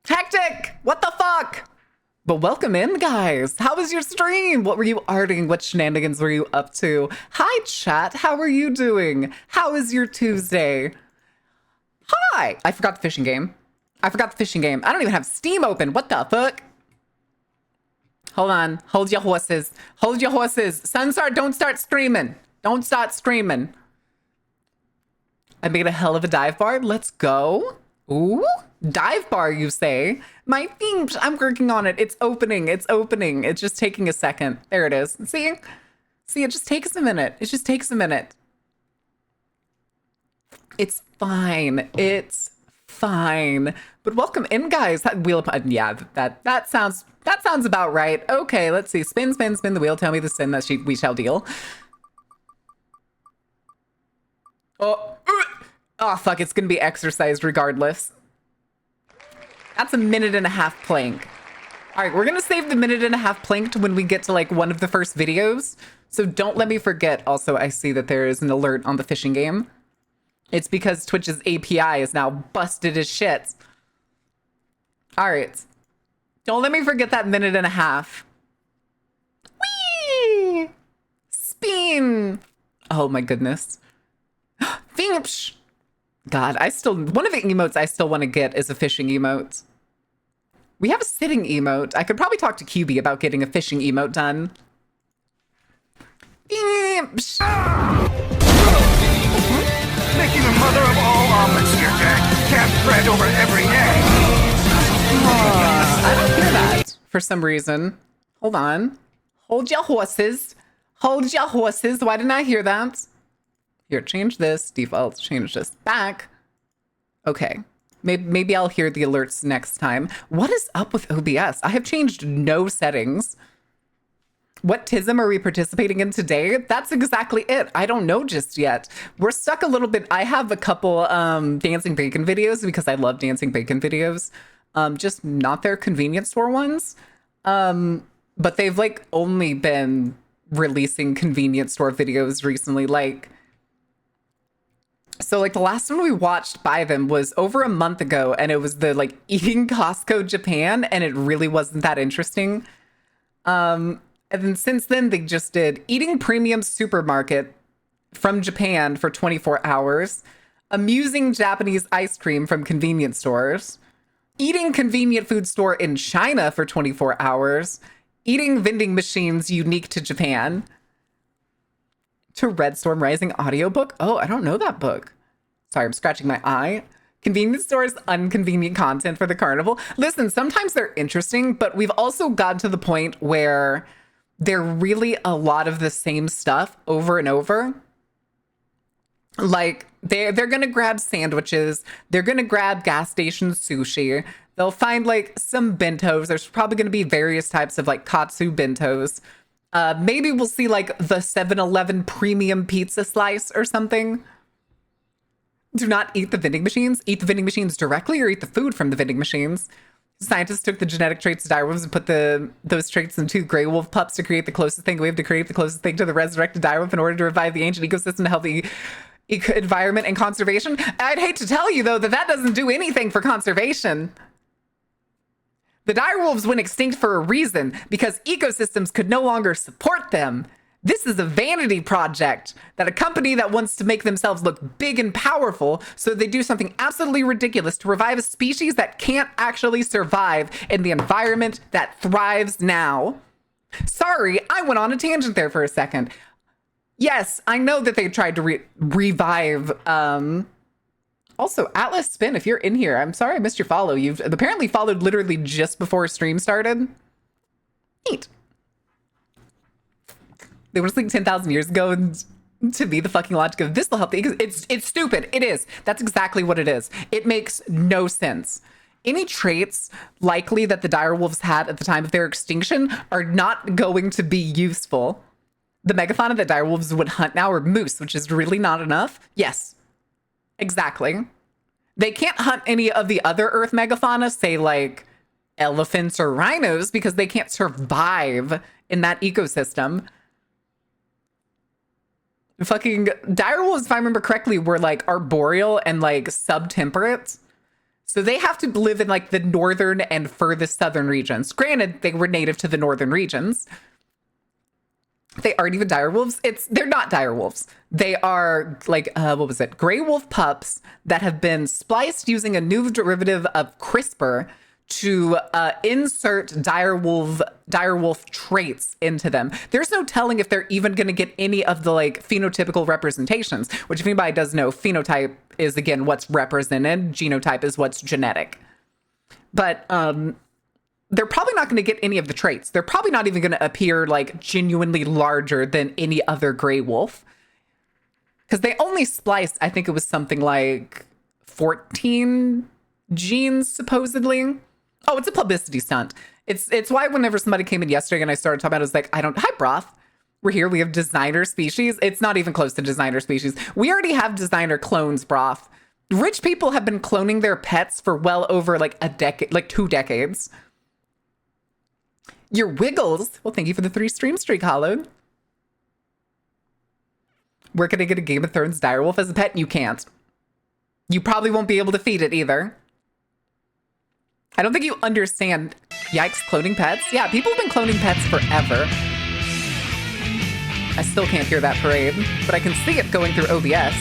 Hectic! What the fuck? But welcome in, guys. How was your stream? What were you arting? What shenanigans were you up to? Hi, chat. How are you doing? How is your Tuesday? Hi! I forgot the fishing game. I don't even have Steam open. What the fuck? Hold on. Hold your horses. Hold your horses. Sunstar, don't start screaming. Don't start screaming. I made a hell of a dive bar. Let's go. Ooh, dive bar, you say? My theme, I'm working on it. It's opening. It's opening. It's just taking a second. There it is. See? See, it just takes a minute. It just takes a minute. It's fine. It's fine. But welcome in, guys. That wheel, yeah, that sounds about right. Okay, let's see. Spin, spin, spin the wheel. Tell me the sin that we shall deal. Oh, fuck, it's gonna be exercised regardless. That's a minute and a half plank. All right, we're gonna save the minute and a half plank to when we get to like one of the first videos. So don't let me forget. Also, I see that there is an alert on the fishing game. It's because Twitch's API is now busted as shit. All right. Don't let me forget that minute and a half. Whee! Spin! Oh my goodness. Finch! God, one of the emotes I still want to get is a fishing emote. We have a sitting emote. I could probably talk to QB about getting a fishing emote done. Finch! Making the mother of all omelets here, Jack. Cast bread over every egg. I don't hear that for some reason. Hold on. Hold your horses. Hold your horses. Why didn't I hear that? Here, change this. Default, change this back. Okay. Maybe I'll hear the alerts next time. What is up with OBS? I have changed no settings. What TISM are we participating in today? That's exactly it. I don't know just yet. We're stuck a little bit. I have a couple Dancing Bacon videos because I love Dancing Bacon videos. Just not their convenience store ones. But they've like only been releasing convenience store videos recently. So like the last one we watched by them was over a month ago, and it was the like eating Costco Japan, and it really wasn't that interesting. And then since then they just did eating premium supermarket from Japan for 24 hours, amusing Japanese ice cream from convenience stores, eating convenient food store in China for 24 hours, eating vending machines unique to Japan, to Red Storm Rising audiobook. Oh, I don't know that book. Sorry, I'm scratching my eye. Convenience stores, unconvenient content for the carnival. Listen, sometimes they're interesting, but we've also gotten to the point where they're really a lot of the same stuff over and over. Like they're gonna grab sandwiches, they're gonna grab gas station sushi, they'll find like some bentos. There's probably gonna be various types of like katsu bentos. Maybe we'll see like the 7-Eleven premium pizza slice or something. Do not eat the vending machines. Eat the vending machines directly or eat the food from the vending machines. Scientists took the genetic traits of direwolves and put those traits in 2 gray wolf pups to create the closest thing. We have to create the closest thing to the resurrected direwolf in order to revive the ancient ecosystem to help the environment and conservation. I'd hate to tell you, though, that doesn't do anything for conservation. The direwolves went extinct for a reason, because ecosystems could no longer support them. This is a vanity project that a company that wants to make themselves look big and powerful, so they do something absolutely ridiculous to revive a species that can't actually survive in the environment that thrives now. Sorry, I went on a tangent there for a second. Yes, I know that they tried to revive. Also, Atlas Spin, if you're in here, I'm sorry I missed your follow. You've apparently followed literally just before stream started. Neat. They were just like 10,000 years ago, and to me, the fucking logic of this will help it's stupid. It is. That's exactly what it is. It makes no sense. Any traits likely that the direwolves had at the time of their extinction are not going to be useful. The megafauna that direwolves would hunt now are moose, which is really not enough. Yes, exactly. They can't hunt any of the other Earth megafauna, say like elephants or rhinos, because they can't survive in that ecosystem. Fucking direwolves, if I remember correctly, were like arboreal and like subtemperate. So they have to live in like the northern and furthest southern regions. Granted, they were native to the northern regions. They aren't even direwolves. They're not direwolves. They are like what was it? Gray wolf pups that have been spliced using a new derivative of CRISPR to insert direwolf traits into them. There's no telling if they're even going to get any of the like phenotypical representations, which if anybody does know, phenotype is again what's represented, genotype is what's genetic. But they're probably not going to get any of the traits. They're probably not even going to appear like genuinely larger than any other gray wolf. Because they only spliced, I think it was something like 14 genes, supposedly. Oh, it's a publicity stunt. It's why whenever somebody came in yesterday and I started talking about it, I was like, hi, Broth. We're here. We have designer species. It's not even close to designer species. We already have designer clones, Broth. Rich people have been cloning their pets for well over like a decade, like 2 decades. Your Wiggles. Well, thank you for the 3 stream streak, Hollowed. Where can I get a Game of Thrones direwolf as a pet? You can't. You probably won't be able to feed it either. I don't think you understand. Yikes, cloning pets? Yeah, people have been cloning pets forever. I still can't hear that parade, but I can see it going through OBS.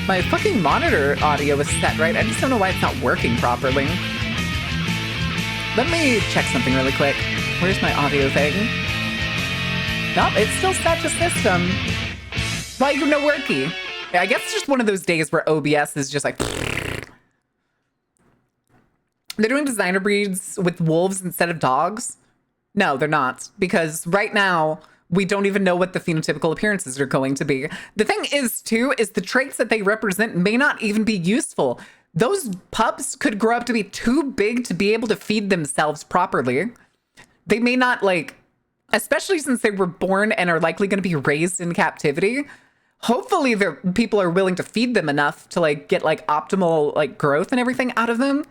My fucking monitor audio is set right. I just don't know why it's not working properly. Let me check something really quick. Where's my audio thing? Nope, it's still set to system. Why you no worky? Yeah, I guess it's just one of those days where OBS is just like... They're doing designer breeds with wolves instead of dogs? No, they're not. Because right now, we don't even know what the phenotypical appearances are going to be. The thing is, too, is the traits that they represent may not even be useful. Those pups could grow up to be too big to be able to feed themselves properly. They may not, like... Especially since they were born and are likely going to be raised in captivity. Hopefully, people are willing to feed them enough to, like, get, like, optimal, like, growth and everything out of them.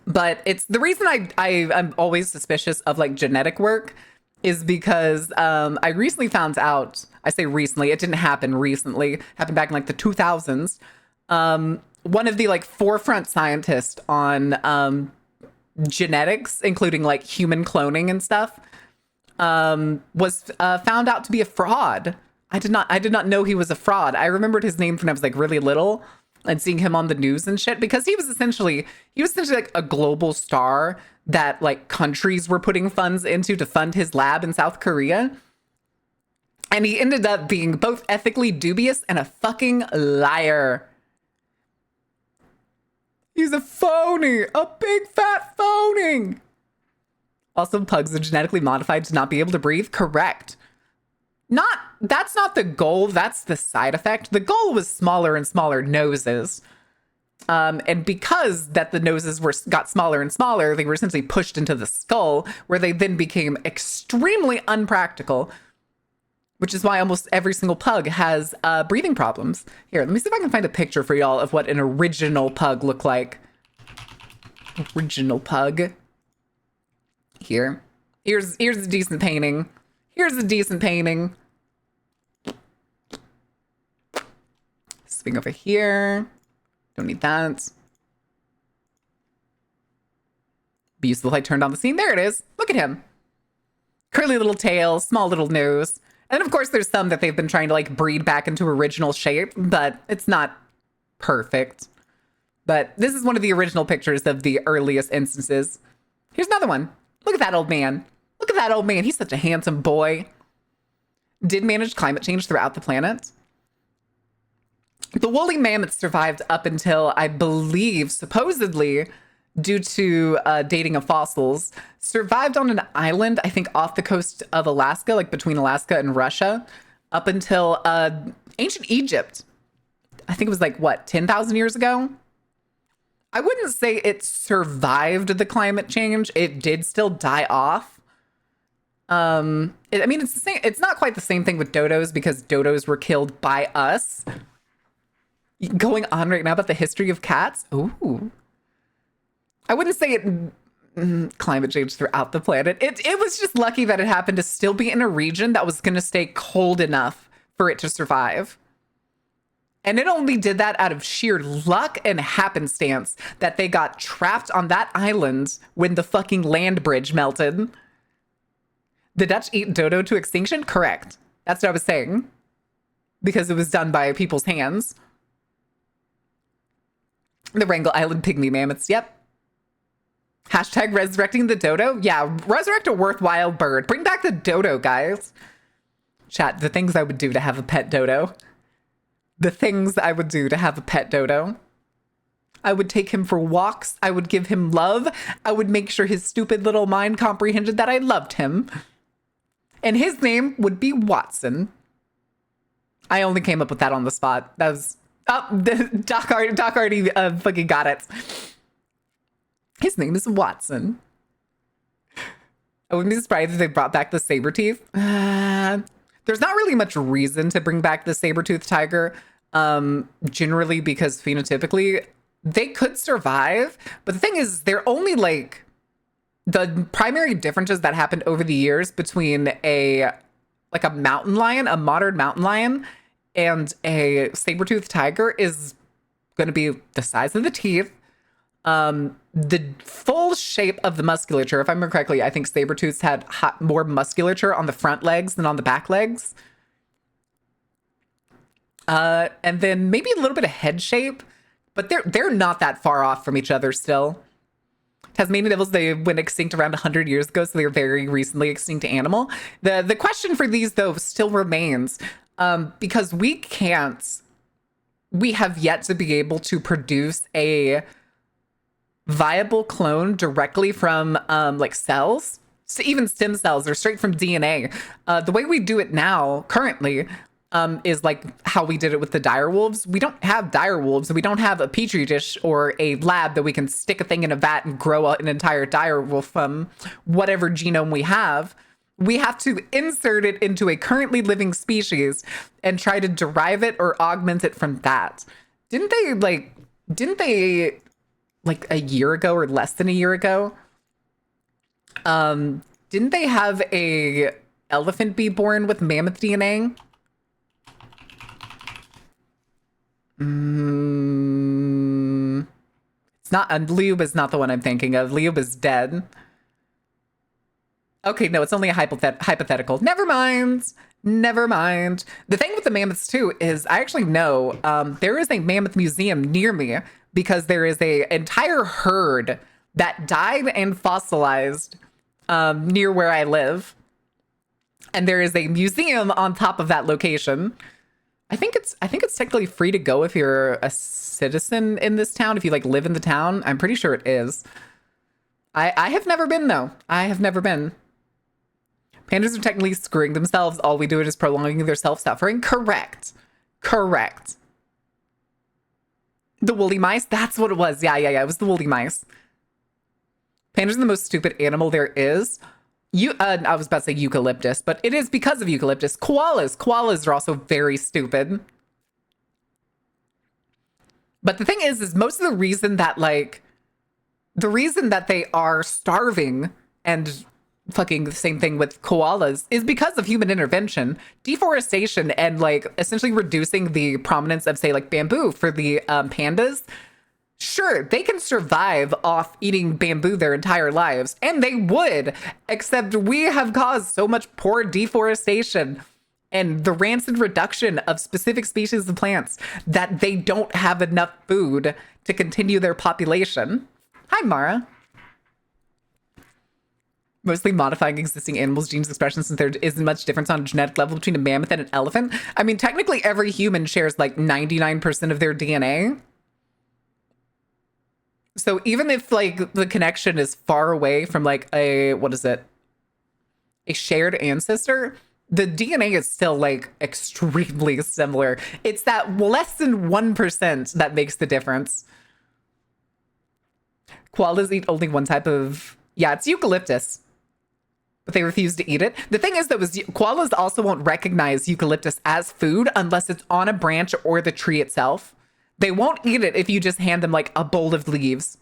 But it's the reason I'm always suspicious of like genetic work is because I recently found out, I say recently, it didn't happen recently, it happened back in like the 2000s. One of the like forefront scientists on genetics, including like human cloning and stuff, was found out to be a fraud. I did not know he was a fraud. I remembered his name when I was like really little. And seeing him on the news and shit, because he was essentially like a global star that like countries were putting funds into to fund his lab in South Korea. And he ended up being both ethically dubious and a fucking liar. He's a phony, a big fat phony. Also, pugs are genetically modified to not be able to breathe. Correct. That's not the goal, that's the side effect. The goal was smaller and smaller noses. And because that the noses got smaller and smaller, they were essentially pushed into the skull, where they then became extremely unpractical, which is why almost every single pug has breathing problems. Here, let me see if I can find a picture for y'all of what an original pug looked like. Original pug. Here's a decent painting. Here's a decent painting. Swing over here. Don't need that. Be useful if I turned on the scene. There it is. Look at him. Curly little tail, small little nose. And of course there's some that they've been trying to like breed back into original shape, but it's not perfect. But this is one of the original pictures of the earliest instances. Here's another one. Look at that old man. Look at that old man. He's such a handsome boy. Did manage climate change throughout the planet. The woolly mammoth survived up until, I believe, supposedly, due to dating of fossils, survived on an island, I think off the coast of Alaska, like between Alaska and Russia, up until ancient Egypt. I think it was like, what, 10,000 years ago? I wouldn't say it survived the climate change. It did still die off. I mean, it's the same. It's not quite the same thing with dodos because dodos were killed by us. Going on right now about the history of cats. Ooh. I wouldn't say it climate change throughout the planet. It was just lucky that it happened to still be in a region that was going to stay cold enough for it to survive. And it only did that out of sheer luck and happenstance that they got trapped on that island when the fucking land bridge melted. The Dutch eat dodo to extinction? Correct. That's what I was saying. Because it was done by people's hands. The Wrangel Island pygmy mammoths, yep. Hashtag resurrecting the dodo? Yeah, resurrect a worthwhile bird. Bring back the dodo, guys. Chat, the things I would do to have a pet dodo. The things I would do to have a pet dodo. I would take him for walks. I would give him love. I would make sure his stupid little mind comprehended that I loved him. And his name would be Watson. I only came up with that on the spot. That was... Oh, Doc already fucking got it. His name is Watson. I wouldn't be surprised if they brought back the saber-tooth. There's not really much reason to bring back the saber-toothed tiger, generally because phenotypically they could survive. But the thing is, they're only like the primary differences that happened over the years between a mountain lion, a modern mountain lion, and a saber-toothed tiger is going to be the size of the teeth, the full shape of the musculature. If I remember correctly, I think saber-tooths had more musculature on the front legs than on the back legs. And then maybe a little bit of head shape, but they're not that far off from each other still. Tasmanian devils, they went extinct around 100 years ago, so they're very recently extinct animal. The question for these, though, still remains, because we have yet to be able to produce a viable clone directly from like cells, so even stem cells or straight from DNA. The way we do it now, currently, is like how we did it with the direwolves. We don't have direwolves. We don't have a petri dish or a lab that we can stick a thing in a vat and grow an entire direwolf from whatever genome we have. We have to insert it into a currently living species and try to derive it or augment it from that. Didn't they like a year ago or less than a year ago, didn't they have a elephant be born with mammoth DNA? It's not, Liub is not the one I'm thinking of. Liub is dead. Okay, no, it's only a hypothetical. Never mind. Never mind. The thing with the mammoths, too, is I actually know there is a mammoth museum near me because there is a entire herd that died and fossilized near where I live. And there is a museum on top of that location. I think it's technically free to go if you're a citizen in this town, if you like live in the town. I'm pretty sure it is. I have never been, though. I have never been. Pandas are technically screwing themselves. All we do is prolonging their self-suffering. Correct. Correct. The woolly mice? That's what it was. Yeah. It was the woolly mice. Pandas are the most stupid animal there is. I was about to say eucalyptus, but it is because of eucalyptus. Koalas are also very stupid. But the thing is most of the reason that they are starving and fucking the same thing with koalas is because of human intervention, deforestation, and like essentially reducing the prominence of, say, like bamboo for the pandas. Sure, they can survive off eating bamboo their entire lives, and they would, except we have caused so much poor deforestation and the rancid reduction of specific species of plants that they don't have enough food to continue their population. Hi, Mara. Mostly modifying existing animals' genes expression, since there isn't much difference on a genetic level between a mammoth and an elephant. I mean, technically every human shares like 99% of their DNA. So even if like the connection is far away from like a shared ancestor, the DNA is still like extremely similar. It's that less than 1% that makes the difference. Koalas eat only one type of, it's eucalyptus, but they refuse to eat it. The thing is, though, koalas also won't recognize eucalyptus as food unless it's on a branch or the tree itself. They won't eat it if you just hand them like a bowl of leaves.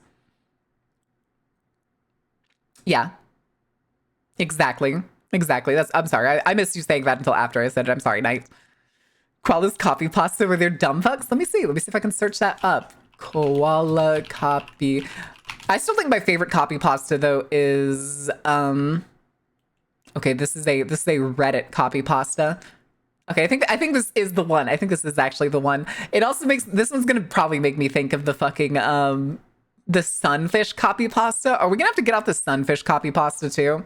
Yeah. Exactly. I'm sorry. I missed you saying that until after I said it. I'm sorry, Knight. Koalas copy pasta with their dumb fucks? Let me see. Let me see if I can search that up. Koala copy. I still think my favorite copy pasta though is okay, this is a Reddit copy pasta. Okay, I think this is the one. I think this is actually the one. It also makes this one's gonna probably make me think of the fucking the sunfish copy pasta. Are we gonna have to get out the sunfish copy pasta too?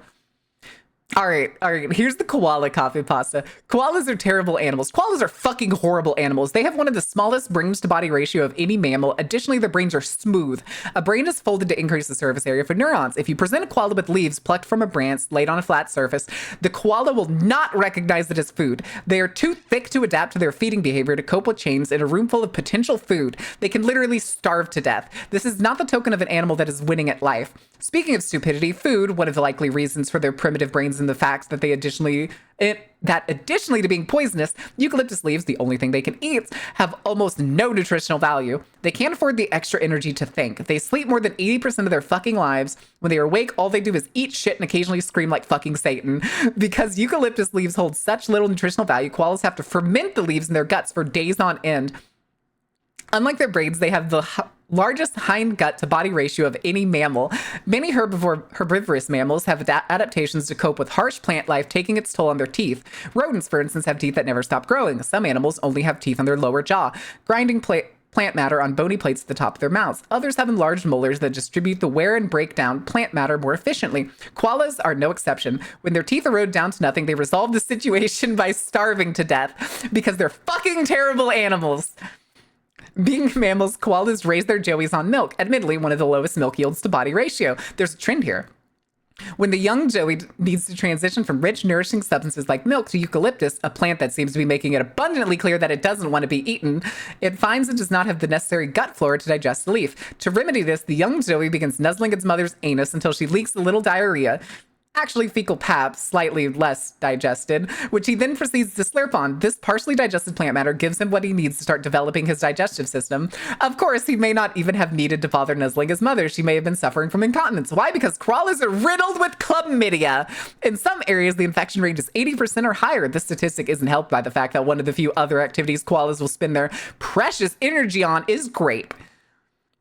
All right. Here's the koala copy pasta. Koalas are terrible animals. Koalas are fucking horrible animals. They have one of the smallest brains to body ratio of any mammal. Additionally, their brains are smooth. A brain is folded to increase the surface area for neurons. If you present a koala with leaves plucked from a branch laid on a flat surface, the koala will not recognize it as food. They are too thick to adapt to their feeding behavior to cope with chains in a room full of potential food. They can literally starve to death. This is not the token of an animal that is winning at life. Speaking of stupidity, food, one of the likely reasons for their primitive brains and the facts that additionally to being poisonous, eucalyptus leaves, the only thing they can eat, have almost no nutritional value. They can't afford the extra energy to think. They sleep more than 80% of their fucking lives. When they are awake, all they do is eat shit and occasionally scream like fucking Satan. Because eucalyptus leaves hold such little nutritional value, koalas have to ferment the leaves in their guts for days on end. Unlike their brains, they have the largest hind gut to body ratio of any mammal. Many herbivorous mammals have adaptations to cope with harsh plant life taking its toll on their teeth. Rodents, for instance, have teeth that never stop growing. Some animals only have teeth on their lower jaw, grinding plant matter on bony plates at the top of their mouths. Others have enlarged molars that distribute the wear and break down plant matter more efficiently. Koalas are no exception. When their teeth erode down to nothing, they resolve the situation by starving to death because they're fucking terrible animals. Being mammals, koalas raise their joeys on milk, admittedly one of the lowest milk yields to body ratio. There's a trend here. When the young joey needs to transition from rich, nourishing substances like milk to eucalyptus, a plant that seems to be making it abundantly clear that it doesn't want to be eaten, it finds it does not have the necessary gut flora to digest the leaf. To remedy this, the young joey begins nuzzling its mother's anus until she leaks a little diarrhea. Actually fecal pap, slightly less digested, which he then proceeds to slurp on. This partially digested plant matter gives him what he needs to start developing his digestive system. Of course, he may not even have needed to bother nuzzling his mother. She may have been suffering from incontinence. Why? Because koalas are riddled with chlamydia. In some areas, the infection rate is 80% or higher. This statistic isn't helped by the fact that one of the few other activities koalas will spend their precious energy on is grape.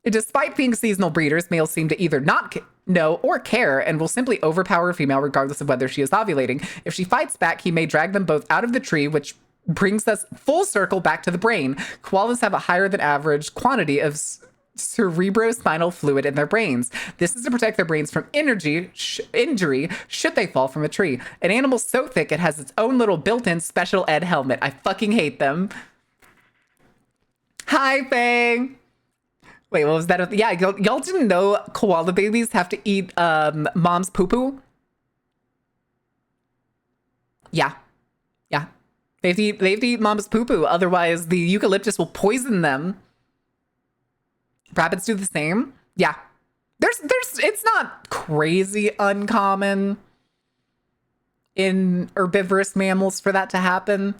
Despite being seasonal breeders, males seem to either not know or care and will simply overpower a female regardless of whether she is ovulating. If she fights back, he may drag them both out of the tree, which brings us full circle back to the brain. Koalas have a higher than average quantity of cerebrospinal fluid in their brains. This is to protect their brains from injury should they fall from a tree. An animal so thick it has its own little built-in special ed helmet. I fucking hate them. Hi, Fang. Wait, what was that? Yeah, y'all didn't know koala babies have to eat mom's poo-poo? Yeah. They have to eat mom's poo-poo, otherwise the eucalyptus will poison them. Rabbits do the same. Yeah. It's not crazy uncommon in herbivorous mammals for that to happen,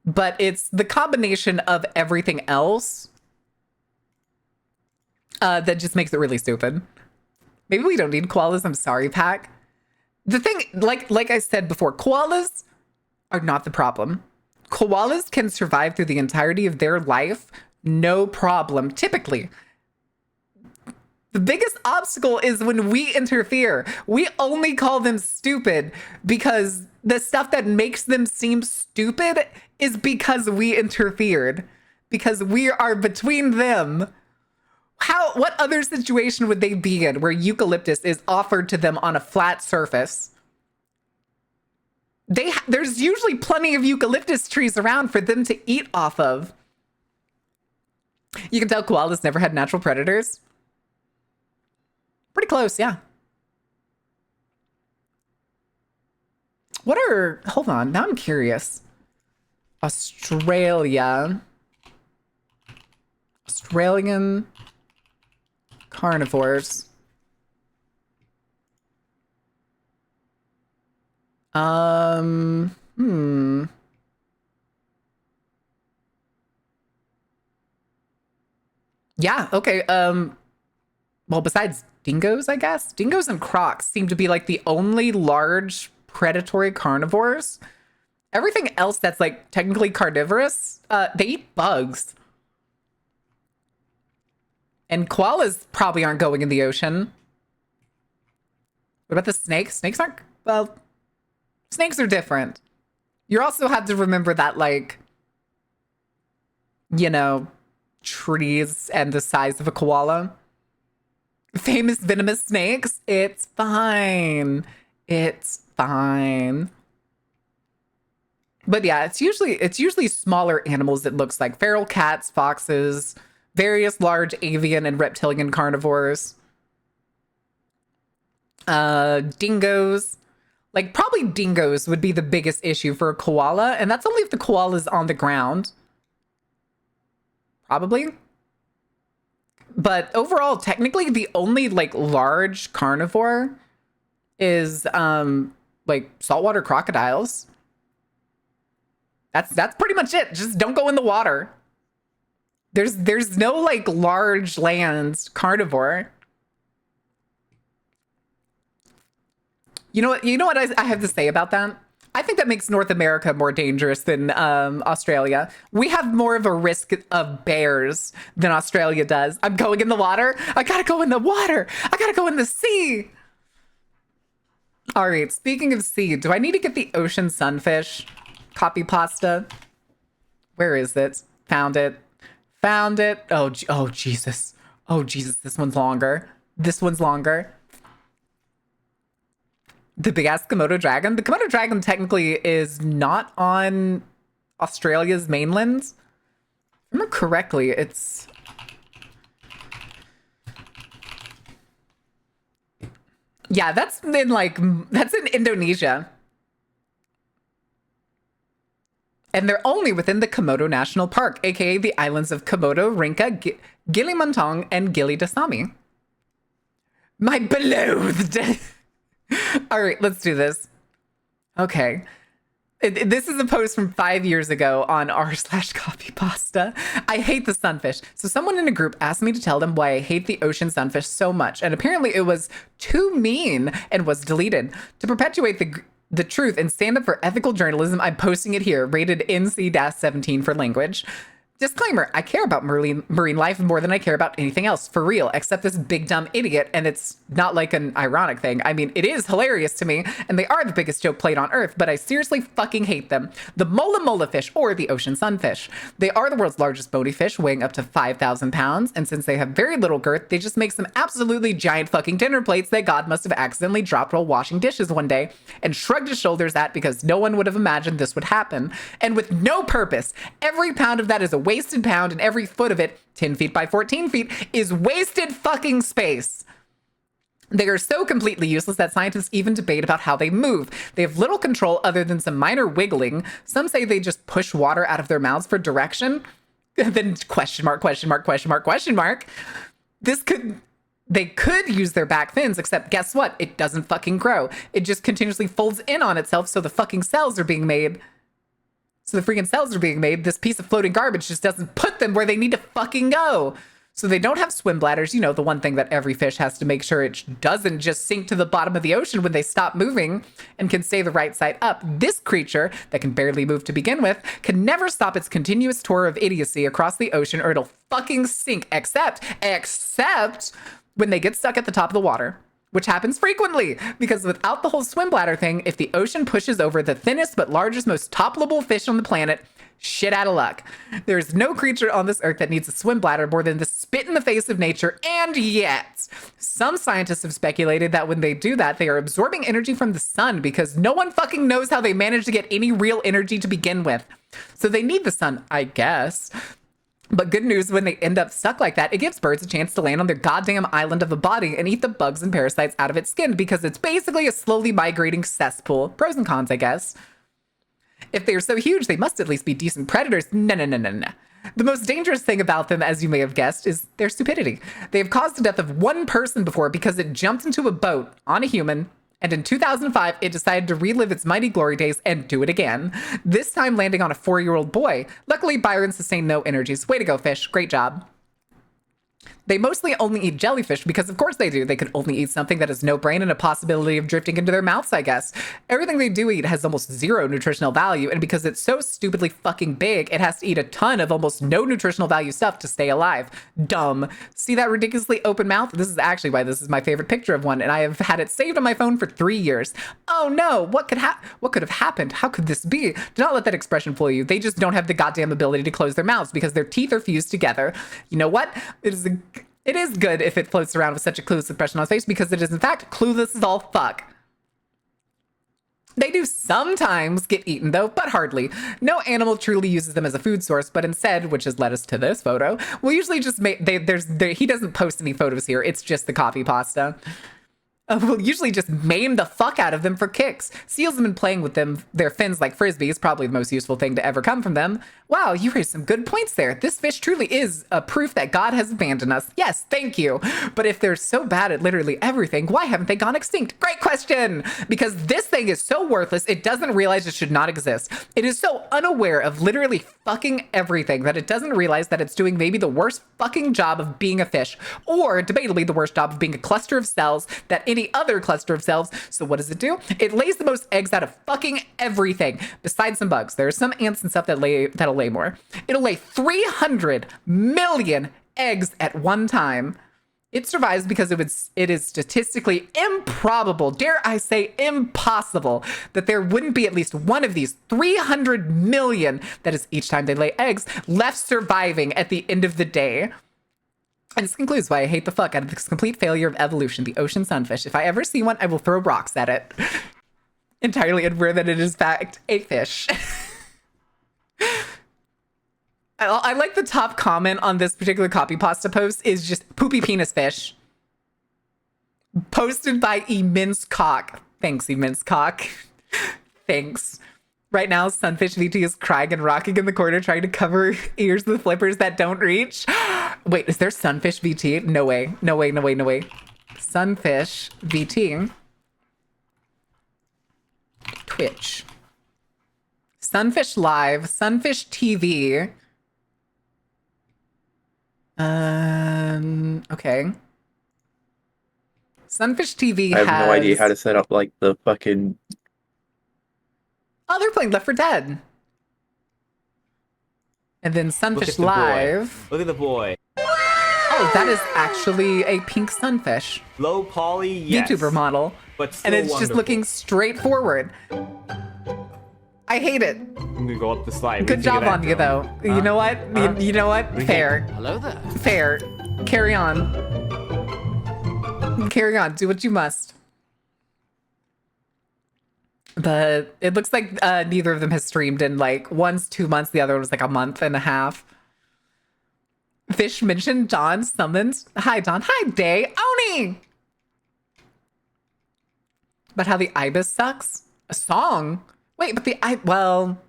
but it's the combination of everything else that just makes it really stupid. Maybe we don't need koalas. I'm sorry, Pack. The thing, like I said before, koalas are not the problem. Koalas can survive through the entirety of their life, no problem, typically. The biggest obstacle is when we interfere. We only call them stupid because the stuff that makes them seem stupid is because we interfered, because we are between them. What other situation would they be in where eucalyptus is offered to them on a flat surface? There's usually plenty of eucalyptus trees around for them to eat off of. You can tell koalas never had natural predators. Pretty close, yeah. Hold on, now I'm curious. Australian carnivores. Yeah, okay. Well, besides dingoes, I guess. Dingoes and crocs seem to be like the only large predatory carnivores. Everything else that's like technically carnivorous, they eat bugs. And koalas probably aren't going in the ocean. What about the snakes? Snakes aren't, well, snakes are different. You also have to remember that, like, you know, trees and the size of a koala. Famous venomous snakes, it's fine. It's fine. But yeah, it's usually smaller animals, it looks like. Feral cats, foxes, various large avian and reptilian carnivores. Dingoes. Like, probably dingoes would be the biggest issue for a koala, and that's only if the koala's on the ground. Probably. But overall, technically, the only, like, large carnivore is, like, saltwater crocodiles. That's pretty much it. Just don't go in the water. There's no, like, large land carnivore. You know what I have to say about that? I think that makes North America more dangerous than Australia. We have more of a risk of bears than Australia does. I'm going in the water. I gotta go in the water. I gotta go in the sea. All right, speaking of sea, do I need to get the ocean sunfish copy pasta? Where is it? Found it. Found it. Oh, Jesus. Oh, Jesus, this one's longer. This one's longer. The big ass Komodo dragon. The Komodo dragon technically is not on Australia's mainland. If I remember correctly, it's... Yeah, that's in Indonesia. And they're only within the Komodo National Park, aka the islands of Komodo, Rinca, Gili Montong, and Gili Dasami. My beloved! All right, let's do this. Okay. This is a post from 5 years ago on r/copypasta. I hate the sunfish. So someone in a group asked me to tell them why I hate the ocean sunfish so much. And apparently it was too mean and was deleted. To perpetuate the truth and stand up for ethical journalism, I'm posting it here, rated NC-17 for language. Disclaimer, I care about marine life more than I care about anything else, for real, except this big dumb idiot, and it's not like an ironic thing. I mean, it is hilarious to me, and they are the biggest joke played on Earth, but I seriously fucking hate them. The mola fish, or the ocean sunfish. They are the world's largest bony fish, weighing up to 5,000 pounds, and since they have very little girth, they just make some absolutely giant fucking dinner plates that God must have accidentally dropped while washing dishes one day, and shrugged his shoulders at because no one would have imagined this would happen. And with no purpose, every pound of that is a wasted pound, and every foot of it, 10 feet by 14 feet, is wasted fucking space. They are so completely useless that scientists even debate about how they move. They have little control other than some minor wiggling. Some say they just push water out of their mouths for direction. Then question mark, question mark, question mark, question mark. They could use their back fins, except guess what? It doesn't fucking grow. It just continuously folds in on itself, so the fucking cells are being made. This piece of floating garbage just doesn't put them where they need to fucking go. So they don't have swim bladders. You know, the one thing that every fish has to make sure it doesn't just sink to the bottom of the ocean when they stop moving and can stay the right side up. This creature that can barely move to begin with can never stop its continuous tour of idiocy across the ocean, or it'll fucking sink, except when they get stuck at the top of the water, which happens frequently, because without the whole swim bladder thing, if the ocean pushes over the thinnest but largest, most toppleable fish on the planet, shit out of luck. There's no creature on this earth that needs a swim bladder more than the spit in the face of nature, and yet some scientists have speculated that when they do that, they are absorbing energy from the sun, because no one fucking knows how they manage to get any real energy to begin with. So they need the sun, I guess. But good news, when they end up stuck like that, it gives birds a chance to land on their goddamn island of a body and eat the bugs and parasites out of its skin, because it's basically a slowly migrating cesspool. Pros and cons, I guess. If they are so huge, they must at least be decent predators. No. The most dangerous thing about them, as you may have guessed, is their stupidity. They have caused the death of one person before because it jumped into a boat on a human, and in 2005, it decided to relive its mighty glory days and do it again, this time landing on a 4-year-old boy. Luckily, Byron sustained no energies. Way to go, fish. Great job. They mostly only eat jellyfish because of course they do. They can only eat something that has no brain and a possibility of drifting into their mouths, I guess. Everything they do eat has almost zero nutritional value, and because it's so stupidly fucking big, it has to eat a ton of almost no nutritional value stuff to stay alive. Dumb. See that ridiculously open mouth? This is actually why this is my favorite picture of one, and I have had it saved on my phone for 3 years. Oh no, what could have happened? How could this be? Do not let that expression fool you. They just don't have the goddamn ability to close their mouths because their teeth are fused together. You know what? It is good if it floats around with such a clueless expression on its face because it is in fact clueless as all fuck. They do sometimes get eaten though, but hardly. No animal truly uses them as a food source, but instead, which has led us to this photo, we'll usually just make, he doesn't post any photos here. It's just the copy pasta. We'll usually just maim the fuck out of them for kicks. Seals have been playing with their fins like frisbees, probably the most useful thing to ever come from them. Wow, you raised some good points there. This fish truly is a proof that God has abandoned us. Yes, thank you. But if they're so bad at literally everything, why haven't they gone extinct? Great question. Because this thing is so worthless, it doesn't realize it should not exist. It is so unaware of literally fucking everything that it doesn't realize that it's doing maybe the worst fucking job of being a fish, or debatably the worst job of being a cluster of cells that any other cluster of cells. So what does it do? It lays the most eggs out of fucking everything, besides some bugs. There are some ants and stuff that'll lay more. It'll lay 300 million eggs at one time. It survives because it is statistically improbable, dare I say impossible, that there wouldn't be at least one of these 300 million, that is each time they lay eggs, left surviving at the end of the day. And this concludes why I hate the fuck out of this complete failure of evolution, the ocean sunfish. If I ever see one, I will throw rocks at it. Entirely unaware that it is, in fact, a fish. I like the top comment on this particular copy pasta post is just poopy penis fish. Posted by Immense Cock. Thanks, Immense Cock. Thanks. Right now, Sunfish VT is crying and rocking in the corner, trying to cover ears with flippers that don't reach. Wait, is there Sunfish VT? No way. No way, no way, no way. Sunfish VT. Twitch. Sunfish Live. Sunfish TV. Okay. Sunfish TV has... I have no idea how to set up, like, the fucking... Oh, they're playing Left 4 Dead. And then Sunfish Live. Look at the boy. Oh, that is actually a pink sunfish. Low poly, yes. YouTuber model. But still and it's wonderful. just looking straight forward. I hate it. I'm gonna go up the slide. Good job on you, though. You know what? You know what? Fair. Hello there. Fair. Carry on. Carry on. Do what you must. But it looks like neither of them has streamed in like one's 2 months, the other one was like a month and a half. Fish mentioned Don summons. Hi, Don. Hi, Day. Oni! But how the ibis sucks? A song? Wait, but well,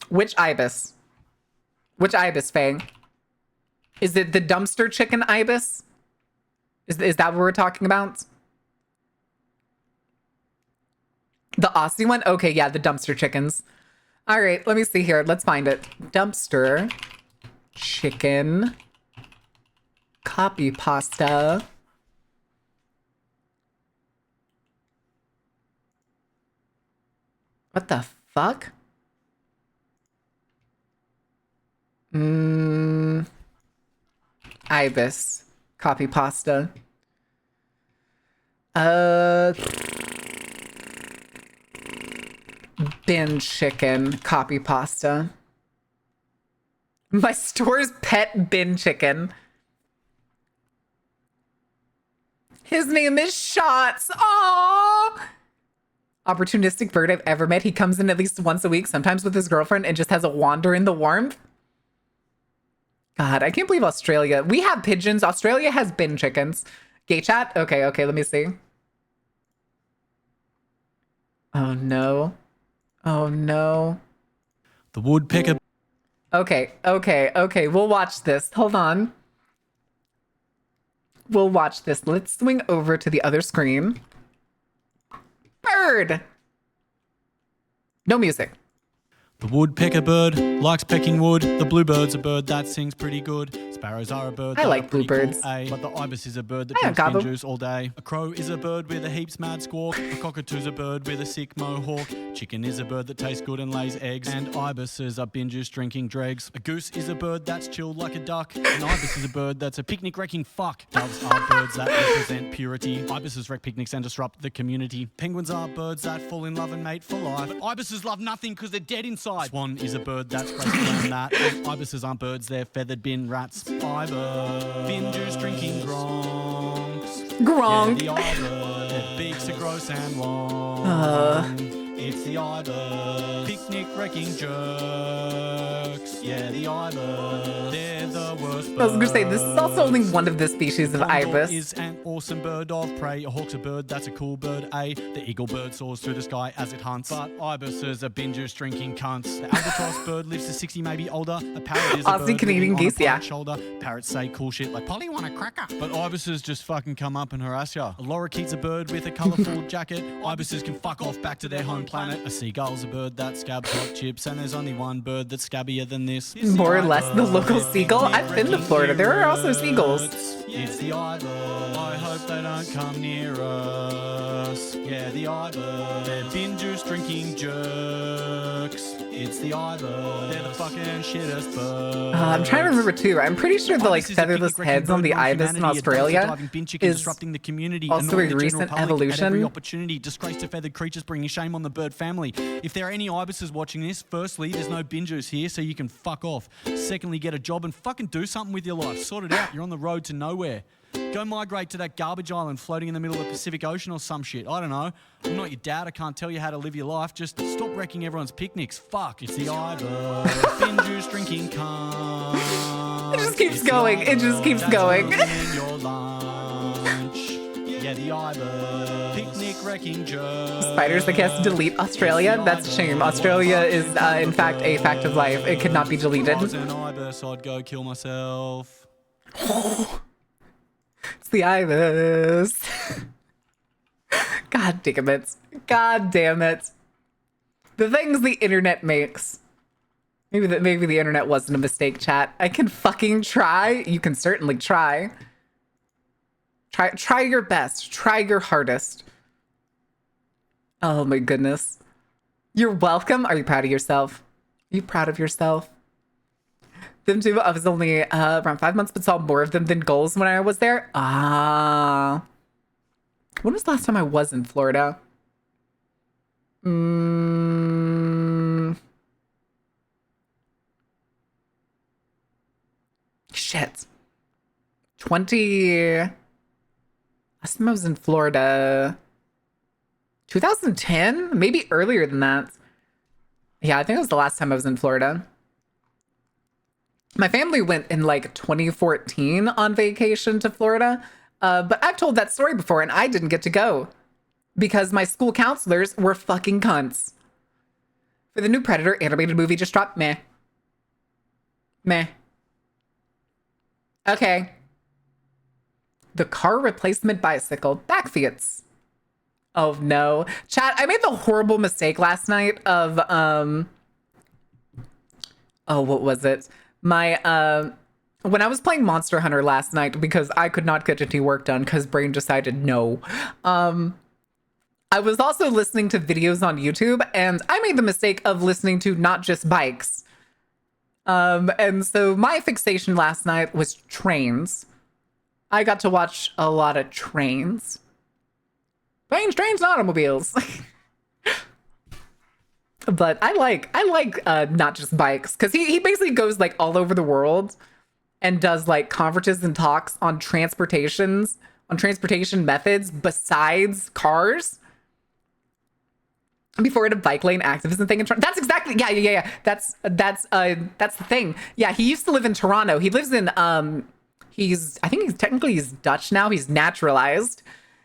which ibis? Which ibis, Faye? Is it the dumpster chicken ibis? Is that what we're talking about? The Aussie one? Okay, yeah, the dumpster chickens. All right, let me see here. Let's find it. Dumpster chicken copy pasta. What the fuck? Ibis copy pasta. Bin chicken copy pasta. My store's pet bin chicken. His name is Shots. Aww. Opportunistic bird I've ever met. He comes in at least once a week, sometimes with his girlfriend, and just has a wander in the warmth. God, I can't believe Australia. We have pigeons. Australia has bin chickens. Gay chat? Okay, let me see. Oh no. Oh no. The woodpecker. Okay. We'll watch this. Hold on. We'll watch this. Let's swing over to the other screen. Bird! No music. The woodpecker bird likes pecking wood. The bluebird's a bird that sings pretty good. Sparrows are a bird I that like are pretty bluebirds. Cool, eh? But the ibis is a bird that I drinks got bin them. juice all day. A crow is a bird with a heaps mad squawk. A cockatoo's a bird with a sick mohawk. Chicken is a bird that tastes good and lays eggs. And ibises are bin juice drinking dregs. A goose is a bird that's chilled like a duck. An ibis is a bird that's a picnic wrecking fuck. Doves are birds that represent purity. Ibises wreck picnics and disrupt the community. Penguins are birds that fall in love and mate for life. But ibises love nothing because they're dead inside. Swan is a bird that's graceful and that. And ibises aren't birds, they're feathered bin rats. Ibis, bin juice drinking gronks. Gronk. Yeah, the ibis, their beaks are gross and long. It's the ibis, picnic wrecking jerks. Yeah, the ibis, they're the worst birds. I was gonna say, this is also only one of the species of Condor ibis. is an awesome bird of prey. A hawk's a bird, that's a cool bird, eh? The eagle bird soars through the sky as it hunts. But ibises are bin juice drinking cunts. The albatross bird lives to 60, maybe older. A parrot is a Aussie bird Canadian living on a geese, yeah. plant shoulder. Parrots say cool shit like, Polly, want a cracker? But ibises just fucking come up and harass ya. A lorikeet's a bird with a colourful jacket. Ibises can fuck off back to their home planet. A seagull's a bird that scabs hot chips. And there's only one bird that's scabbier than this. More or less the local seagull. I've been to Florida. There are also seagulls. It's the ibis. I hope they don't come near us. Yeah, the ibis. They're bin juice drinking jerks. It's the ibis. They're the fucking shittest birds. I'm trying to remember too. I'm pretty sure the like Ibis is a featherless picnic-wrecking heads on bird the known for ibis in humanity, a dumpster Australia diving bin chicken is disrupting the community, also annoying a the general recent public evolution. At every opportunity, disgrace to feathered creatures, bringing shame on the bird family. If there are any ibises watching this, firstly, there's no bin juice here, so you can fuck off. Secondly, get a job and fucking do something with your life. Sort it out. You're on the road to nowhere. Go migrate to that garbage island floating in the middle of the Pacific Ocean or some shit. I don't know. I'm not your dad. I can't tell you how to live your life. Just stop wrecking everyone's picnics. Fuck. It's the ibis. Bin juice drinking cunt. It just keeps going. It just keeps going. Your lunch. Yeah, the ibis. Picnic wrecking jerk. Spiders, I guess, delete Australia. That's a shame. Australia is, in fact, a fact of life. It could not be deleted. If I was an ibis, I'd go kill myself. It's the ibis. God damn it. God damn it. The things the internet makes. Maybe the internet wasn't a mistake, chat. I can fucking try. You can certainly try. Try your best. Try your hardest. Oh my goodness. You're welcome. Are you proud of yourself? Are you proud of yourself? Them too. I was only around 5 months, but saw more of them than gulls when I was there. Ah. When was the last time I was in Florida? Shit. 20. Last time I was in Florida. 2010? Maybe earlier than that. Yeah, I think it was the last time I was in Florida. My family went in like 2014 on vacation to Florida, but I've told that story before and I didn't get to go because my school counselors were fucking cunts. For the new Predator animated movie just dropped, meh. Meh. Okay. The car replacement bicycle, backfeets. Oh no. Chat, I made the horrible mistake last night of, oh, what was it? My, when I was playing Monster Hunter last night, because I could not get any work done because brain decided no. I was also listening to videos on YouTube and I made the mistake of listening to not just bikes. And so my fixation last night was trains. I got to watch a lot of trains. Planes, trains, and automobiles. But I like not just bikes, because he basically goes like all over the world and does like conferences and talks on transportation methods besides cars. Before it a bike lane activism thing in Toronto. That's exactly yeah. That's the thing. Yeah, he used to live in Toronto. He lives in I think he's Dutch now. He's naturalized.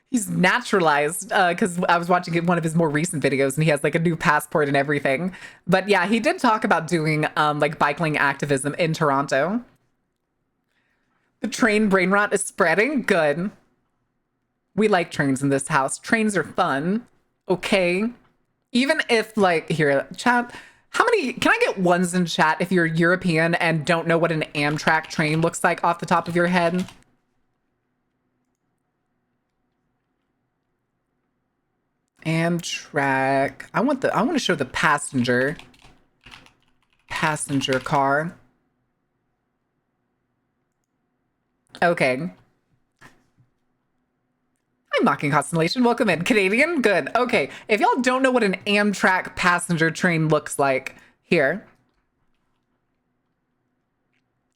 He's naturalized because I was watching one of his more recent videos and he has like a new passport and everything. But yeah, he did talk about doing like bike lane activism in Toronto. The train brain rot is spreading. Good. We like trains in this house. Trains are fun. Okay. Even if like, here, chat, How many, can I get ones in chat if you're European and don't know what an Amtrak train looks like off the top of your head? Amtrak. I want to show the passenger car. Okay. I'm mocking Constellation. Welcome in. Canadian? Good. Okay. If y'all don't know what an Amtrak passenger train looks like, here.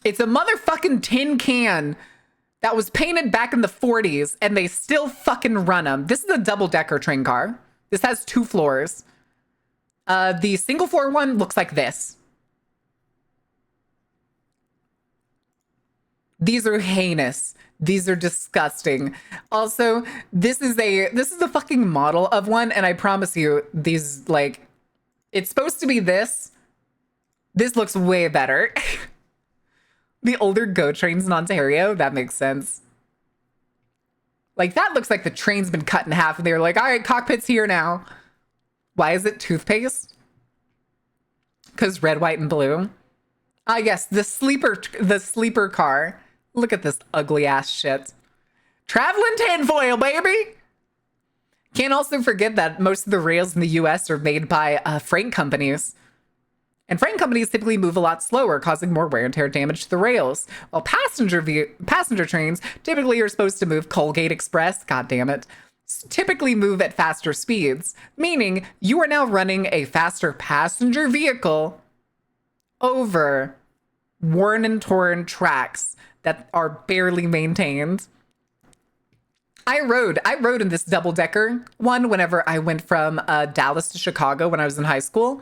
It's a motherfucking tin can that was painted back in the 40s, and they still fucking run them. This is a double-decker train car. This has 2 floors. The single-floor one looks like this. These are heinous. These are disgusting. Also, this is a fucking model of one, and I promise you, these, like, it's supposed to be this. This looks way better. The older GO trains in Ontario, that makes sense. Like, that looks like the train's been cut in half, and they're like, all right, cockpit's here now. Why is it toothpaste? Because red, white, and blue. Ah, yes, the sleeper car. Look at this ugly ass shit. Traveling tinfoil, baby! Can't also forget that most of the rails in the US are made by freight companies. And freight companies typically move a lot slower, causing more wear and tear damage to the rails. While passenger trains typically are supposed to move, Colgate Express, god damn it, typically move at faster speeds, meaning you are now running a faster passenger vehicle over worn and torn tracks that are barely maintained. I rode in this double-decker one whenever I went from Dallas to Chicago when I was in high school.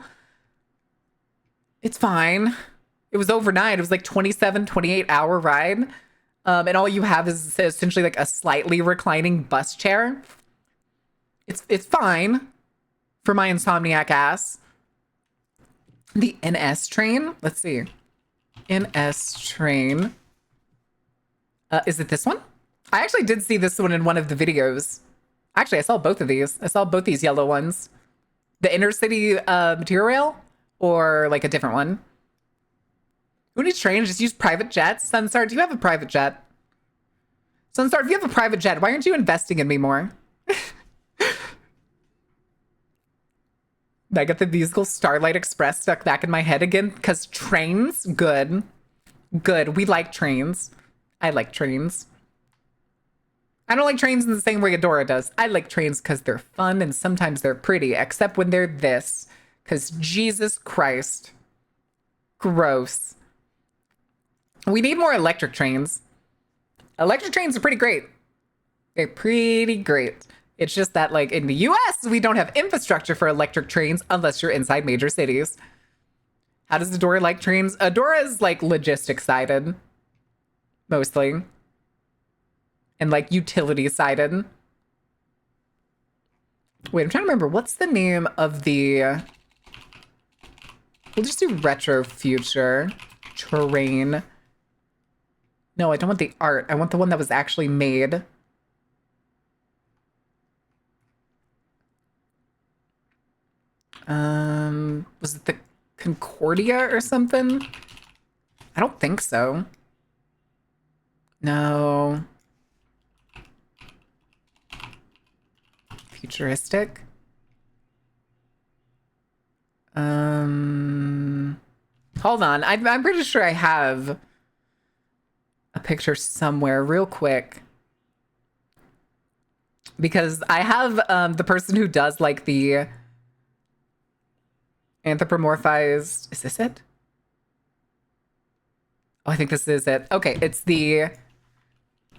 It's fine. It was overnight. It was like 27, 28-hour ride. And all you have is essentially like a slightly reclining bus chair. It's fine for my insomniac ass. The NS train. Let's see. NS train. Is it this one? I actually did see this one in one of the videos. Actually, I saw both of these. I saw both these yellow ones. The intercity material rail or like a different one. Who needs trains? Just use private jets. Sunstar, do you have a private jet? Sunstar, if you have a private jet, why aren't you investing in me more? I got the musical Starlight Express stuck back in my head again because trains, good. Good. We like trains. I like trains. I don't like trains in the same way Adora does. I like trains because they're fun and sometimes they're pretty, except when they're this. Because Jesus Christ. Gross. We need more electric trains. Electric trains are pretty great. They're pretty great. It's just that, like, in the US, we don't have infrastructure for electric trains unless you're inside major cities. How does Adora like trains? Adora is, like, logistics-sided. Mostly. And, like, utility-sided. Wait, I'm trying to remember. What's the name of the... We'll just do retro future terrain. No, I don't want the art. I want the one that was actually made. Was it the Concordia or something? I don't think so. No. Futuristic. Hold on. I'm pretty sure I have a picture somewhere real quick. Because I have the person who does like the anthropomorphized. Is this it? Oh, I think this is it. Okay, it's the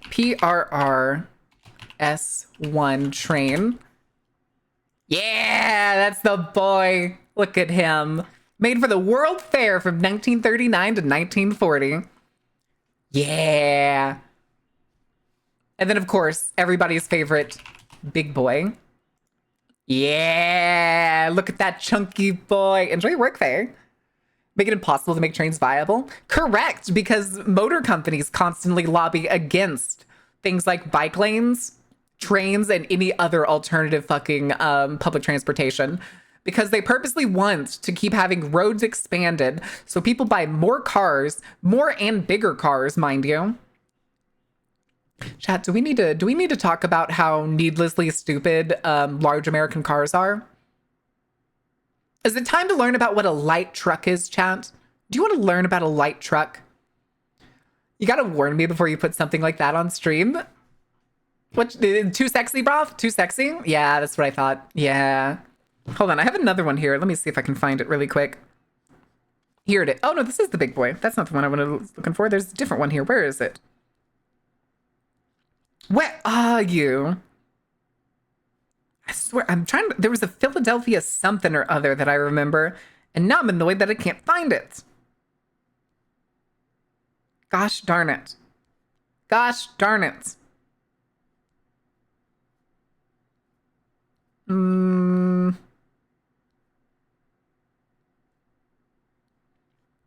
PRR-S1 train. Yeah, that's the boy. Look at him. Made for the World Fair from 1939 to 1940. Yeah. And then, of course, everybody's favorite big boy. Yeah, look at that chunky boy. Enjoy your work there. Make it impossible to make trains viable? Correct, because motor companies constantly lobby against things like bike lanes, trains, and any other alternative fucking public transportation. because they purposely want to keep having roads expanded so people buy more cars, more and bigger cars, mind you. Chat, do we need to talk about how needlessly stupid large American cars are? Is it time to learn about what a light truck is, chat? Do you want to learn about a light truck? You gotta warn me before you put something like that on stream. What, too sexy, bro? Too sexy? Yeah, that's what I thought. Yeah. Hold on, I have another one here. Let me see if I can find it really quick. Here it is. Oh no, this is the big boy. That's not the one I was looking for. There's a different one here. Where is it? Where are you? I swear, I'm trying to, there was a Philadelphia something or other that I remember, and now I'm annoyed that I can't find it. Gosh darn it. Gosh darn it.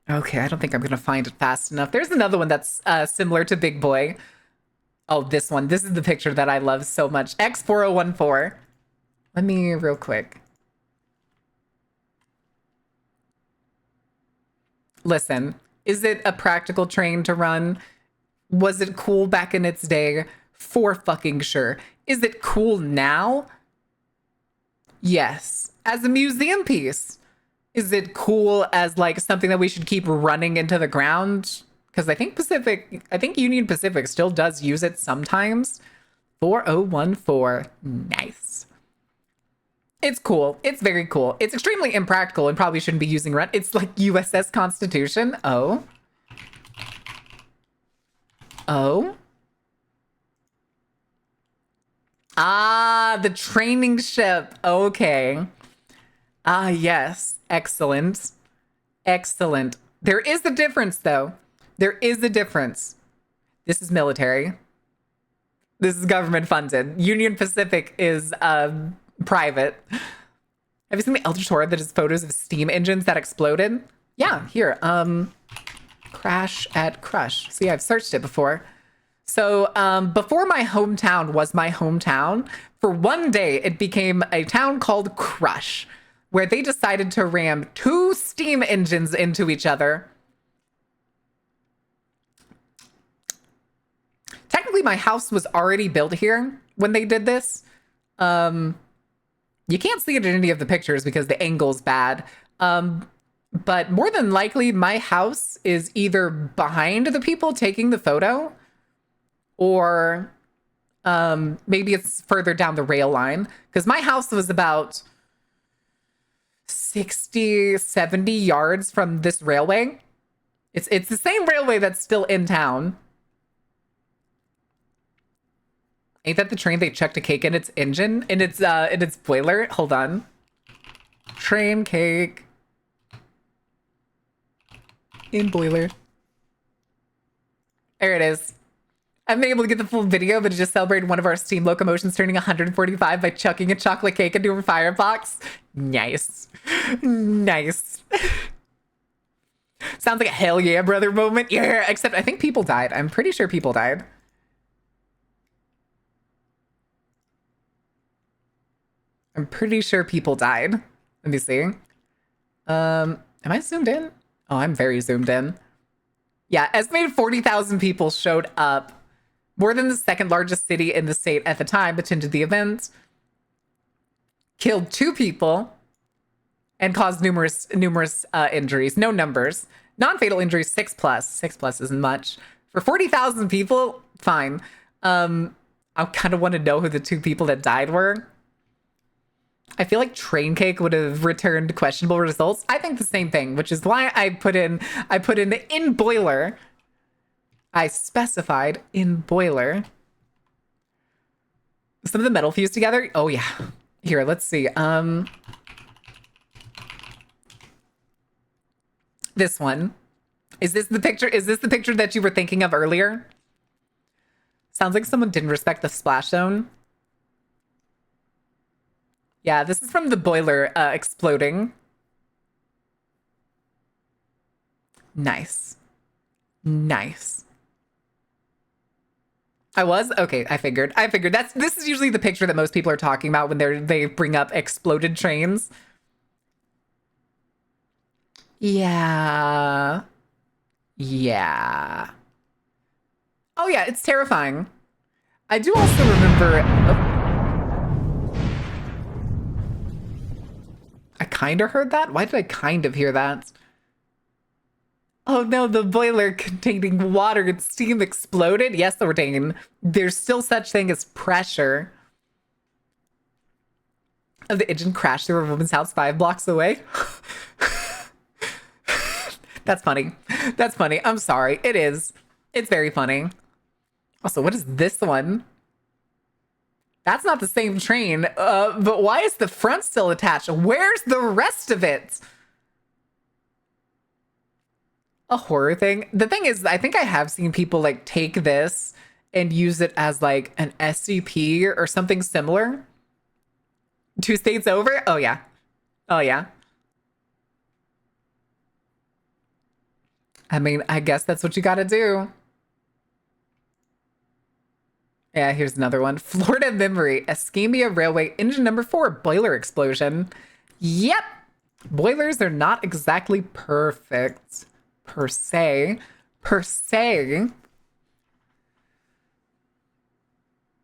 Okay, I don't think I'm gonna find it fast enough. There's another one that's similar to Big Boy. Oh, this one. This is the picture that I love so much. X4014. Let me real quick. Listen, is it a practical train to run? Was it cool back in its day? For fucking sure. Is it cool now? Yes. As a museum piece. Is it cool as like something that we should keep running into the ground? Because I think Union Pacific still does use it sometimes. 4014. Nice. It's cool. It's very cool. It's extremely impractical and probably shouldn't be using run. It's like USS Constitution. Oh. Oh. Ah, the training ship. Okay. Ah, yes. Excellent. Excellent. There is a difference, though. There is a difference. This is military. This is government funded. Union Pacific is private. Have you seen the Eldritch Horror that is photos of steam engines that exploded? Yeah, here. Crash at Crush. See, I've searched it before. So before my hometown was my hometown, for one day it became a town called Crush, where they decided to ram 2 steam engines into each other. Technically, my house was already built here when they did this. You can't see it in any of the pictures because the angle's bad. But more than likely, my house is either behind the people taking the photo, or maybe it's further down the rail line. Because my house was about 60, 70 yards from this railway. It's the same railway that's still in town. Ain't that the train they chucked a cake in its engine? In its boiler? Hold on. Train cake. In boiler. There it is. I've been able to get the full video, but it just celebrated one of our steam locomotions turning 145 by chucking a chocolate cake into a firebox. Nice. Nice. Sounds like a hell yeah, brother moment. Yeah, except I think people died. I'm pretty sure people died. I'm pretty sure people died. Let me see. Am I zoomed in? Oh, I'm very zoomed in. Yeah, estimated 40,000 people showed up. More than the second largest city in the state at the time attended the event. Killed 2 people and caused numerous injuries. No numbers. Non-fatal injuries, 6+. 6+ isn't much. For 40,000 people, fine. I kind of want to know who the 2 people that died were. I feel like train cake would have returned questionable results. I think the same thing, which is why I put in boiler. I specified in boiler. Some of the metal fused together. Oh yeah. Here, let's see. This one. Is this the picture? Is this the picture that you were thinking of earlier? Sounds like someone didn't respect the splash zone. Yeah, this is from the boiler exploding. Nice. Nice. I was? Okay, I figured. This is usually the picture that most people are talking about when they bring up exploded trains. Yeah. Yeah. Oh yeah, it's terrifying. I do also remember. Oh. I kind of heard that. Why did I kind of hear that? Oh no, the boiler containing water and steam exploded. Yes, Ordain. There's still such thing as pressure. Of the engine crashed through a woman's house 5 blocks away. That's funny. That's funny. I'm sorry. It is. It's very funny. Also, what is this one? That's not the same train. But why is the front still attached? Where's the rest of it? A horror thing. The thing is, I think I have seen people like take this and use it as like an SCP or something similar. 2 states over? Oh yeah. Oh yeah. I mean, I guess that's what you gotta do. Yeah, here's another one. Florida Memory, Escambia Railway, engine number 4, boiler explosion. Yep. Boilers are not exactly perfect, per se. Per se.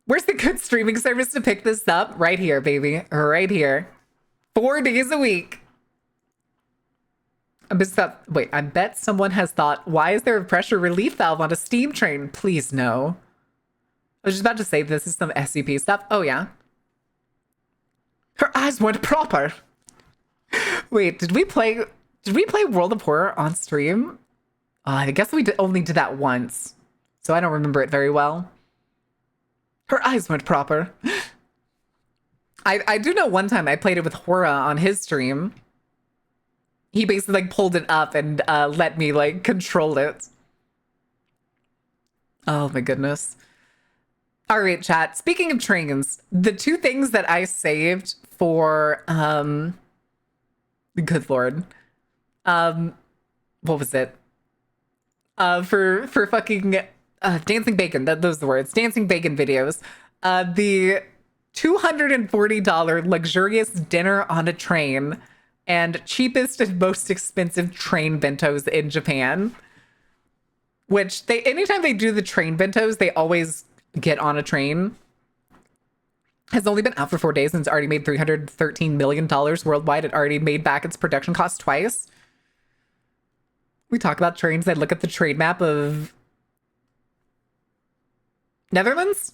Where's the good streaming service to pick this up? Right here, baby. Right here. 4 days a week. I bet someone has thought, why is there a pressure relief valve on a steam train? Please no. I was just about to say this is some SCP stuff. Oh yeah. Her eyes weren't proper. Wait, did we play World of Horror on stream? I guess we only did that once. So I don't remember it very well. Her eyes weren't proper. I do know one time I played it with Hora on his stream. He basically like pulled it up and let me like control it. Oh my goodness. All right, chat. Speaking of trains, the 2 things that I saved for good lord. What was it? For fucking dancing bacon. Those are the words. Dancing bacon videos. The $240 luxurious dinner on a train and cheapest and most expensive train bentos in Japan. Which anytime they do the train bentos, they always get on a train. Has only been out for 4 days and it's already made $313 million worldwide. It already made back its production cost twice. We talk about trains. I look at the train map of Netherlands.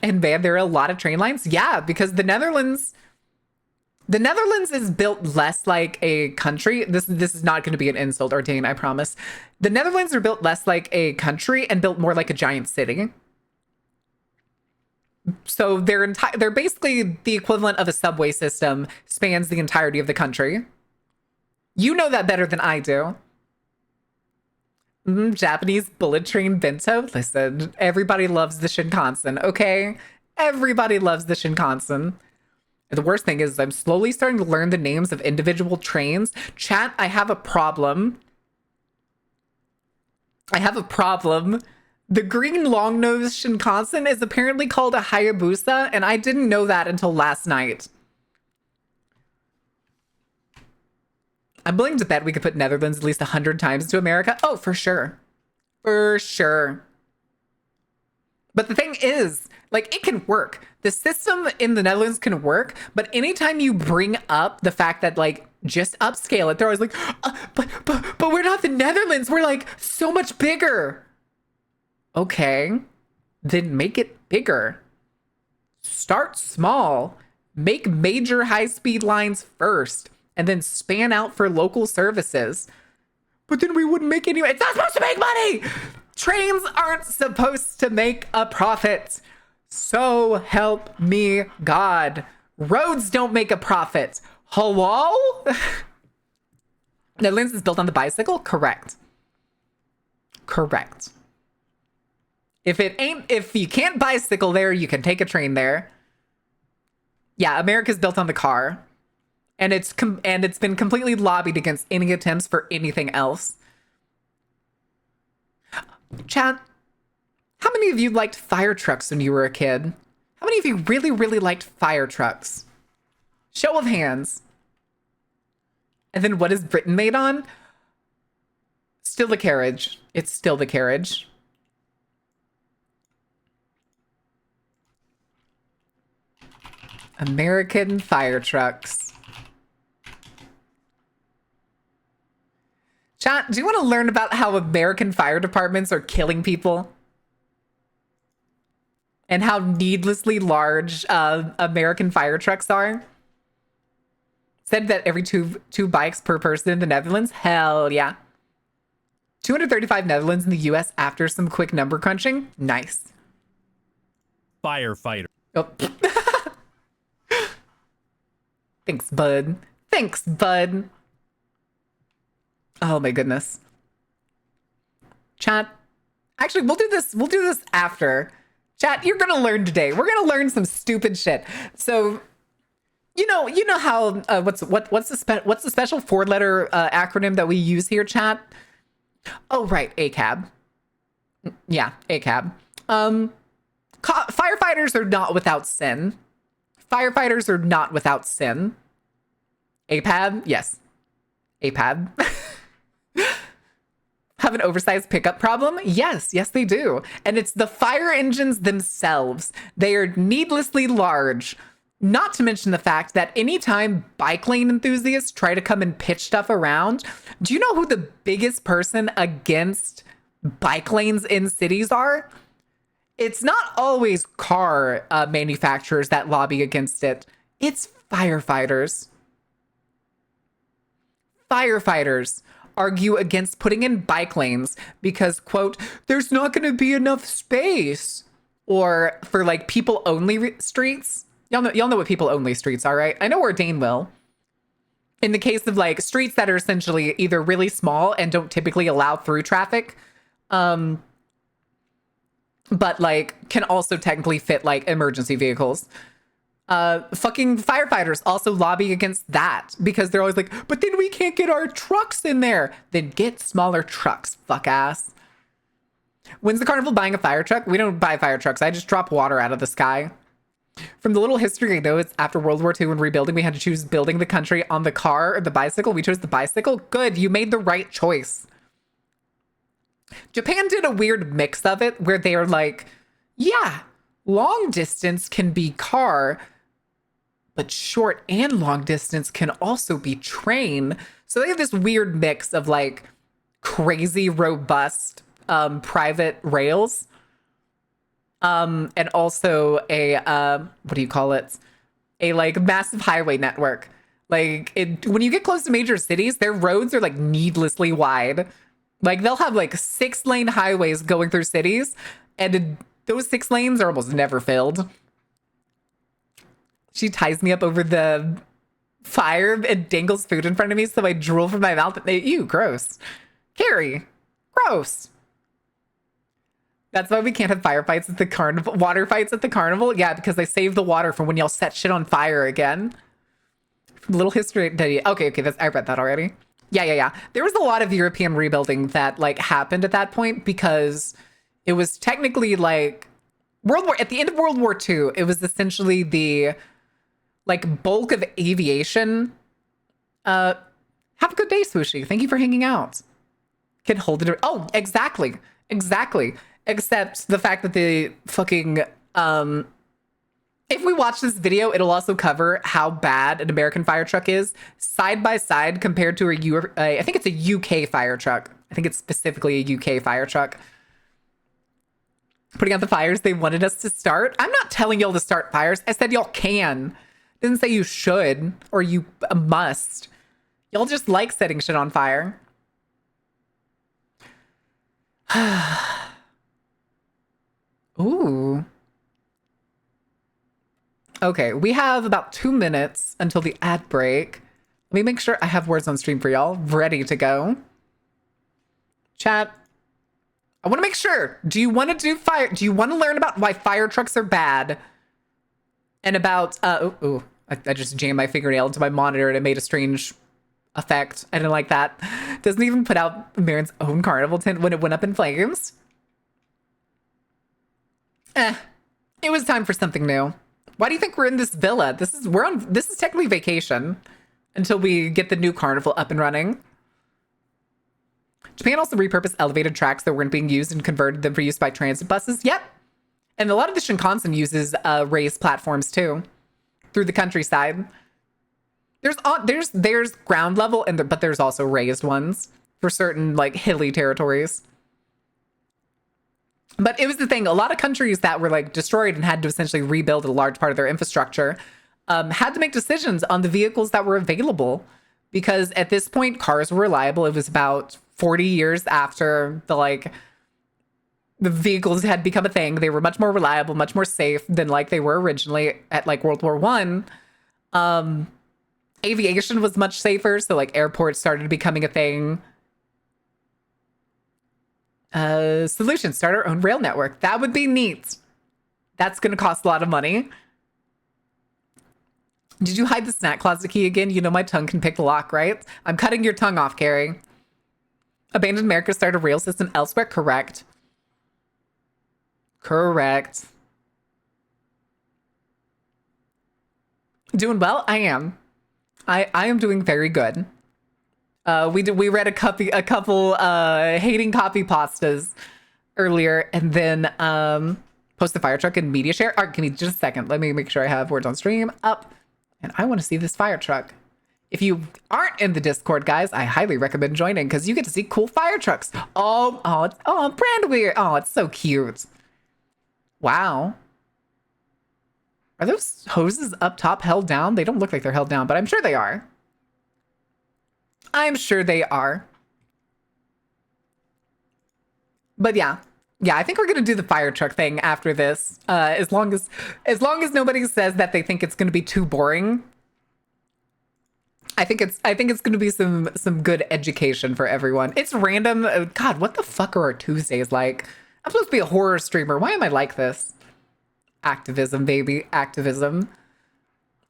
And man, there are a lot of train lines. Yeah, because the Netherlands is built less like a country. This is not going to be an insult, Ordain, I promise. The Netherlands are built less like a country and built more like a giant city. So they're basically the equivalent of a subway system, spans the entirety of the country. You know that better than I do. Japanese bullet train bento. Listen, everybody loves the Shinkansen, okay? Everybody loves the Shinkansen. The worst thing is I'm slowly starting to learn the names of individual trains. Chat, I have a problem. The green long-nose Shinkansen is apparently called a Hayabusa, and I didn't know that until last night. I'm willing to bet we could put Netherlands at least 100 times into America. Oh, for sure. For sure. But the thing is, like, it can work. The system in the Netherlands can work, but anytime you bring up the fact that, like, just upscale it, they're always like, but we're not the Netherlands. We're, like, so much bigger. Okay, then make it bigger. Start small. Make major high-speed lines first, and then span out for local services. But then we wouldn't make any. It's not supposed to make money! Trains aren't supposed to make a profit. So help me God. Roads don't make a profit. Hello? Netherlands is built on the bicycle? Correct. Correct. If you can't bicycle there, you can take a train there. Yeah, America's built on the car. And it's been completely lobbied against any attempts for anything else. Chat, how many of you liked fire trucks when you were a kid? How many of you really, really liked fire trucks? Show of hands. And then what is Britain made on? Still the carriage. It's still the carriage. American fire trucks. Chat, do you want to learn about how American fire departments are killing people? And how needlessly large American fire trucks are? Said that every two bikes per person in the Netherlands? Hell yeah. 235 Netherlands in the US after some quick number crunching? Nice. Firefighter. Oh. Thanks, bud. Thanks, bud. Oh my goodness. Chat. Actually, we'll do this after. Chat, you're gonna learn today. We're gonna learn some stupid shit. So, you know how what's the special 4-letter acronym that we use here, chat? Oh right, ACAB. Yeah, ACAB. Firefighters are not without sin. Firefighters are not without sin. APAB? Yes. APAB. Have an oversized pickup problem? Yes, they do. And it's the fire engines themselves. They are needlessly large. Not to mention the fact that anytime bike lane enthusiasts try to come and pitch stuff around, do you know who the biggest person against bike lanes in cities are? It's not always car manufacturers that lobby against it. It's firefighters. Firefighters argue against putting in bike lanes because, quote, there's not going to be enough space. Or for like people only streets. Y'all know what people only streets are, right? I know where Dane will. In the case of like streets that are essentially either really small and don't typically allow through traffic, but like can also technically fit like emergency vehicles. Fucking firefighters also lobby against that because they're always like, but then we can't get our trucks in there. Then get smaller trucks, fuck ass. When's the carnival buying a fire truck? We don't buy fire trucks. I just drop water out of the sky. From the little history I know, it's after World War II when rebuilding, we had to choose building the country on the car or the bicycle. We chose the bicycle. Good, you made the right choice. Japan did a weird mix of it where they are like, yeah, long distance can be car, but short and long distance can also be train. So they have this weird mix of like crazy robust private rails. And also a, what do you call it? A like massive highway network. Like when you get close to major cities, their roads are like needlessly wide. Like they'll have like 6-lane highways going through cities, and those 6 lanes are almost never filled. She ties me up over the fire and dangles food in front of me, so I drool from my mouth. Ew, gross. Carrie, gross. That's why we can't have firefights at the carnival, water fights at the carnival. Yeah, because they save the water for when y'all set shit on fire again. Little history. Okay, I read that already. Yeah. There was a lot of European rebuilding that like happened at that point because it was technically like at the end of World War II, it was essentially the like bulk of aviation. Have a good day, Swooshy. Thank you for hanging out. Can hold it. Oh, exactly. Except the fact that the fucking if we watch this video, it'll also cover how bad an American fire truck is side by side compared to I think it's a UK fire truck. I think it's specifically a UK fire truck. Putting out the fires they wanted us to start. I'm not telling y'all to start fires. I said y'all can. Didn't say you should or you must. Y'all just like setting shit on fire. Ooh. Okay, we have about 2 minutes until the ad break. Let me make sure I have words on stream for y'all ready to go. Chat, I want to make sure. Do you want to learn about why fire trucks are bad? And about I just jammed my fingernail into my monitor and it made a strange effect. I didn't like that. Doesn't even put out Marin's own carnival tent when it went up in flames. It was time for something new. Why do you think we're in this villa? This is technically vacation until we get the new carnival up and running. Japan also repurposed elevated tracks that weren't being used and converted them for use by transit buses. Yep. And a lot of the Shinkansen uses raised platforms too through the countryside. There's ground level but there's also raised ones for certain like hilly territories. But it was the thing, a lot of countries that were like destroyed and had to essentially rebuild a large part of their infrastructure had to make decisions on the vehicles that were available, because at this point cars were reliable. It was about 40 years after the vehicles had become a thing. They were much more reliable, much more safe than like they were originally at like World War One. Aviation was much safer, so like airports started becoming a thing. Solution, start our own rail network. That would be neat. That's going to cost a lot of money. Did you hide the snack closet key again? You know my tongue can pick the lock, right? I'm cutting your tongue off, Carrie. Abandoned America, start a rail system elsewhere. Correct. Correct. Doing well? I am. I am doing very good. We read a couple hating copy pastas earlier, and then post the fire truck in media share. All right, give me just a second. Let me make sure I have words on stream up, and I want to see this fire truck. If you aren't in the Discord, guys, I highly recommend joining because you get to see cool fire trucks. Brandweir. Oh, it's so cute. Wow. Are those hoses up top held down? They don't look like they're held down, but I'm sure they are. I'm sure they are. But yeah, I think we're gonna do the fire truck thing after this. As long as nobody says that they think it's gonna be too boring. I think it's gonna be some good education for everyone. It's random. God, what the fuck are our Tuesdays like? I'm supposed to be a horror streamer. Why am I like this? Activism, baby, activism.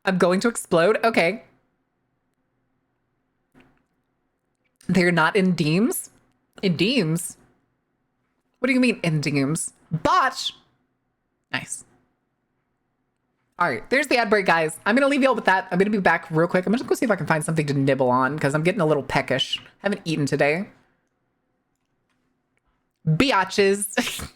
I'm going to explode. Okay. They're not in Deems? In Deems? What do you mean in Deems? Botch! Nice. All right, there's the ad break, guys. I'm going to leave y'all with that. I'm going to be back real quick. I'm just going to go see if I can find something to nibble on because I'm getting a little peckish. Haven't eaten today. Biatches.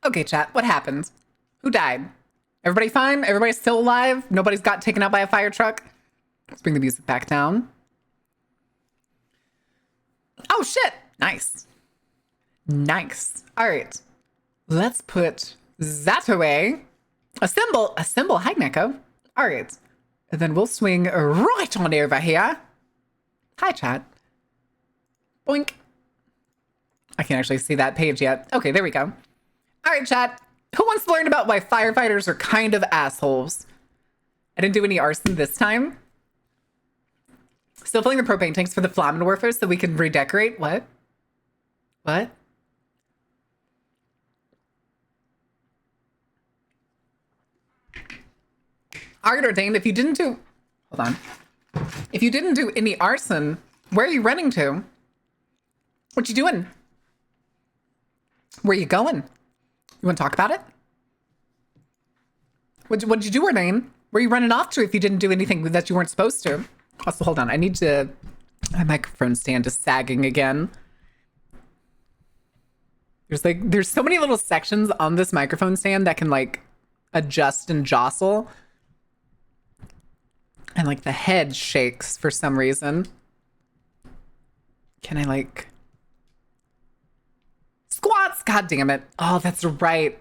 Okay, chat, what happened? Who died? Everybody fine? Everybody's still alive? Nobody's got taken out by a fire truck? Let's bring the music back down. Oh, shit. Nice. Nice. All right. Let's put that away. Assemble. Hi, Neko. All right. And then we'll swing right on over here. Hi, chat. Boink. I can't actually see that page yet. Okay, there we go. All right, chat. Who wants to learn about why firefighters are kind of assholes? I didn't do any arson this time. Still filling the propane tanks for the Flammenwerfer so we can redecorate. What? What? Art ordained, if you didn't do... Hold on. If you didn't do any arson, where are you running to? What you doing? Where you going? You want to talk about it? What'd you do, Ordain? Where are you running off to if you didn't do anything that you weren't supposed to? Also, hold on. I need to... My microphone stand is sagging again. There's so many little sections on this microphone stand that can like adjust and jostle. And like the head shakes for some reason. Can I like... Squats! God damn it. Oh, that's right.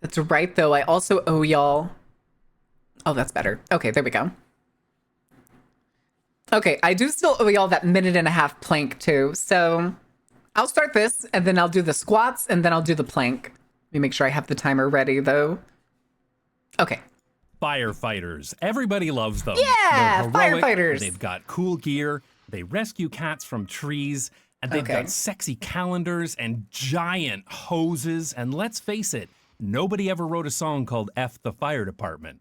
That's right, though. I also owe y'all... Oh, that's better. Okay, there we go. Okay, I do still owe y'all that 1.5-minute plank, too. So I'll start this, and then I'll do the squats, and then I'll do the plank. Let me make sure I have the timer ready, though. Okay. Firefighters. Everybody loves them. Yeah, They're heroic, firefighters. They've got cool gear. They rescue cats from trees. And they've got sexy calendars and giant hoses. And let's face it, nobody ever wrote a song called F the Fire Department.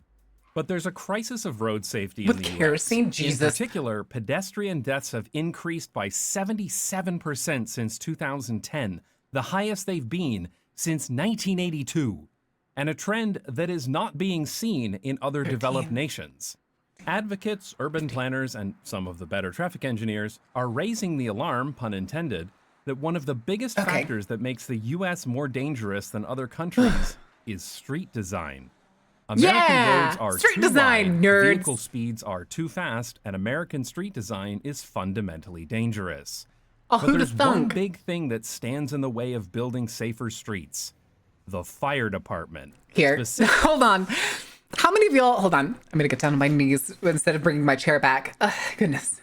But there's a crisis of road safety With in the kerosene? US. Jesus. In particular, pedestrian deaths have increased by 77% since 2010, the highest they've been since 1982, and a trend that is not being seen in other developed nations. Advocates, urban planners, and some of the better traffic engineers are raising the alarm, pun intended, that one of the biggest factors that makes the US more dangerous than other countries is street design. American roads are street too design, wide, nerds. vehicle speeds are too fast, and American street design is fundamentally dangerous. Oh, But who'da there's one thunk? big thing that stands in the way of building safer streets. The fire department. Here. Specific- Hold on. How many of y'all... Hold on. I'm going to get down on my knees instead of bringing my chair back. Goodness.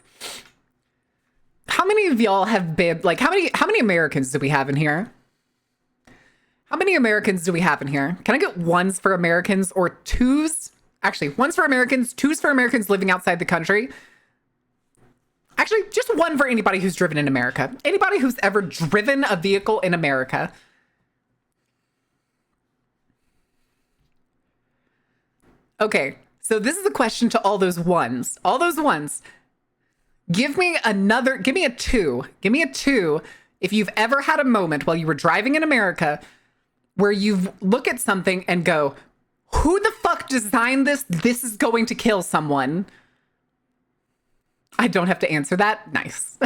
How many of y'all have been... Like, how many Americans do we have in here? How many Americans do we have in here? Can I get ones for Americans or twos? Actually, ones for Americans, twos for Americans living outside the country. Actually, just one for anybody who's driven in America. Anybody who's ever driven a vehicle in America. Okay, so this is a question to all those ones. All those ones. Give me a two. Give me a two if you've ever had a moment while you were driving in America where you look at something and go, who the fuck designed this? This is going to kill someone. I don't have to answer that. Nice.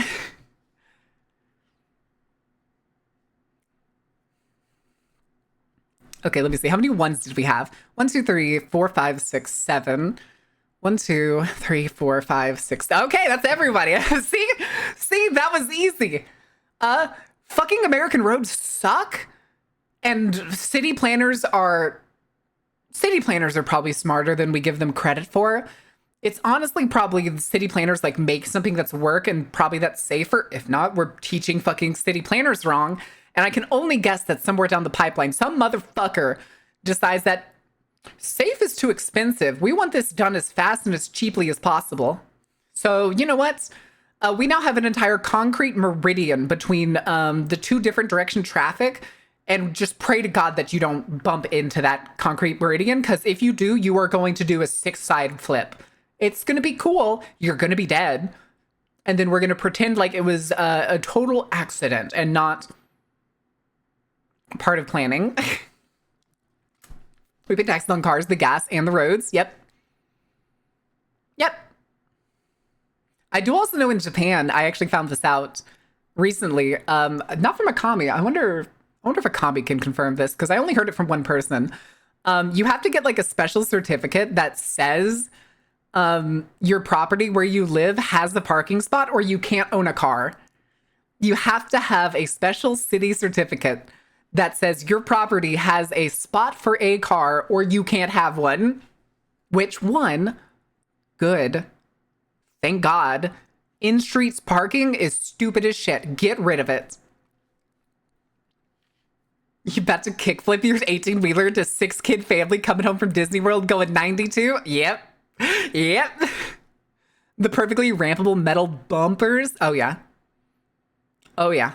Okay, let me see. How many ones did we have? 1, 2, 3, 4, 5, 6, 7. 1, 2, 3, 4, 5, 6. Okay, that's everybody. See, that was easy. Fucking American roads suck. And city planners are probably smarter than we give them credit for. It's honestly probably the city planners like make something that's work and probably that's safer. If not, we're teaching fucking city planners wrong. And I can only guess that somewhere down the pipeline, some motherfucker decides that safe is too expensive. We want this done as fast and as cheaply as possible. So you know what? We now have an entire concrete meridian between the two different direction traffic. And just pray to God that you don't bump into that concrete meridian. Because if you do, you are going to do a 6-side flip. It's going to be cool. You're going to be dead. And then we're going to pretend like it was a total accident and not part of planning. We pay taxes on cars, the gas, and the roads. Yep. I do also know in Japan, I actually found this out recently. Not from a commie. I wonder I wonder if a combi can confirm this because I only heard it from one person. You have to get like a special certificate that says your property where you live has a parking spot or you can't own a car. You have to have a special city certificate that says your property has a spot for a car or you can't have one. Which one? Good. Thank God. In streets parking is stupid as shit. Get rid of it. You about to kickflip your 18-wheeler to 6-kid family coming home from Disney World going 92? Yep. Yep. The perfectly rampable metal bumpers. Oh, yeah. Oh, yeah.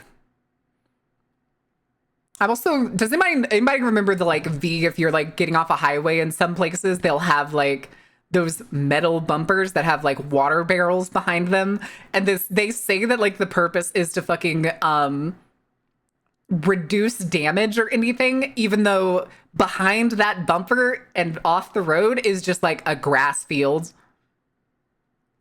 I'm also, does anybody remember the like V if you're like getting off a highway in some places, they'll have like those metal bumpers that have like water barrels behind them. And they say that like the purpose is to fucking reduce damage or anything, even though behind that bumper and off the road is just like a grass field.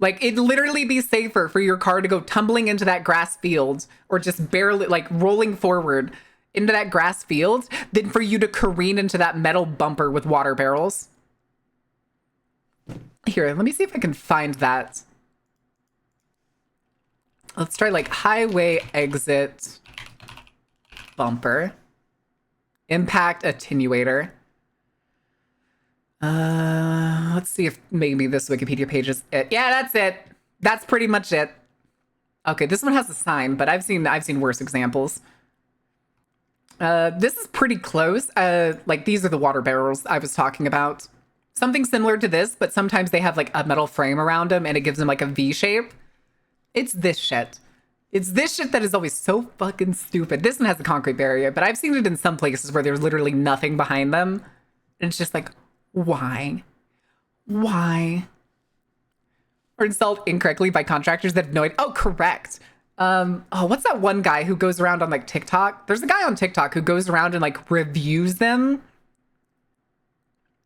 Like it'd literally be safer for your car to go tumbling into that grass field or just barely like rolling forward into that grass field than for you to careen into that metal bumper with water barrels. Here, let me see if I can find that. Let's try like highway exit bumper. Impact attenuator. Let's see if maybe this Wikipedia page is it. Yeah, that's it. That's pretty much it. Okay, this one has a sign, but I've seen worse examples. This is pretty close. Like these are the water barrels I was talking about. Something similar to this, but sometimes they have like a metal frame around them and it gives them like a V shape. It's this shit. It's this shit that is always so fucking stupid. This one has a concrete barrier, but I've seen it in some places where there's literally nothing behind them. And it's just like, why? Why? Or installed incorrectly by contractors that have no idea. Oh, correct. What's that one guy who goes around on like TikTok? There's a guy on TikTok who goes around and like reviews them.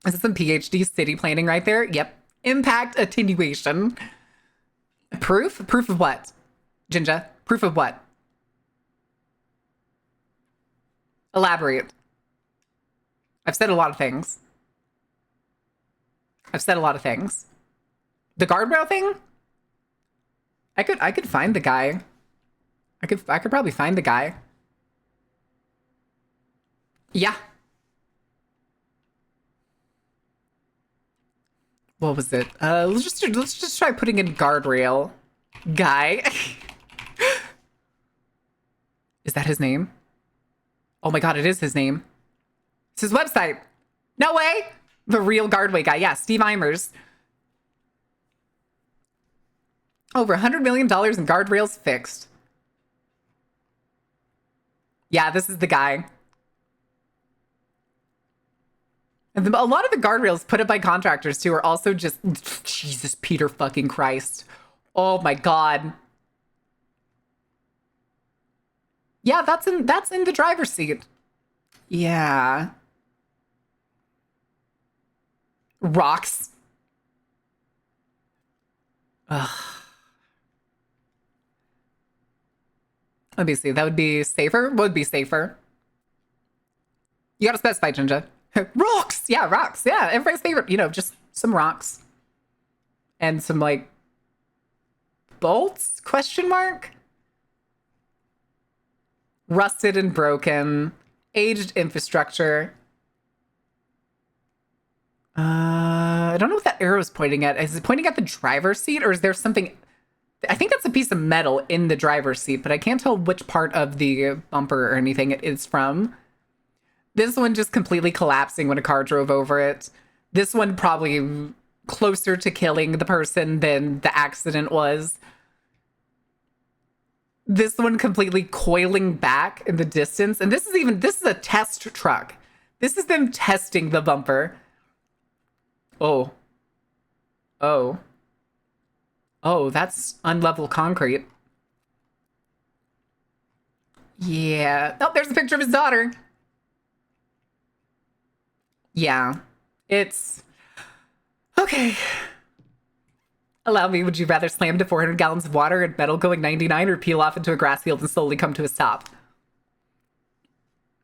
Is this some PhD city planning right there? Yep. Impact attenuation. Proof? Proof of what? Jinja? Proof of what? Elaborate. I've said a lot of things. The guardrail thing? I could find the guy. I could probably find the guy. Yeah. What was it? Let's just try putting in guardrail guy. Is that his name? Oh my god, it is his name. It's his website. No way. The real guardway guy. Yeah, Steve Eimers. Over $100 million in guardrails fixed. Yeah, this is the guy. And a lot of the guardrails put up by contractors too are also just, Jesus, Peter fucking Christ. Oh my God. Yeah, that's in the driver's seat. Yeah. Rocks. Ugh. Let me see. That would be safer. Would be safer. You gotta specify, Jinja. Rocks! Yeah, rocks. Yeah, everybody's favorite. You know, just some rocks. And some, like, bolts? Question mark? Rusted and broken. Aged infrastructure. I don't know what that arrow is pointing at. Is it pointing at the driver's seat, or is there something... I think that's a piece of metal in the driver's seat, but I can't tell which part of the bumper or anything it is from. This one just completely collapsing when a car drove over it. This one probably closer to killing the person than the accident was. This one completely coiling back in the distance. And this is a test truck. This is them testing the bumper. Oh. Oh. Oh, that's unlevel concrete. Yeah. Oh, there's a picture of his daughter. Yeah. It's... Okay. Allow me, would you rather slam to 400 gallons of water and metal going 99 or peel off into a grass field and slowly come to a stop?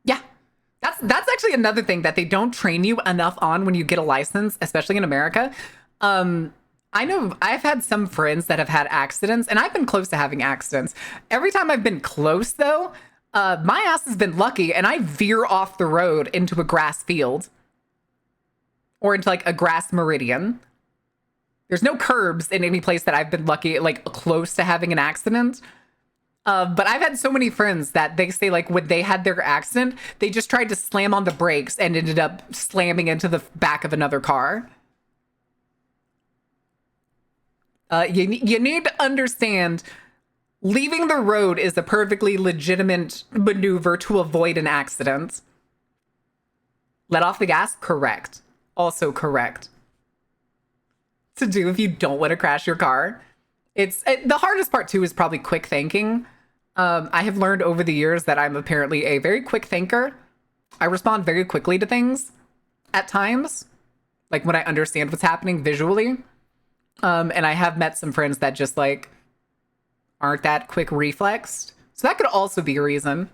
Yeah. That's actually another thing that they don't train you enough on when you get a license, especially in America. I know I've had some friends that have had accidents, and I've been close to having accidents. Every time I've been close, though, my ass has been lucky, and I veer off the road into a grass field or into like a grass meridian. There's no curbs in any place that I've been lucky, like close to having an accident. But I've had so many friends that they say like when they had their accident, they just tried to slam on the brakes and ended up slamming into the back of another car. You need to understand, leaving the road is a perfectly legitimate maneuver to avoid an accident. Let off the gas? Correct. Also correct. To do if you don't want to crash your car. The hardest part too is probably quick thinking. I have learned over the years that I'm apparently a very quick thinker. I respond very quickly to things at times, like when I understand what's happening visually. And I have met some friends that just like aren't that quick reflexed. So that could also be a reason.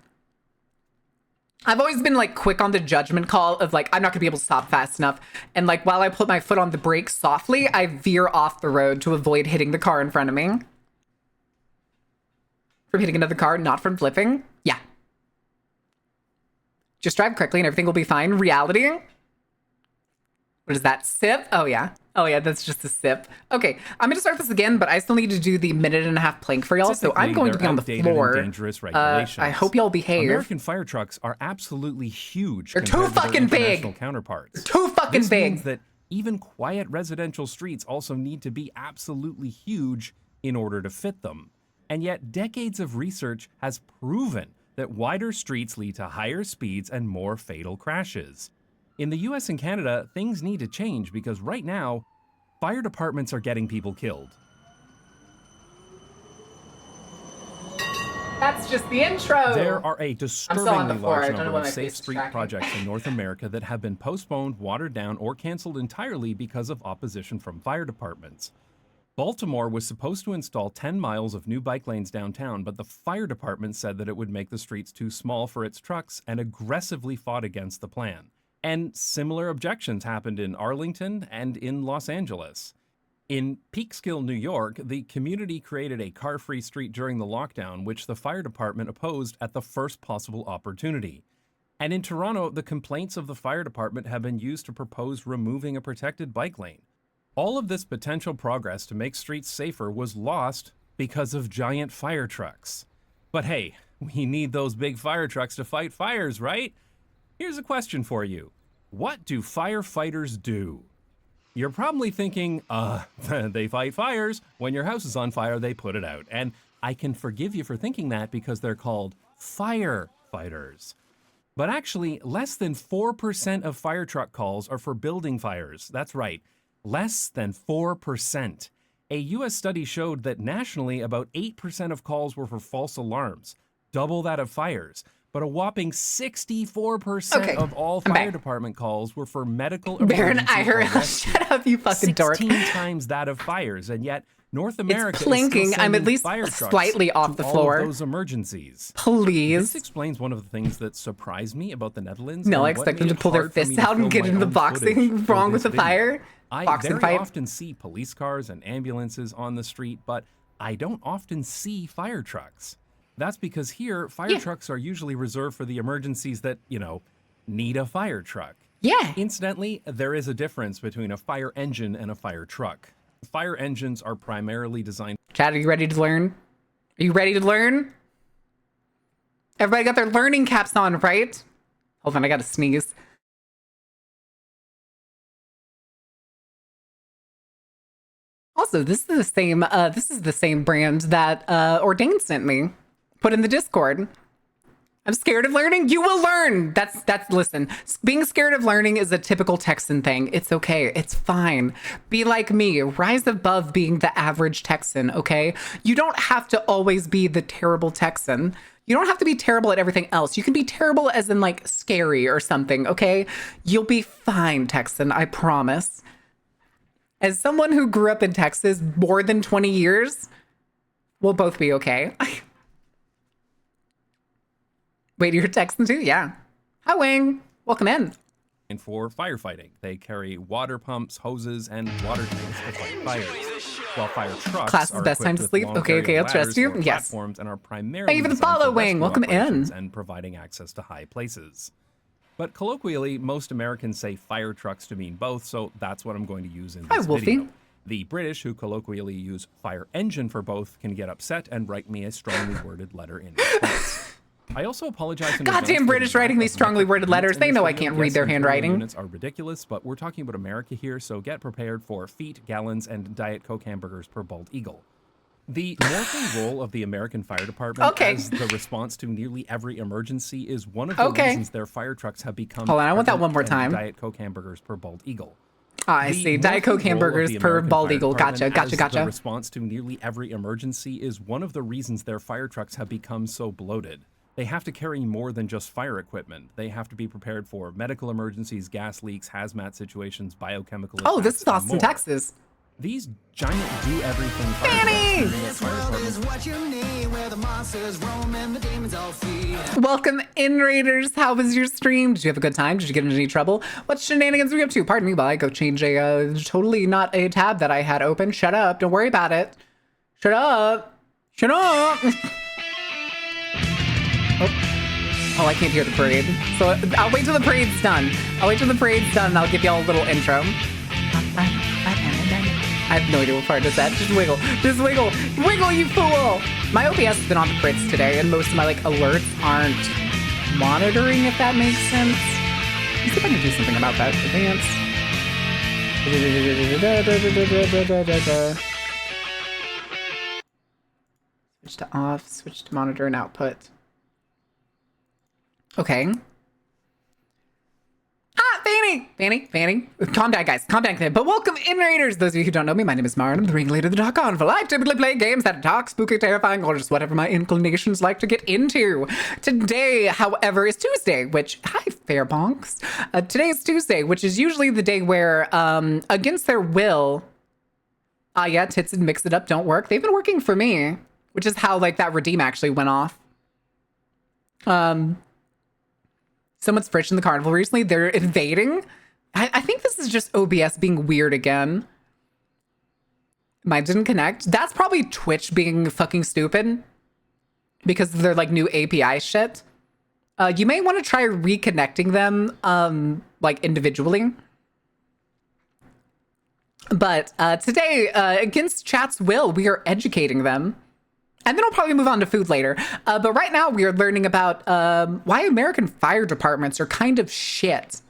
I've always been like quick on the judgment call of like, I'm not gonna be able to stop fast enough. And like, while I put my foot on the brake softly, I veer off the road to avoid hitting the car in front of me. From hitting another car, not from flipping. Yeah. Just drive correctly and everything will be fine. Reality. What is that? Sip? Oh yeah. Oh yeah, that's just a sip. Okay, I'm gonna start this again, but I still need to do the 1.5-minute plank for y'all, so I'm going to be on the floor. Dangerous regulations. I hope y'all behave. American fire trucks are absolutely huge. They're too fucking big. Counterparts. Too fucking This big. means that even quiet residential streets also need to be absolutely huge in order to fit them. And yet, decades of research has proven that wider streets lead to higher speeds and more fatal crashes. In the US and Canada, things need to change because right now, fire departments are getting people killed. That's just the intro. There are a disturbingly large number why of my safe face is street tracking. projects in North America that have been postponed, watered down, or canceled entirely because of opposition from fire departments. Baltimore was supposed to install 10 miles of new bike lanes downtown, but the fire department said that it would make the streets too small for its trucks and aggressively fought against the plan. And similar objections happened in Arlington and in Los Angeles. In Peekskill, New York, the community created a car-free street during the lockdown, which the fire department opposed at the first possible opportunity. And in Toronto, the complaints of the fire department have been used to propose removing a protected bike lane. All of this potential progress to make streets safer was lost because of giant fire trucks. But hey, we need those big fire trucks to fight fires, right? Here's a question for you. What do firefighters do? You're probably thinking, they fight fires. When your house is on fire, they put it out. And I can forgive you for thinking that because they're called firefighters. But actually, less than 4% of fire truck calls are for building fires. That's right, less than 4%. A US study showed that nationally, about 8% of calls were for false alarms, double that of fires. But a whopping 64% of all fire department calls were for medical emergencies. Baron, shut up, you fucking dork. 16 times that of fires, and yet North America It's plinking. is still I'm at sending least fire trucks slightly off to the all floor. of those emergencies. Please. This explains one of the things that surprised me about the Netherlands. No, and I what expect them made to it pull their hard for me fists to out and film get my into the own boxing footage for wrong with this the fire. I Boxing very fight. often see police cars and ambulances on the street, but I don't often see fire trucks. That's because here, fire trucks are usually reserved for the emergencies that, need a fire truck. Yeah. Incidentally, there is a difference between a fire engine and a fire truck. Fire engines are primarily designed. Chad, are you ready to learn? Are you ready to learn? Everybody got their learning caps on, right? Hold on, I gotta sneeze. Also, this is the same brand that Ordain sent me. Put in the Discord. I'm scared of learning. You will learn. Listen, being scared of learning is a typical Texan thing. It's okay. It's fine. Be like me. Rise above being the average Texan, okay? You don't have to always be the terrible Texan. You don't have to be terrible at everything else. You can be terrible as in like scary or something, okay? You'll be fine, Texan. I promise. As someone who grew up in Texas more than 20 years, we'll both be okay. Wait, you're Texan too? Yeah. Hi, Wing. Welcome in. And for firefighting, they carry water pumps, hoses, and water tanks to fight fires. While fire trucks Class is are best time equipped to with sleep. long Okay, carrying I'll trust ladders you. or Yes. platforms and are primarily Thank you for the designed following. rescue Welcome operations in. and providing access to high places. But colloquially, most Americans say fire trucks to mean both, so that's what I'm going to use in Hi, this Wolfie. video. The British, who colloquially use fire engine for both, can get upset and write me a strongly worded letter in response. I also apologize in advance Goddamn for British the writing lack these of strongly metric worded units letters. in They this know I video. can't read Yes, their imperial handwriting. Units are ridiculous, but we're talking about America here, so get prepared for feet, gallons, and Diet Coke hamburgers per bald eagle. The morphing role of the American Fire Department as the response to nearly every emergency is one of the reasons their fire trucks have become Hold on, I want that prevalent one more and time. Diet Coke hamburgers per bald eagle. I The see. Diet morphing Coke role of hamburgers the per American bald Fire eagle. Gotcha, Department gotcha, as gotcha. The response to nearly every emergency is one of the reasons their fire trucks have become so bloated. They have to carry more than just fire equipment. They have to be prepared for medical emergencies, gas leaks, hazmat situations, biochemical Oh, this impacts, is and Austin, more. Texas. These giant do-everything fire Fanny! trucks fire department Welcome in, Raiders. How was your stream? Did you have a good time? Did you get into any trouble? What shenanigans were you up to? Pardon me while I go change a totally not a tab that I had open. Shut up. Don't worry about it. Shut up. Shut up. Oh, I can't hear the parade. So I'll wait till the parade's done. I'll wait till the parade's done and I'll give y'all a little intro. I have no idea what part is that. Just wiggle. Just wiggle. Wiggle, you fool! My OBS has been on the crits today, and most of my alerts aren't monitoring, if that makes sense. Let's see if I can do something about that. Advance. Switch to off. Switch to monitor and output. Okay. Fanny. Calm down, guys. Calm down. But welcome in, Raiders. Those of you who don't know me, my name is Mara, and I'm the ringleader of the Talk On. I typically play games that are dark, spooky, terrifying, or just whatever my inclinations like to get into. Today, however, is Tuesday, which, hi, fair bonks. Today is Tuesday, which is usually the day where, against their will, yeah, tits and mix it up don't work. They've been working for me, which is how, that redeem actually went off. Someone's fridged in the carnival recently. They're invading. I think this is just OBS being weird again. Mine didn't connect. That's probably Twitch being fucking stupid because of their new API shit. You may want to try reconnecting them individually. But today, against chat's will, we are educating them. And then I'll probably move on to food later. But right now we are learning about why American fire departments are kind of shit.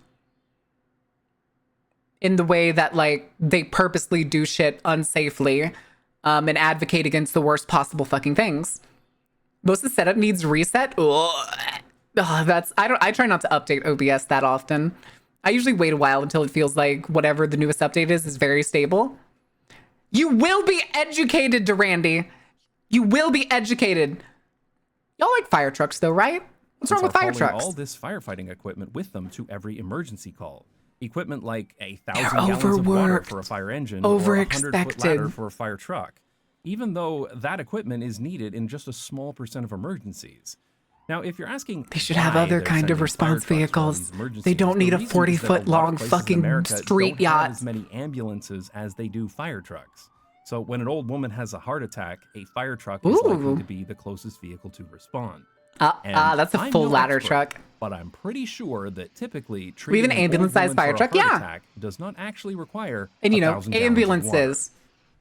In the way that, they purposely do shit unsafely and advocate against the worst possible fucking things. Most of the setup needs reset. I try not to update OBS that often. I usually wait a while until it feels like whatever the newest update is very stable. You will be educated, Durandi. You will be educated. Y'all like fire trucks, though, right? What's wrong with fire trucks? All this firefighting equipment with them to every emergency call. Equipment like 1,000 They're gallons of water overworked. for a fire engine or a 100-foot Overexpected. ladder for a fire truck, even though that equipment is needed in just a small percent of emergencies. Now, if you're asking, They should have other kind of response vehicles. They don't need a 40-foot long fucking street yacht. As many ambulances as they do fire trucks. So when an old woman has a heart attack, a fire truck is likely to be the closest vehicle to respond. That's a I'm full no ladder expert, truck. But I'm pretty sure that typically We have treating an an old ambulance-sized woman fire for a truck, heart yeah. attack does not actually require And 1,000 gallons of water. ambulances.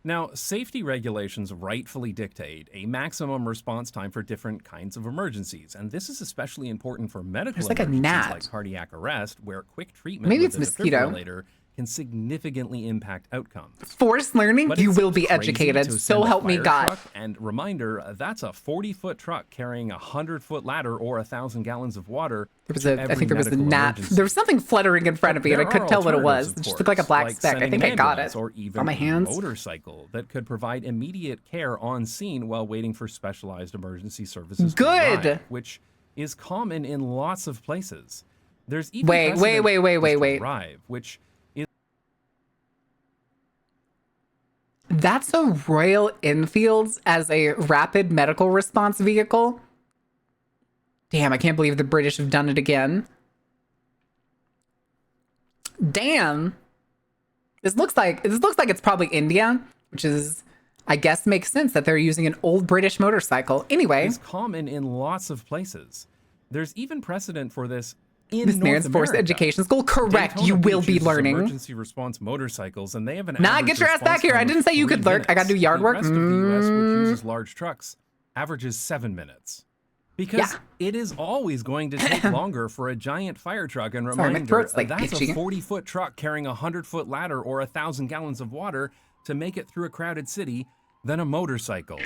Now, safety regulations rightfully dictate a maximum response time for different kinds of emergencies, and this is especially important for medical There's like a emergencies gnat. like cardiac arrest, where quick treatment Maybe with it's a mosquito. defibrillator can significantly impact outcomes. Forced learning, But you it's will be crazy educated. to So send a help me fire God. truck, and reminder, that's a 40-foot truck carrying a 100-foot ladder or 1,000 gallons of water. There was to I every think there was a medical gnat. emergency. There was something fluttering in front of me, and I There couldn't are tell what it was. alternatives, It of just looked like a course, black like speck. I sending think an I got ambulance it. Or even On my a hands. motorcycle that could provide immediate care on scene while waiting for specialized emergency services Good. to arrive, which is common in lots of places. There's even Wait, precedent wait. to arrive, which is That's a Royal Enfield as a rapid medical response vehicle. Damn, I can't believe the British have done it again. Damn. This looks like it's probably India, which is, I guess, makes sense that they're using an old British motorcycle. Anyway, It's common in lots of places. There's even precedent for this in Miss North Nairn's Force America. Education School. Correct. Daytona You will Beach be uses learning. emergency response motorcycles, and they have an Nah, average get your ass response back here. time I of didn't say you 3 could lurk. I gotta do minutes. yard work. The rest of the U.S., which uses large trucks, averages 7 minutes. Because it is always going to take longer for a giant fire truck. And Sorry, my reminder, throat's, like, that's itchy. a 40-foot truck carrying a 100-foot ladder or 1,000 gallons of water to make it through a crowded city than a motorcycle.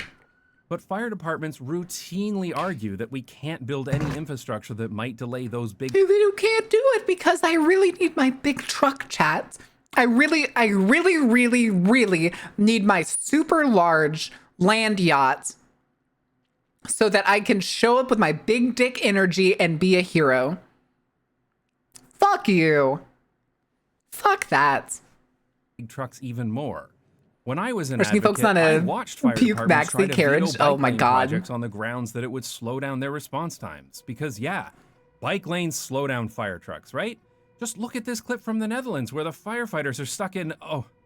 But fire departments routinely argue that we can't build any infrastructure that might delay those big... You can't do it because I really need my big truck chat. I really need my super large land yacht so that I can show up with my big dick energy and be a hero. Fuck you. Fuck that. big trucks even more. When I was an Push me advocate, folks on I a watched fire puke departments try maxi to carriage. veto Oh bike my lane God. projects on the grounds that it would slow down their response times. Because yeah, bike lanes slow down fire trucks, right? Just look at this clip from the Netherlands where the firefighters are stuck in.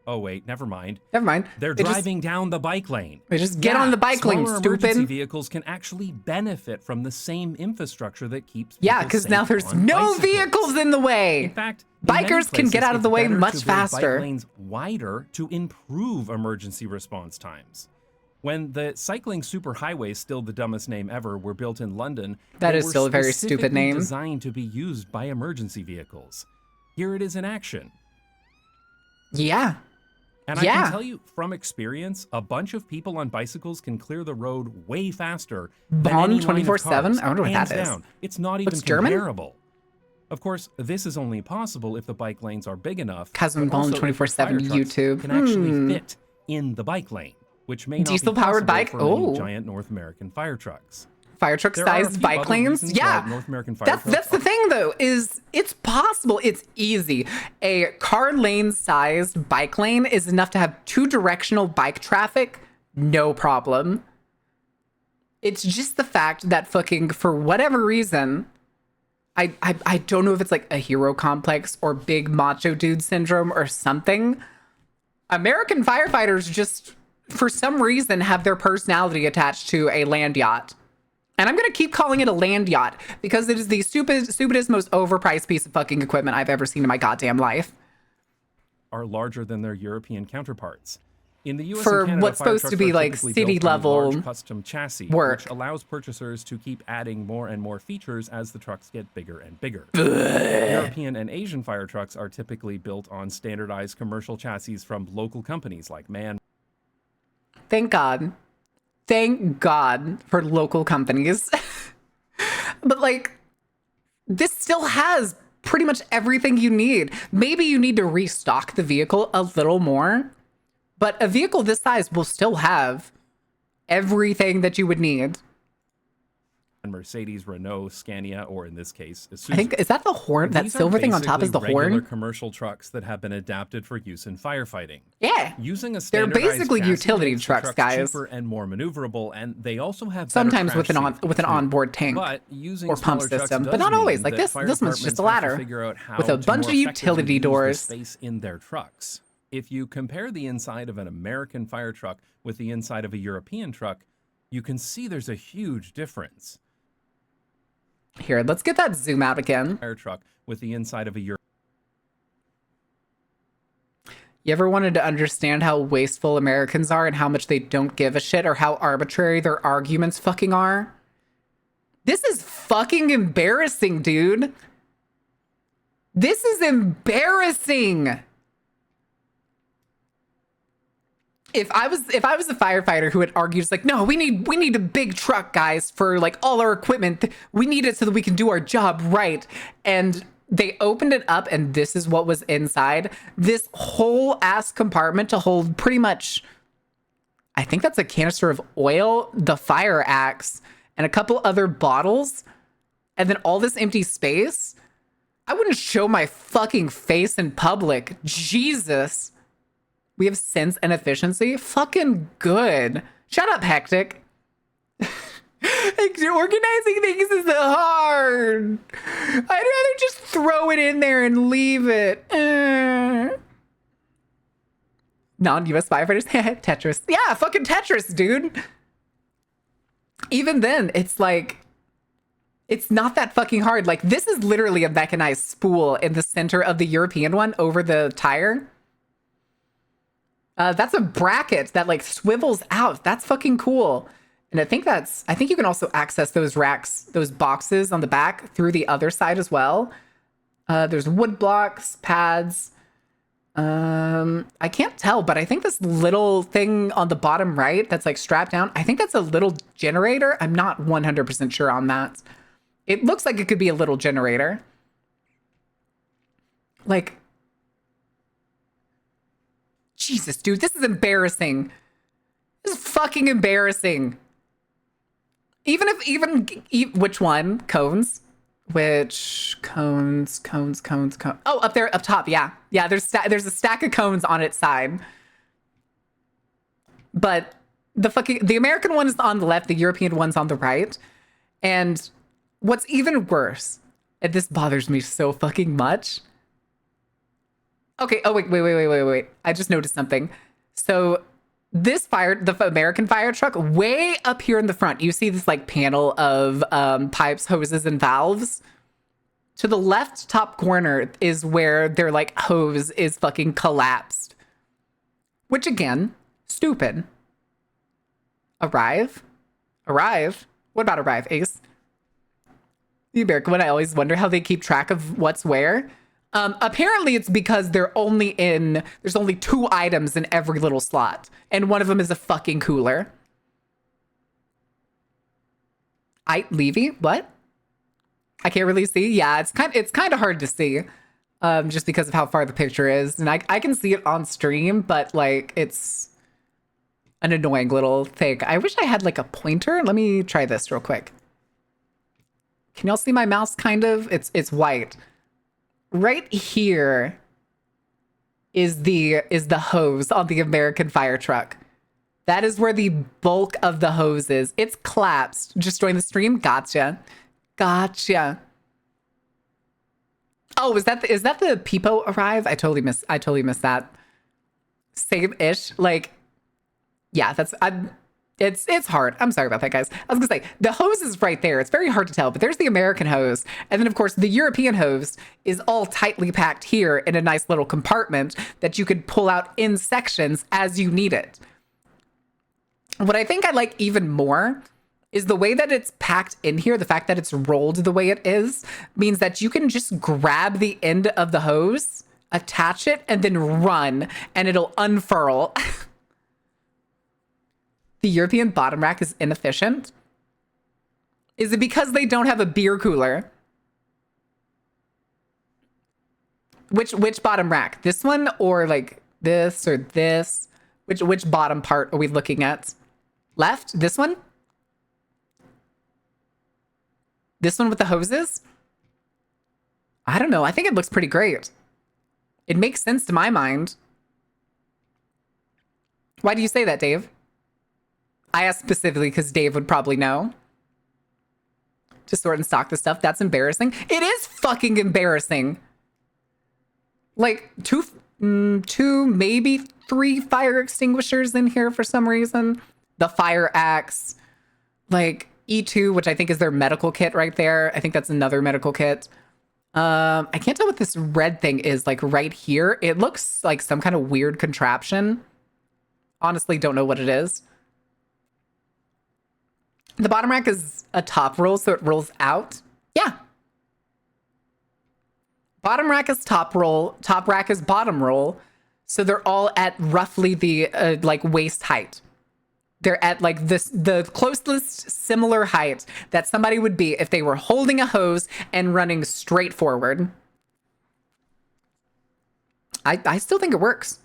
Oh wait, never mind. Never mind. They're They just- driving down the bike lane. They just get on the bike lane, smaller emergency stupid. vehicles can actually benefit from the same infrastructure that keeps Yeah, people because safe now there's on no bicycles. vehicles in the way. In fact, in many Bikers can get places, out of the it's way better much to build faster. Bike lanes wider to improve emergency response times. When the cycling superhighways, still the dumbest name ever, were built in London, That they is were still a very stupid specifically name. Designed to be used by emergency vehicles. Here it is in action. Yeah. And I Yeah. can tell you from experience, a bunch of people on bicycles can clear the road way faster than Bond any line of 24/7? cars, I wonder what hands that is. down. It's not even Looks German? comparable. Of course, this is only possible if the bike lanes are big enough. Cousin but Bone also if the 24/7 fire trucks YouTube. can actually fit in the bike lane, which may not be Diesel-powered possible bike? for many Oh. giant North American fire trucks. Fire truck There are a sized few bike other lanes. reasons Yeah. why North American fire That's trucks the are- thing though, is it's possible, it's easy. A car lane sized bike lane is enough to have two directional bike traffic, no problem. It's just the fact that fucking for whatever reason, I don't know if it's like a hero complex or big macho dude syndrome or something. American firefighters just for some reason have their personality attached to a land yacht. And I'm going to keep calling it a land yacht because it is the stupidest, most overpriced piece of fucking equipment I've ever seen in my goddamn life. Are larger than their European counterparts. In the US For and Canada, what's fire supposed to trucks be are like typically city built on level large custom chassis, work. which allows purchasers to keep adding more and more features as the trucks get bigger and bigger. European and Asian fire trucks are typically built on standardized commercial chassis from local companies like MAN. Thank God. Thank God for local companies. But like, this still has pretty much everything you need. Maybe you need to restock the vehicle a little more, but a vehicle this size will still have everything that you would need. and Mercedes, Renault, Scania, or in this case, Isuzu. I think, is that the horn? That These are silver thing on top is the basically regular horn? commercial trucks that have been adapted for use in firefighting. Yeah. Using a They're standardized basically chassis utility makes the trucks, guys. cheaper and more maneuverable, and they also have better Sometimes crash with an safety, too. onboard tank. But using or pump smaller trucks system, but does not always. mean Like that this fire one's just a departments have to ladder figure out how with a to bunch more of effectively utility use the doors. space in their trucks. If you compare the inside of an American fire truck with the inside of a European truck, you can see there's a huge difference. Here, let's get that zoom out again. Fire truck with the inside of a European. You ever wanted to understand how wasteful Americans are and how much they don't give a shit or how arbitrary their arguments fucking are? This is fucking embarrassing, dude. This is embarrassing. If I was a firefighter who had argued, it's like, no, we need a big truck, guys, for like all our equipment. We need it so that we can do our job right. And they opened it up and this is what was inside. This whole ass compartment to hold pretty much, I think that's a canister of oil, the fire axe, and a couple other bottles. And then all this empty space. I wouldn't show my fucking face in public. Jesus. We have sense and efficiency. Fucking good. Shut up, Hectic. Organizing things is hard. I'd rather just throw it in there and leave it. Non-US firefighters. Tetris. Yeah, fucking Tetris, dude. Even then, it's like, it's not that fucking hard. Like, this is literally a mechanized spool in the center of the European one over the tire. That's a bracket that like swivels out. That's fucking cool. And I think you can also access those racks, those boxes on the back through the other side as well. There's wood blocks, pads. I can't tell, but I think this little thing on the bottom right that's like strapped down, I think that's a little generator. I'm not 100% sure on that. It looks like it could be a little generator. Like, Jesus, dude, this is embarrassing. This is fucking embarrassing. Which one? Cones? Which cones? Oh, up there, up top. Yeah. Yeah, there's a stack of cones on its side. But the American one is on the left, the European one's on the right. And what's even worse, and this bothers me so fucking much. Okay, oh wait. I just noticed something. So the American fire truck, way up here in the front, you see this like panel of pipes, hoses, and valves. To the left top corner is where their like hose is fucking collapsed. Which again, stupid. Arrive? What about arrive, Ace? The American one, I always wonder how they keep track of what's where. Apparently it's because there's only 2 items in every little slot. And one of them is a fucking cooler. Levy? What? I can't really see. Yeah, it's kind of hard to see. Just because of how far the picture is. And I can see it on stream, but like it's an annoying little thing. I wish I had like a pointer. Let me try this real quick. Can y'all see my mouse kind of? It's white. Right here is the hose on the American fire truck. That is where the bulk of the hose is. It's collapsed. Just join the stream. Gotcha. Oh, is that the Peepo arrive? I totally missed that. Same-ish. Like, yeah, it's hard. I'm sorry about that, guys. I was gonna say, the hose is right there. It's very hard to tell, but there's the American hose. And then, of course, the European hose is all tightly packed here in a nice little compartment that you could pull out in sections as you need it. What I think I like even more is the way that it's packed in here. The fact that it's rolled the way it is means that you can just grab the end of the hose, attach it, and then run, and it'll unfurl. The European bottom rack is inefficient? Is it because they don't have a beer cooler? Which bottom rack? This one or like this or this? Which bottom part are we looking at? Left? This one? This one with the hoses? I don't know. I think it looks pretty great. It makes sense to my mind. Why do you say that, Dave? I asked specifically because Dave would probably know. To sort and stock the stuff. That's embarrassing. It is fucking embarrassing. Like, two, maybe 3 fire extinguishers in here for some reason. The fire axe. Like, E2, which I think is their medical kit right there. I think that's another medical kit. I can't tell what this red thing is, like, right here. It looks like some kind of weird contraption. Honestly, don't know what it is. The bottom rack is a top roll, so it rolls out. Yeah. Bottom rack is top roll. Top rack is bottom roll. So they're all at roughly the like waist height. They're at like the closest similar height that somebody would be if they were holding a hose and running straight forward. I still think it works.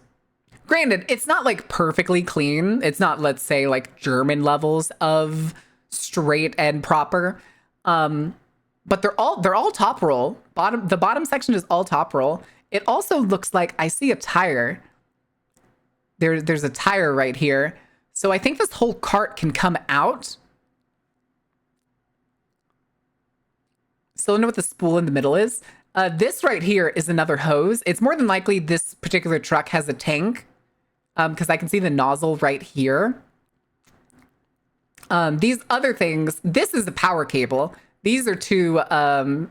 Granted, it's not like perfectly clean. It's not, let's say, like German levels of straight and proper. But they're all top roll. The bottom section is all top roll. It also looks like I see a tire. There's a tire right here. So I think this whole cart can come out. still don't know what the spool in the middle is. This right here is another hose. It's more than likely this particular truck has a tank, because I can see the nozzle right here. These other things, this is a power cable. These are two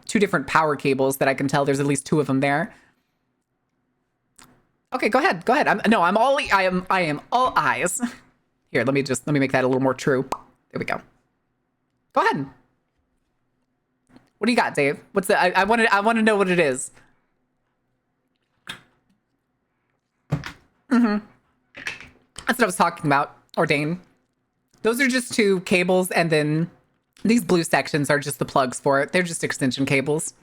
different power cables that I can tell. There's at least two of them there. Okay, go ahead. I am all eyes. Here, let me make that a little more true. There we go. Go ahead. What do you got, Dave? What's the? I want to know what it is. That's what I was talking about. Ordain. Those are just two cables, and then these blue sections are just the plugs for it. They're just extension cables.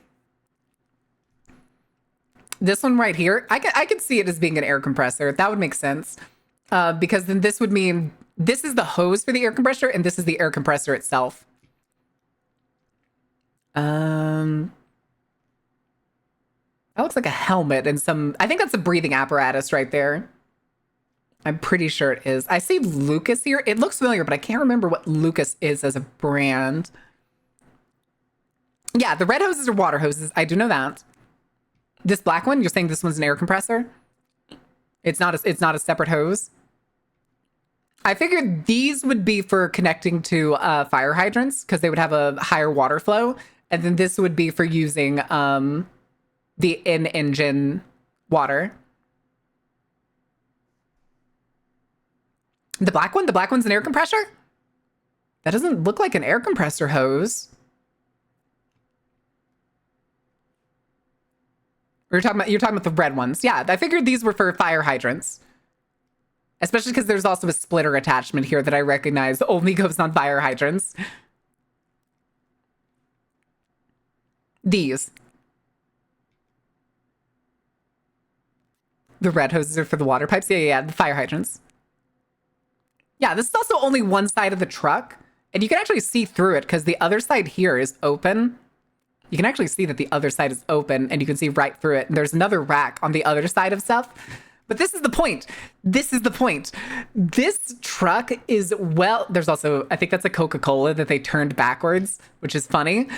This one right here, I could see it as being an air compressor. That would make sense, because then this would mean this is the hose for the air compressor, and this is the air compressor itself. That looks like a helmet and some. I think that's a breathing apparatus right there. I'm pretty sure it is. I see Lucas here. It looks familiar, but I can't remember what Lucas is as a brand. Yeah, the red hoses are water hoses. I do know that. This black one, you're saying this one's an air compressor? It's not a separate hose. I figured these would be for connecting to fire hydrants because they would have a higher water flow, and then this would be for using the in-engine water. The black one's an air compressor? That doesn't look like an air compressor hose. You're talking about the red ones. Yeah, I figured these were for fire hydrants. Especially because there's also a splitter attachment here that I recognize only goes on fire hydrants. These. The red hoses are for the water pipes. Yeah, the fire hydrants. Yeah, this is also only one side of the truck. And you can actually see through it because the other side here is open. You can actually see that the other side is open and you can see right through it. And there's another rack on the other side of stuff. But this is the point. This is the point. This truck is, well, there's also, I think that's a Coca-Cola that they turned backwards, which is funny.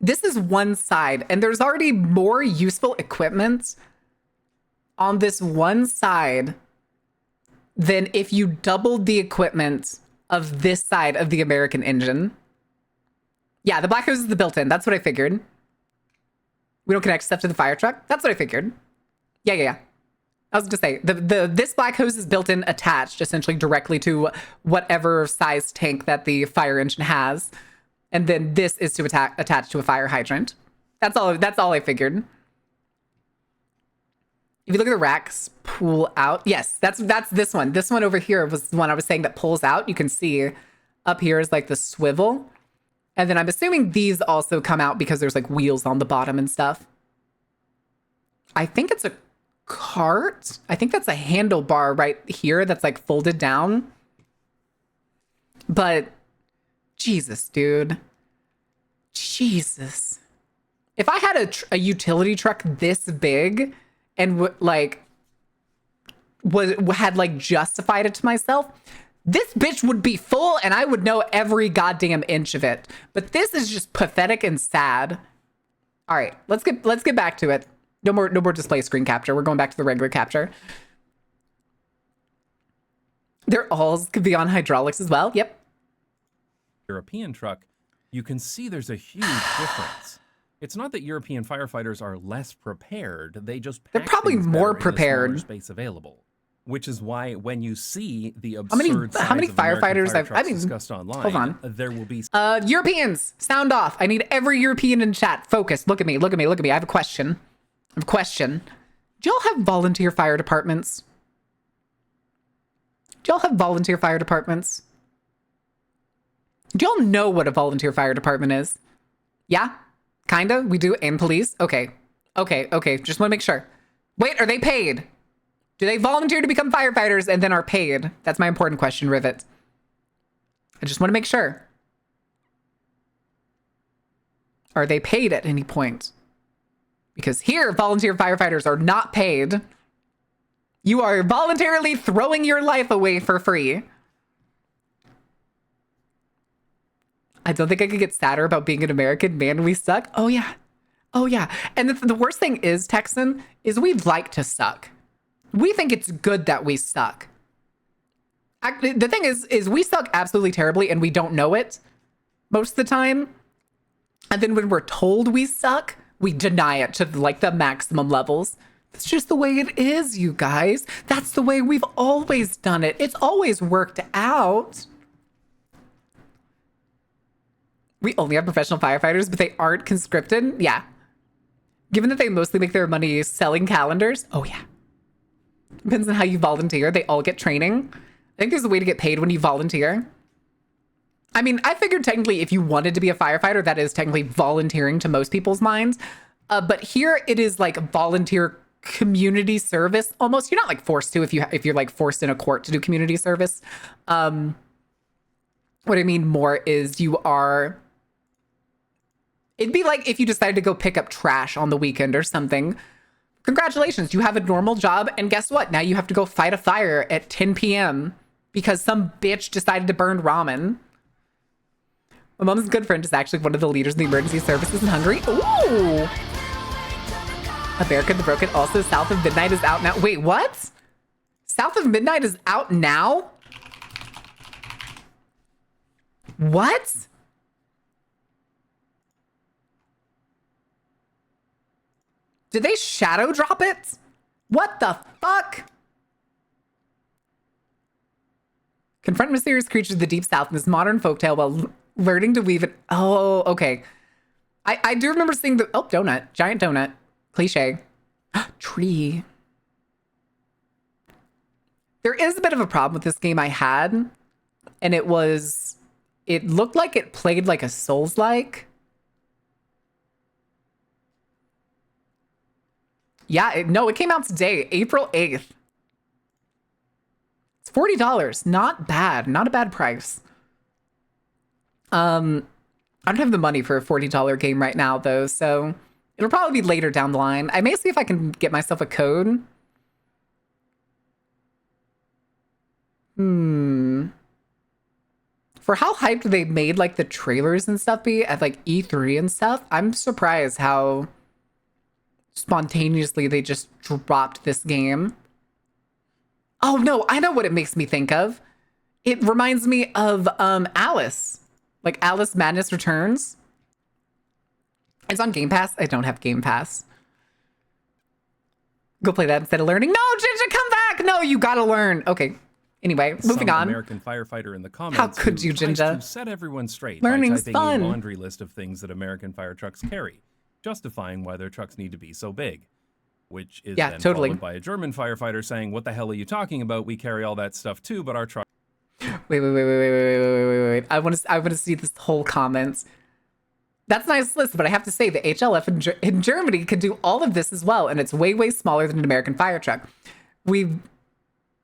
This is one side, and there's already more useful equipment on this one side than if you doubled the equipment of this side of the American engine. Yeah, the black hose is the built-in. That's what I figured. We don't connect stuff to the fire truck. That's what I figured. Yeah. I was gonna say this black hose is built in, attached essentially directly to whatever size tank that the fire engine has, and then this is to attach to a fire hydrant. That's all I figured. If you look at the racks pull out, yes, that's this one. This one over here was the one I was saying that pulls out. You can see up here is like the swivel. And then I'm assuming these also come out because there's like wheels on the bottom and stuff. I think it's a cart. I think that's a handlebar right here that's like folded down. But Jesus, dude. Jesus. If I had a utility truck this big and had like justified it to myself, this bitch would be full and I would know every goddamn inch of it. But this is just pathetic and sad. All right, let's get back to it. No more display screen capture. We're going back to the regular capture. Their alls could be on hydraulics as well. Yep. European truck, you can see there's a huge difference. It's not that European firefighters are less prepared. They just they're probably more prepared. Space available. Which is why when you see the absurd how many firefighters discussed online, hold on. There will be Europeans, sound off. I need every European in chat. Focus. Look at me. I have a question. Do y'all have volunteer fire departments? Do y'all know what a volunteer fire department is? Yeah? Kinda? We do? And police? Okay. Just want to make sure. Wait, are they paid? Do they volunteer to become firefighters and then are paid? That's my important question, Rivet. I just want to make sure. Are they paid at any point? Because here, volunteer firefighters are not paid. You are voluntarily throwing your life away for free. I don't think I could get sadder about being an American. Man, we suck. Oh, yeah. Oh, yeah. And the worst thing is, Texan, is we like to suck. We think it's good that we suck. The thing is we suck absolutely terribly and we don't know it most of the time. And then when we're told we suck, we deny it to like the maximum levels. That's just the way it is, you guys. That's the way we've always done it. It's always worked out. We only have professional firefighters, but they aren't conscripted. Yeah. Given that they mostly make their money selling calendars. Oh, yeah. Depends on how you volunteer. They all get training. I think there's a way to get paid when you volunteer. I mean, I figured technically if you wanted to be a firefighter, that is technically volunteering to most people's minds. But here it is like volunteer community service. Almost, you're not like forced to if you're like forced in a court to do community service. What I mean more is you are. It'd be like if you decided to go pick up trash on the weekend or something. Congratulations, you have a normal job, and guess what? Now you have to go fight a fire at 10 p.m. because some bitch decided to burn ramen. My mom's good friend is actually one of the leaders in the emergency services in Hungary. Ooh! America the Broken, also South of Midnight is out now. Wait, what? South of Midnight is out now? What? Did they shadow drop it? What the fuck? Confront mysterious creatures of the deep south in this modern folktale while learning to weave it. Oh, okay. I do remember seeing the... Oh, donut. Giant donut. Cliche. Tree. There is a bit of a problem with this game I had. And it was... It looked like it played like a Souls-like. Yeah, no, it came out today, April 8th. It's $40. Not bad. Not a bad price. I don't have the money for a $40 game right now, though, so it'll probably be later down the line. I may see if I can get myself a code. For how hyped they made, like, the trailers and stuff be at, like, E3 and stuff, I'm surprised how spontaneously they just dropped this game. Oh no, I know what it makes me think of. It reminds me of Alice. Like Alice Madness Returns. It's on Game Pass. I don't have Game Pass. Go play that instead of learning. No, Ginger, come back! No, you gotta learn. Okay. Anyway, moving on. American firefighter in the comments. How could you, Ginger? To set everyone straight Learning's by typing fun. a laundry list of things that American fire trucks carry, justifying why their trucks need to be so big. Which is then followed by a German firefighter saying, "What the hell are you talking about? We carry all that stuff too, but our truck." Wait. I want to see this whole comments. That's a nice list, but I have to say the HLF in Germany can do all of this as well, and it's way, way smaller than an American fire truck. We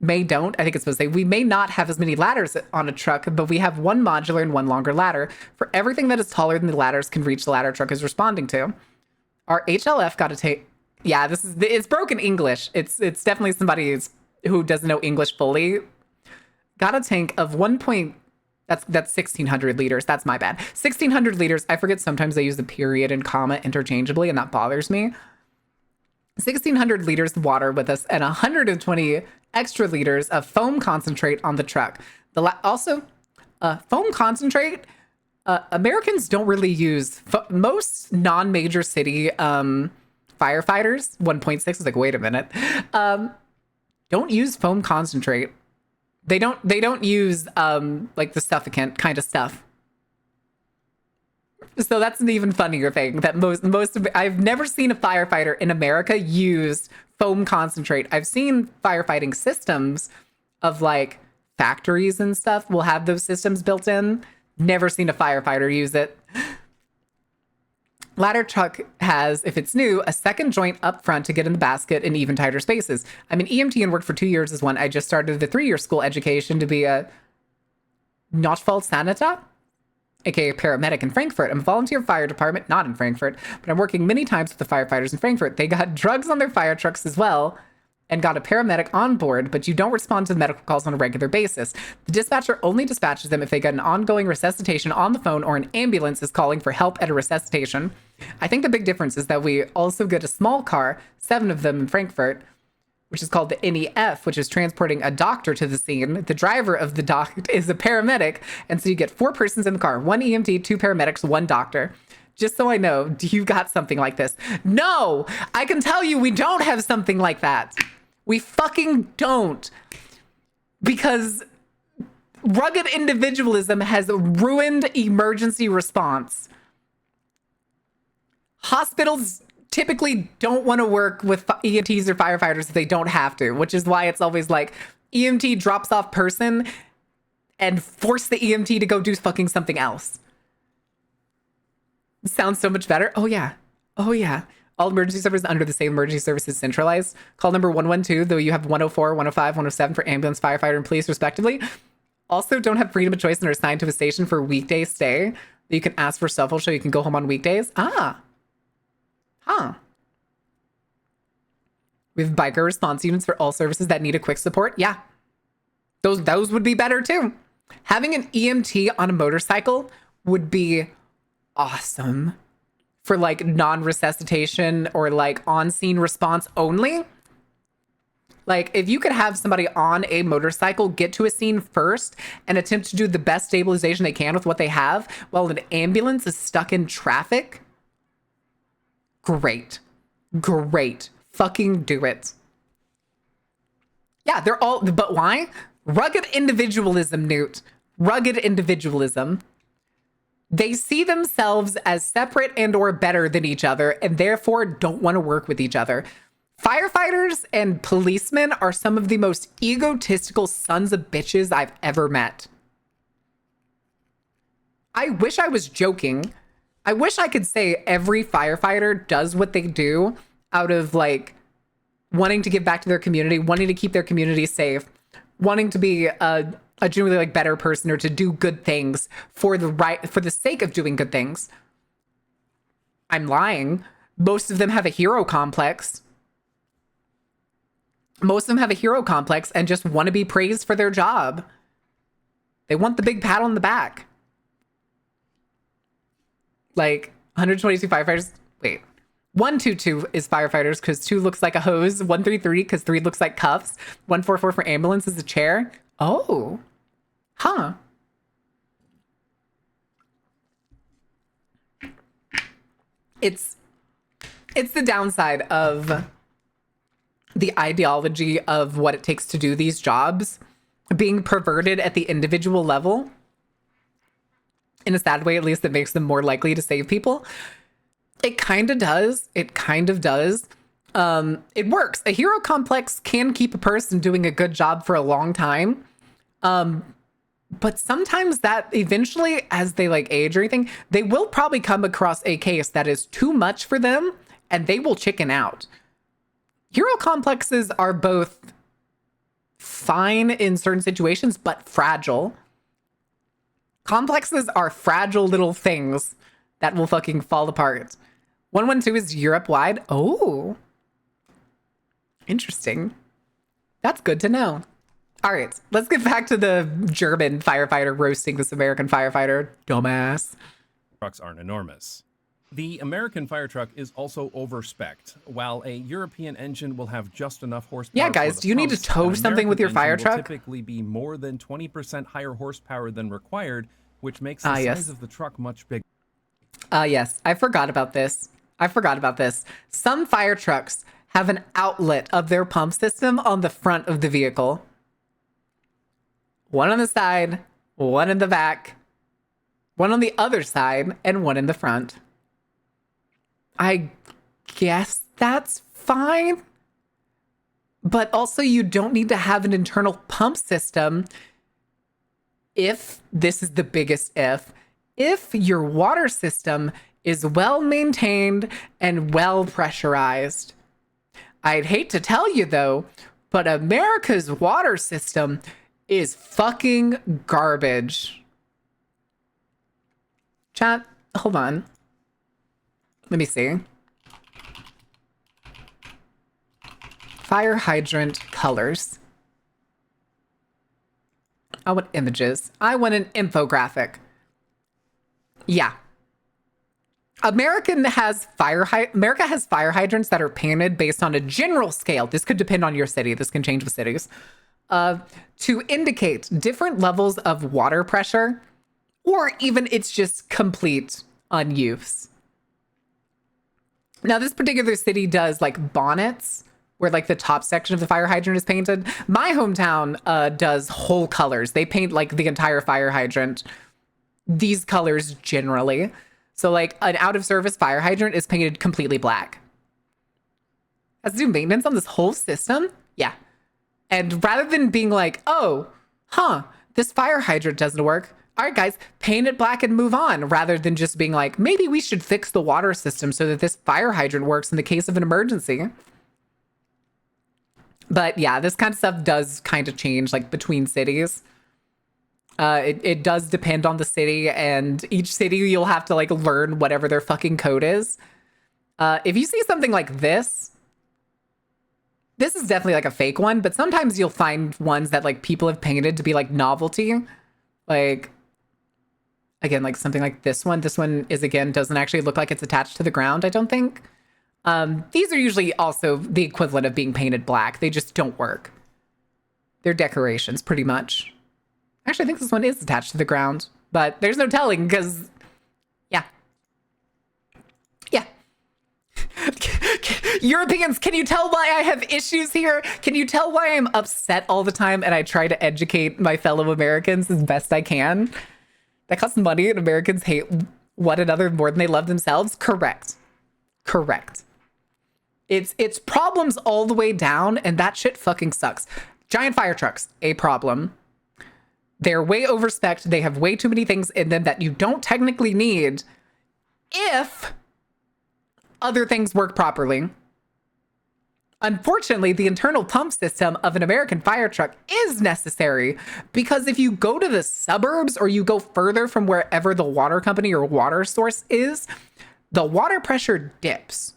may not have as many ladders on a truck, but we have one modular and one longer ladder for everything that is taller than the ladders can reach the ladder truck is responding to. Our HLF got to take... Yeah, it's broken English. It's definitely somebody who doesn't know English fully. Got a tank of that's 1,600 liters. That's my bad. 1,600 liters. I forget sometimes they use the period and comma interchangeably, and that bothers me. 1,600 liters of water with us and 120 extra liters of foam concentrate on the truck. Foam concentrate, Americans don't really use... most non-major city... firefighters 1.6 is like, wait a minute, don't use foam concentrate. They don't use like the suffocant kind of stuff. So that's an even funnier thing that I've never seen a firefighter in America use foam concentrate. I've seen firefighting systems of like factories and stuff will have those systems built in. Never seen a firefighter use it. Ladder truck has, if it's new, a second joint up front to get in the basket in even tighter spaces. I'm an EMT and worked for 2 years as one. I just started the 3-year school education to be a Notfallsanitar, aka paramedic in Frankfurt. I'm a volunteer fire department, not in Frankfurt, but I'm working many times with the firefighters in Frankfurt. They got drugs on their fire trucks as well. and got a paramedic on board, but you don't respond to the medical calls on a regular basis. The dispatcher only dispatches them if they get an ongoing resuscitation on the phone or an ambulance is calling for help at a resuscitation. I think the big difference is that we also get a small car, 7 of them in Frankfurt, which is called the NEF, which is transporting a doctor to the scene. The driver of the doc is a paramedic, and so you get 4 persons in the car, 1 EMT, 2 paramedics, 1 doctor. Just so I know, do you got something like this? No, I can tell you we don't have something like that. We fucking don't. Because rugged individualism has ruined emergency response. Hospitals typically don't want to work with EMTs or firefighters if they don't have to, which is why it's always like EMT drops off person and force the EMT to go do fucking something else. Sounds so much better. Oh yeah. Oh yeah. All emergency services under the same emergency services centralized. Call number 112, though you have 104, 105, 107 for ambulance, firefighter, and police, respectively. Also don't have freedom of choice and are assigned to a station for weekday stay. You can ask for stuff so you can go home on weekdays. Ah. Huh. We have biker response units for all services that need a quick support. Yeah. Those would be better too. Having an EMT on a motorcycle would be awesome for like non-resuscitation or like on-scene response only. Like if you could have somebody on a motorcycle get to a scene first and attempt to do the best stabilization they can with what they have while an ambulance is stuck in traffic. Great. Great. Fucking do it. Yeah, they're all, but why? Rugged individualism, Newt. Rugged individualism. They see themselves as separate and or better than each other and therefore don't want to work with each other. Firefighters and policemen are some of the most egotistical sons of bitches I've ever met. I wish I was joking. I wish I could say every firefighter does what they do out of like wanting to give back to their community, wanting to keep their community safe, wanting to be a genuinely like better person or to do good things for the sake of doing good things. I'm lying. Most of them have a hero complex. Most of them have a hero complex and just want to be praised for their job. They want the big pat on the back. Like 122 firefighters. Wait. 122 is firefighters because 2 looks like a hose. 133 because 3 looks like cuffs. 144 for ambulance is a chair. Oh. Huh. It's the downside of the ideology of what it takes to do these jobs being perverted at the individual level. In a sad way, at least, that makes them more likely to save people. It kind of does. It kind of does. It works. A hero complex can keep a person doing a good job for a long time. But sometimes that eventually, as they like age or anything, they will probably come across a case that is too much for them and they will chicken out. Hero complexes are both fine in certain situations, but fragile. Complexes are fragile little things that will fucking fall apart. 112 is Europe-wide. Oh. Interesting. That's good to know. All right, let's get back to the German firefighter roasting this American firefighter. Dumbass. Trucks aren't enormous. The American fire truck is also over-spec'd. While a European engine will have just enough horsepower. Yeah, guys, for the do you need to pumps, tow an something with your American fire engine will truck? typically be more than 20% higher horsepower than required, which makes the yes. size of the truck much bigger. Yes, I forgot about this. Some fire trucks have an outlet of their pump system on the front of the vehicle. One on the side, one in the back, one on the other side, and one in the front. I guess that's fine. But also you don't need to have an internal pump system if, this is the biggest if your water system is well maintained and well pressurized. I'd hate to tell you though, but America's water system is fucking garbage. Chat, hold on. Let me see. fire hydrant colors. I want images. I want an infographic. Yeah. America has fire hydrants that are painted based on a general scale. This could depend on your city. This can change with cities. To indicate different levels of water pressure, or even it's just complete unuse. Now, this particular city does like bonnets, where like the top section of the fire hydrant is painted. My hometown does whole colors. They paint like the entire fire hydrant these colors generally. So like an out of service fire hydrant is painted completely black. Has to do maintenance on this whole system? Yeah. And rather than being like, oh, this fire hydrant doesn't work. All right, guys, paint it black and move on, rather than just being like, maybe we should fix the water system so that this fire hydrant works in the case of an emergency. But yeah, this kind of stuff does kind of change like between cities. It does depend on the city, and each city you'll have to like learn whatever their fucking code is. If you see something like this is definitely like a fake one, but sometimes you'll find ones that like people have painted to be like novelty. Like, again, like something like this one. This one is, again, doesn't actually look like it's attached to the ground, I don't think. These are usually also the equivalent of being painted black. They just don't work. They're decorations, pretty much. Actually, I think this one is attached to the ground, but there's no telling because, yeah. Yeah. Europeans, can you tell why I have issues here? Can you tell why I'm upset all the time and I try to educate my fellow Americans as best I can? That costs money and Americans hate one another more than they love themselves? Correct. It's problems all the way down, and that shit fucking sucks. Giant fire trucks, a problem. They're way overspec'd. They have way too many things in them that you don't technically need if other things work properly. Unfortunately, the internal pump system of an American fire truck is necessary, because if you go to the suburbs or you go further from wherever the water company or water source is, the water pressure dips.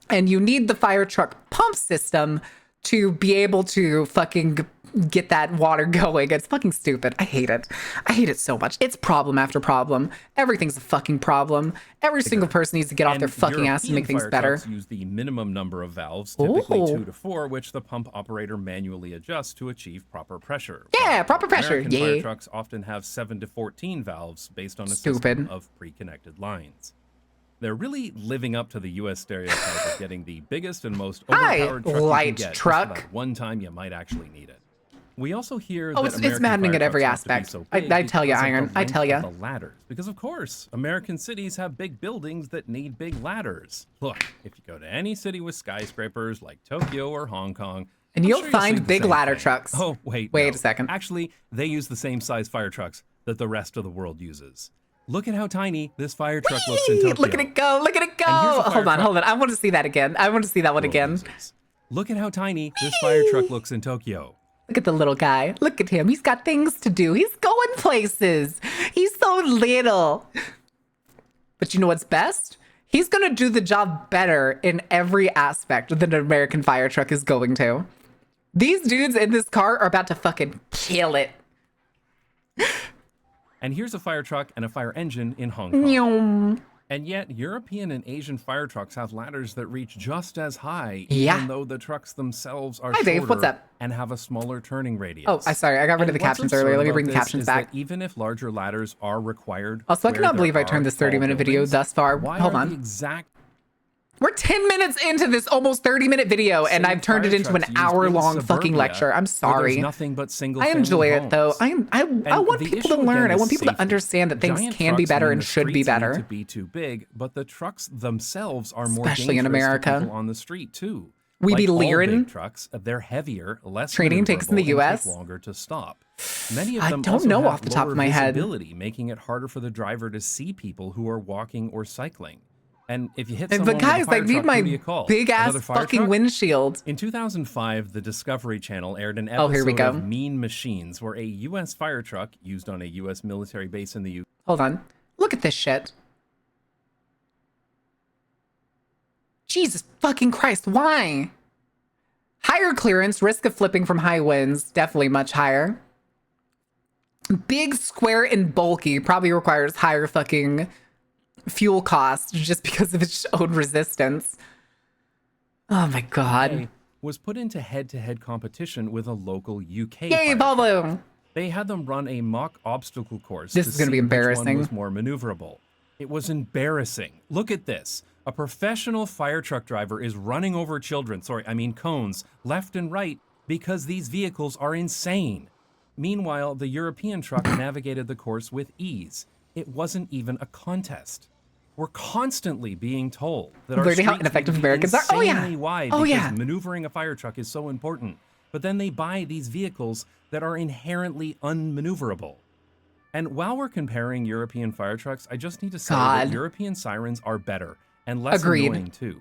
And you need the fire truck pump system to be able to fucking get that water going. It's fucking stupid. I hate it. I hate it so much. It's problem after problem. Everything's a fucking problem. Every single person needs to get off their fucking ass and make things better. Trucks use the minimum number of valves, typically 2 to 4, which the pump operator manually adjusts to achieve proper pressure. Yeah, proper pressure. American fire trucks often have 7 to 14 valves based on a system of pre-connected lines. They're really living up to the U.S. stereotype of getting the biggest and most overpowered truck light you can get, truck. just that one time you might actually need it. We also hear Oh, that it's maddening at every aspect. I tell you, Iron. I tell you. The ladders, because of course, American cities have big buildings that need big ladders. Look, if you go to any city with skyscrapers like Tokyo or Hong Kong, and I'm you'll sure see find the big same ladder thing. trucks. Oh, wait a second. Actually, they use the same size fire trucks that the rest of the world uses. Look at how tiny this fire truck looks in Tokyo. Look at it go. Look at it go. Hold on. I want to see that again. I want to see that one again. Look at how tiny this fire truck looks in Tokyo. Look at the little guy. Look at him. He's got things to do. He's going places. He's so little. But you know what's best? He's going to do the job better in every aspect than an American fire truck is going to. These dudes in this car are about to fucking kill it. And here's a fire truck and a fire engine in Hong Kong. Nyom. And yet, European and Asian fire trucks have ladders that reach just as high, Yeah. even though the trucks themselves are Hi, shorter Dave. What's up? and have a smaller turning radius. Oh, I'm sorry. I got rid of the captions earlier. Let me bring the captions back. Even if larger ladders are required, Also, I where cannot there believe I are turned this tall 30-minute video buildings, thus far. why Hold are on. the exact We're 10 minutes into this almost 30-minute video, and same I've turned it fire into an trucks used in hour-long fucking suburbia, lecture. I'm where sorry. there's nothing but single I enjoy it, though. I And want the people to issue learn. again I is want people to safety. understand that things Giant can be trucks better mean and the should be streets need better. to be too big, but the trucks themselves are more Especially in dangerous America. to people on the street too. We be Like all leering. big trucks, they're heavier, less Training takes in the maneuverable, and US. take longer to stop. Many of I them don't also know have off the top of lower my head. visibility, making it harder for the driver to see people who are walking or cycling. And if you hit But someone guys, with a fire I need truck, my who do you call? big-ass Another fire fucking truck? windshield. In 2005, the Discovery Channel aired an Oh, episode here we go. of Mean Machines, where a U.S. fire truck used on a U.S. military base in the U.S. Hold on. Look at this shit. Jesus fucking Christ, why? Higher clearance, risk of flipping from high winds, definitely much higher. Big, square, and bulky probably requires higher fucking fuel cost just because of its own resistance. Oh my god. Was put into head-to-head competition with a local UK Yay, fire truck. Pablo! They had them run a mock obstacle course. This is gonna be Which one embarrassing. was more maneuverable. It was embarrassing. Look at this. A professional fire truck driver is running over cones, left and right because these vehicles are insane. Meanwhile, the European truck navigated the course with ease. It wasn't even a contest. We're constantly being told that our Learning how streets ineffective need to be Americans are. Oh, yeah. insanely wide Oh, because yeah. maneuvering a fire truck is so important. But then they buy these vehicles that are inherently unmaneuverable. And while we're comparing European fire trucks, I just need to say that God. European sirens are better and less Agreed. annoying too.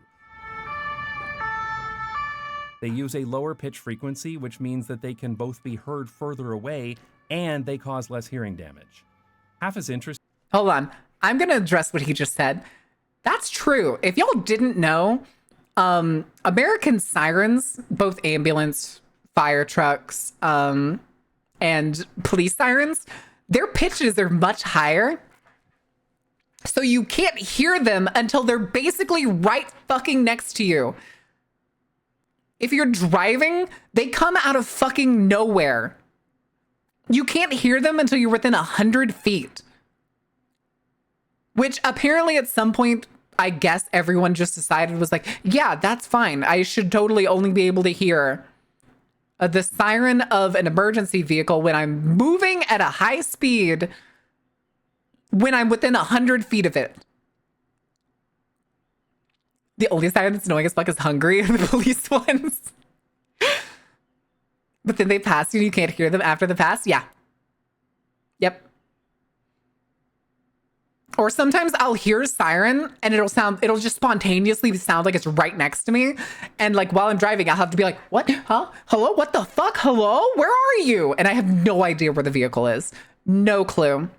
They use a lower pitch frequency, which means that they can both be heard further away and they cause less hearing damage. Half as interesting. Hold on. I'm going to address what he just said. That's true. If y'all didn't know, American sirens, both ambulance, fire trucks, and police sirens, their pitches are much higher. So you can't hear them until they're basically right fucking next to you. If you're driving, they come out of fucking nowhere. You can't hear them until you're within 100 feet. Which apparently at some point, I guess everyone just decided was like, yeah, that's fine. I should totally only be able to hear the siren of an emergency vehicle when I'm moving at a high speed when I'm within 100 feet of it. The only siren that's annoying as fuck is hungry, the police ones. But then they pass you and you can't hear them after the pass? Yeah. Yep. Or sometimes I'll hear a siren and it'll just spontaneously sound like it's right next to me. And like while I'm driving, I'll have to be like, what? Huh? Hello? What the fuck? Hello? Where are you? And I have no idea where the vehicle is. No clue.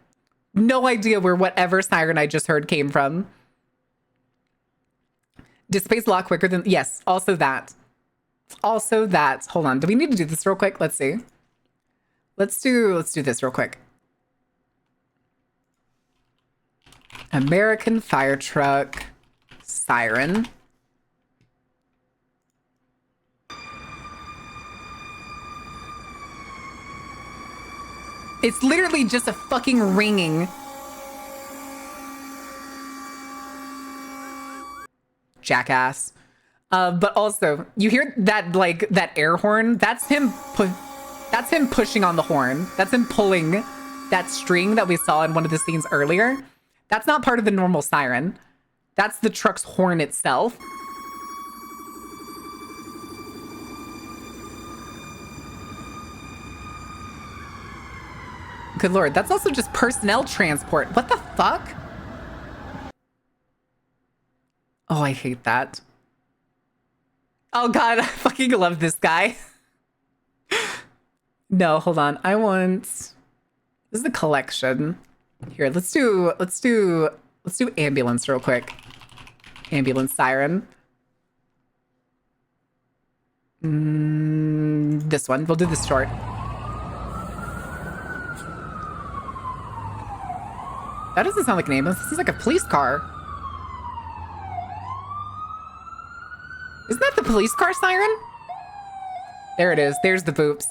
No idea where whatever siren I just heard came from. Dissipates a lot quicker than, yes, also that. Also that. Hold on. Do we need to do this real quick? Let's see. Let's do this real quick. American fire truck siren. It's literally just a fucking ringing. Jackass. But also, you hear that like that air horn? That's him pushing on the horn. That's him pulling that string that we saw in one of the scenes earlier. That's not part of the normal siren. That's the truck's horn itself. Good lord, that's also just personnel transport. What the fuck? Oh, I hate that. Oh god, I fucking love this guy. No, hold on. I want... This is the collection. Here, let's do ambulance real quick. Ambulance siren. This one. We'll do this short. That doesn't sound like an ambulance. This is like a police car. Isn't that the police car siren? There it is. There's the boops.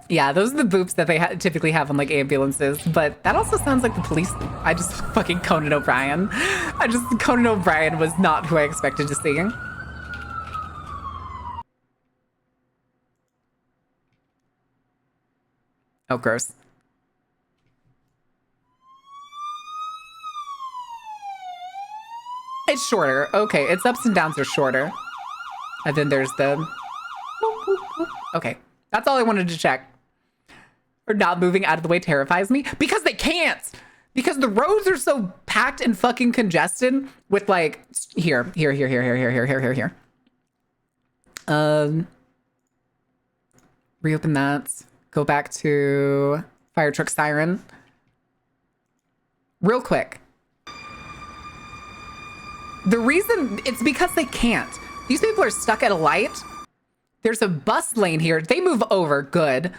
Yeah, those are the boops that they typically have on like ambulances, but that also sounds like the police. I just fucking Conan O'Brien. Conan O'Brien was not who I expected to see. Oh, gross. It's shorter. Okay, its ups and downs are shorter. And then there's the... Okay, that's all I wanted to check. Or not moving out of the way terrifies me. Because they can't! Because the roads are so packed and fucking congested with like... Here. Reopen that. Go back to fire truck siren. Real quick. The reason, it's because they can't. These people are stuck at a light. There's a bus lane here. They move over, good.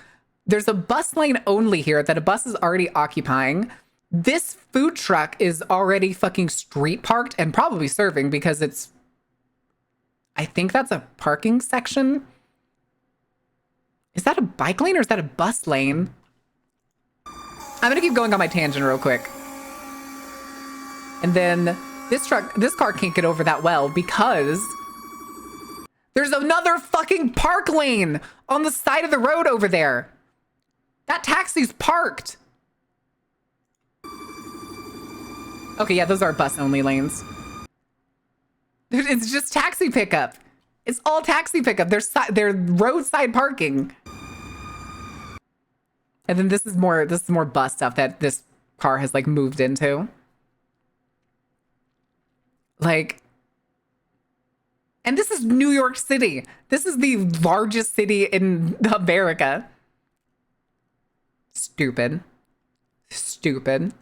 There's a bus lane only here that a bus is already occupying. This food truck is already fucking street parked and probably serving because it's, I think that's a parking section. Is that a bike lane or is that a bus lane? I'm gonna keep going on my tangent real quick. And then this car can't get over that well because there's another fucking park lane on the side of the road over there. That taxi's parked. Okay, yeah, those are bus only lanes. It's just taxi pickup. It's all taxi pickup. They're roadside parking. And then this is more bus stuff that this car has like moved into. Like, and this is New York City. This is the largest city in America. Stupid. 42nd.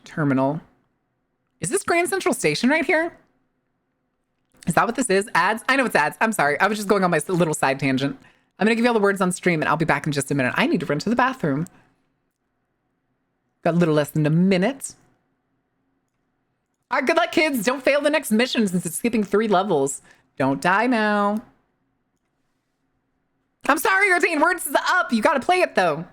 Terminal. Is this Grand Central Station right here? Is that what this is? Ads? I know it's ads. I'm sorry. I was just going on my little side tangent. I'm going to give you all the words on stream and I'll be back in just a minute. I need to run to the bathroom. Got a little less than a minute. All right, good luck, kids. Don't fail the next mission since it's skipping 3 levels. Don't die now. I'm sorry, Routine. Words is up. You got to play it, though.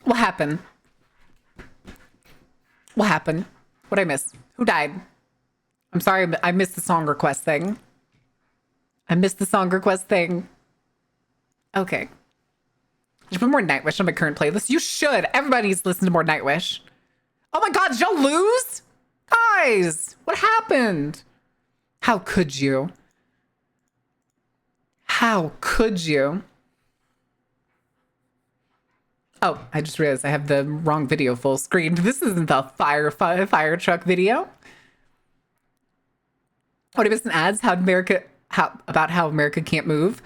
What happened? What happened? What'd I miss? Who died? I'm sorry, I missed the song request thing. Okay. Should put more Nightwish on my current playlist. You should. Everybody needs to listen to more Nightwish. Oh my god, did y'all lose? Guys, what happened? How could you? How could you? Oh, I just realized I have the wrong video full screen. This isn't the fire truck video. What if it's an ads? How America can't move?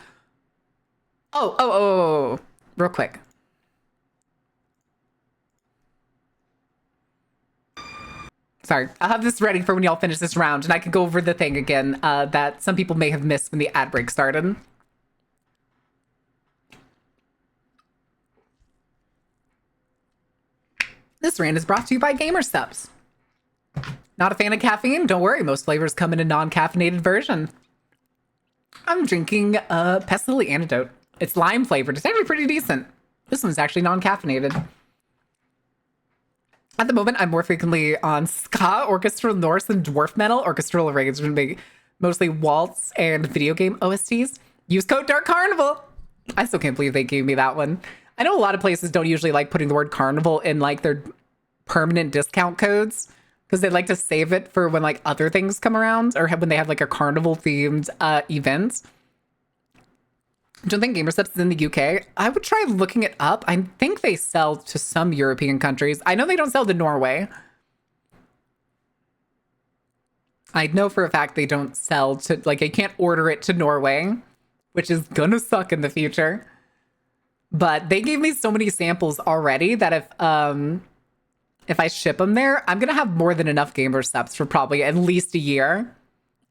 Oh, real quick. Sorry, I'll have this ready for when y'all finish this round, and I can go over the thing again that some people may have missed when the ad break started. This rant is brought to you by Gamer Subs. Not a fan of caffeine? Don't worry, most flavors come in a non-caffeinated version. I'm drinking Pestle Antidote. It's lime flavored. It's actually pretty decent. This one's actually non-caffeinated. At the moment, I'm more frequently on ska, orchestral Norse, and dwarf metal. Orchestral arrangement, mostly waltz and video game OSTs. Use code Dark Carnival. I still can't believe they gave me that one. I know a lot of places don't usually like putting the word carnival in like their permanent discount codes because they like to save it for when like other things come around or when they have like a carnival themed event. I don't think Gamer Subs is in the UK. I would try looking it up. I think they sell to some European countries. I know they don't sell to Norway. I know for a fact they don't sell to, like, I can't order it to Norway, which is gonna suck in the future. But they gave me so many samples already that if I ship them there, I'm gonna have more than enough Gamer Subs for probably at least a year.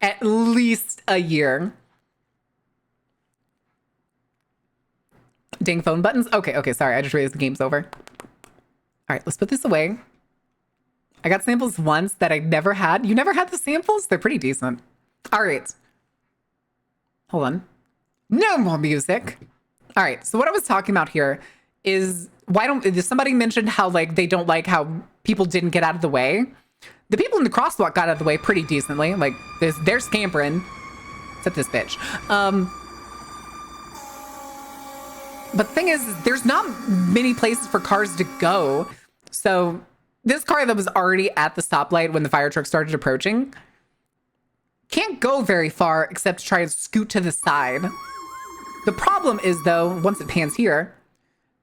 At least a year. Dang phone buttons. Okay, sorry. I just realized the game's over. All right, let's put this away. I got samples once that I never had. You never had the samples? They're pretty decent. All right. Hold on. No more music. All right, so what I was talking about here is somebody mentioned how like they don't like how people didn't get out of the way. The people in the crosswalk got out of the way pretty decently. Like they're scampering. Except this bitch. But the thing is, there's not many places for cars to go. So this car that was already at the stoplight when the fire truck started approaching can't go very far except to try and scoot to the side. The problem is, though, once it pans here,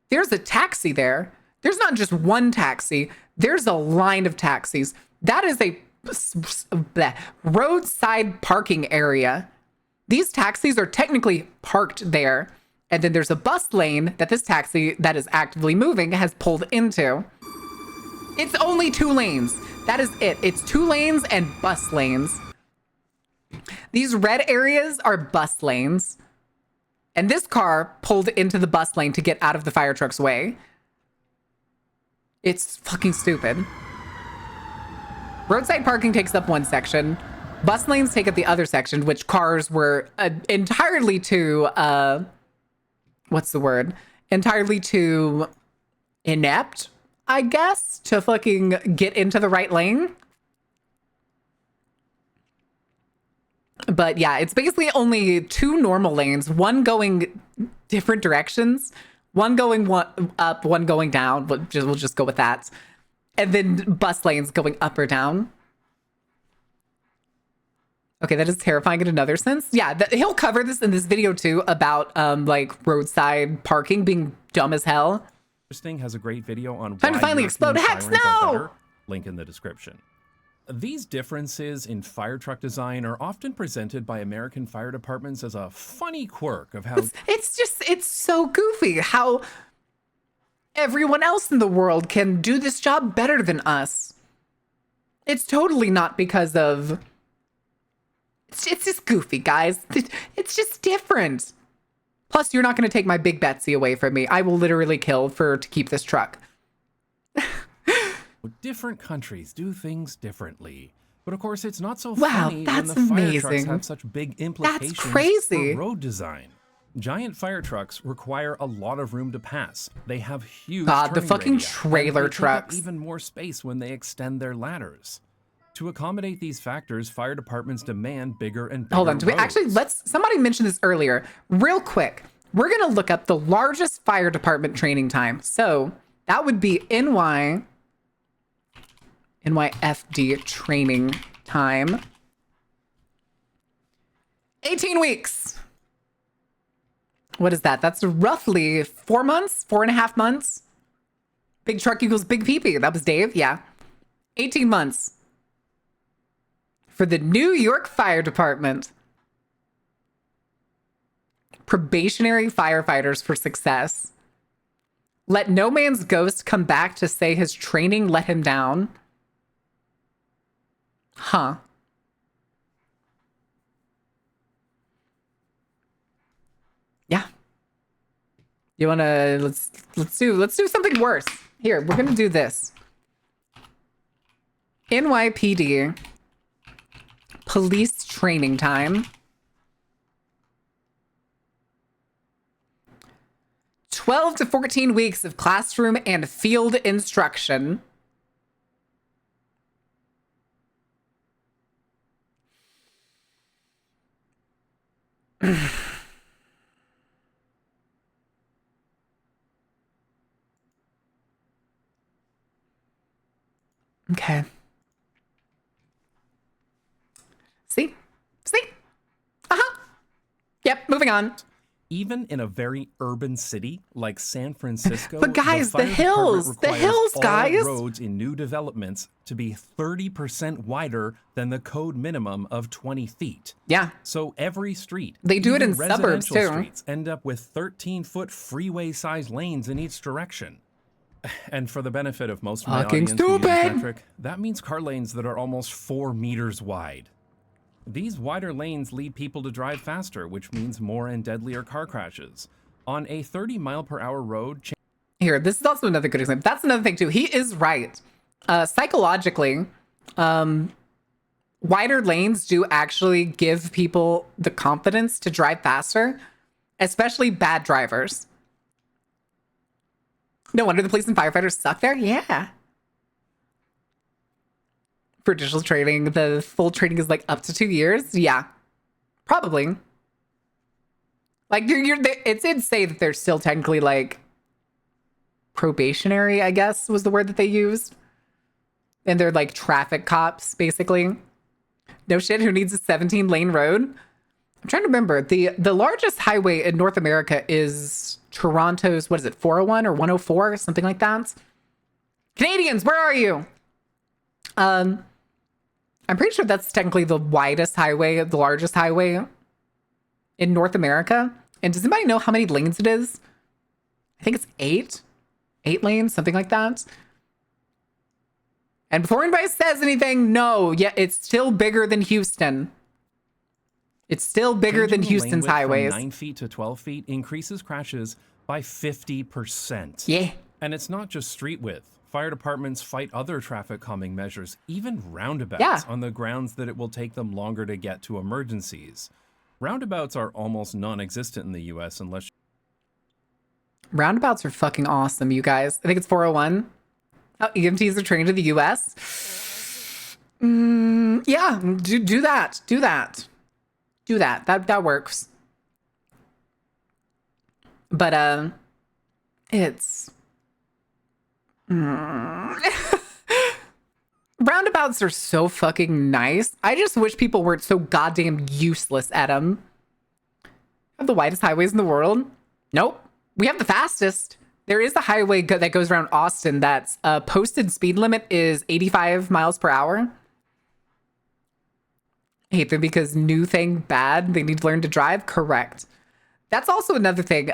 there's a taxi there. There's not just one taxi. There's a line of taxis. That is a roadside parking area. These taxis are technically parked there. And then there's a bus lane that this taxi that is actively moving has pulled into. It's only 2 lanes. That is it. It's 2 lanes and bus lanes. These red areas are bus lanes. And this car pulled into the bus lane to get out of the fire truck's way. It's fucking stupid. Roadside parking takes up one section. Bus lanes take up the other section, which cars were entirely too... what's the word? Entirely too inept, I guess, to fucking get into the right lane. But yeah, it's basically only 2 normal lanes, one going different directions, one going up, one going down. We'll just go with that. And then bus lanes going up or down. Okay, that is terrifying in another sense. Yeah, he'll cover this in this video too about like roadside parking being dumb as hell. Interesting has a great video on Time to finally explode. Hex, no! Link in the description. These differences in fire truck design are often presented by American fire departments as a funny quirk of how... It's so goofy how everyone else in the world can do this job better than us. It's totally not because of... It's just goofy, guys. It's just different. Plus, you're not going to take my Big Betsy away from me. I will literally kill to keep this truck. Different countries do things differently. But of course, it's not so wow, funny that's when the amazing. fire trucks have such big implications that's crazy. for road design. Giant fire trucks require a lot of room to pass. They have huge God, the fucking radii, trailer and they take up trucks. even more space when they extend their ladders. To accommodate these factors, fire departments demand bigger and bigger Hold on, somebody mentioned this earlier. Real quick, we're going to look up the largest fire department training time. So that would be NYFD training time. 18 weeks. What is that? That's roughly 4 months, 4.5 months. Big truck equals big pee-pee. That was Dave. Yeah. 18 months for the New York Fire Department. Probationary firefighters for success. Let no man's ghost come back to say his training let him down. Huh. Yeah. You wanna let's do something worse. Here, we're gonna do this. NYPD police training time. 12 to 14 weeks of classroom and field instruction. Okay. See? Uh-huh. Yep, moving on. Even in a very urban city like San Francisco, But guys, the fire hills, department the requires hills, all guys. roads in new developments to be 30% wider than the code minimum of 20 feet. Yeah. So every street, They do it even in suburbs, residential too. streets, end up with 13-foot freeway-sized lanes in each direction. And for the benefit of most of my Fucking audience who use stupid. metric, that means car lanes that are almost 4 meters wide. These wider lanes lead people to drive faster, which means more and deadlier car crashes. On a 30-mile-per-hour road, Here, this is also another good example. That's another thing too. He is right. Psychologically, wider lanes do actually give people the confidence to drive faster, especially bad drivers. No wonder the police and firefighters suck there. Yeah. For additional training, the full training is like up to 2 years. Yeah, probably. Like it did say that they're still technically like probationary, I guess was the word that they used. And they're like traffic cops, basically. No shit, who needs a 17-lane road? I'm trying to remember. The largest highway in North America is Toronto's, what is it, 401 or 104, something like that. Canadians, where are you? I'm pretty sure that's technically the widest highway, the largest highway in North America. And does anybody know how many lanes it is? I think it's 8 lanes, something like that. And before anybody says anything, no, yeah, it's still bigger than Houston. It's still bigger than changing the lane Houston's width from highways. 9 feet to 12 feet increases crashes by 50%. Yeah. And it's not just street width. Fire departments fight other traffic calming measures, even roundabouts, Yeah. on the grounds that it will take them longer to get to emergencies. Roundabouts are almost non-existent in the US unless Roundabouts are fucking awesome, you guys. I think it's 401. Oh, EMTs are trained in the US. Yeah, do that. Do that. Do that. That works. But it's roundabouts are so fucking nice. I just wish people weren't so goddamn useless at them. Have the widest highways in the world? Nope. We have the fastest. There is a highway that goes around Austin that's posted speed limit is 85 miles per hour. I hate them because new thing bad. They need to learn to drive. Correct. That's also another thing.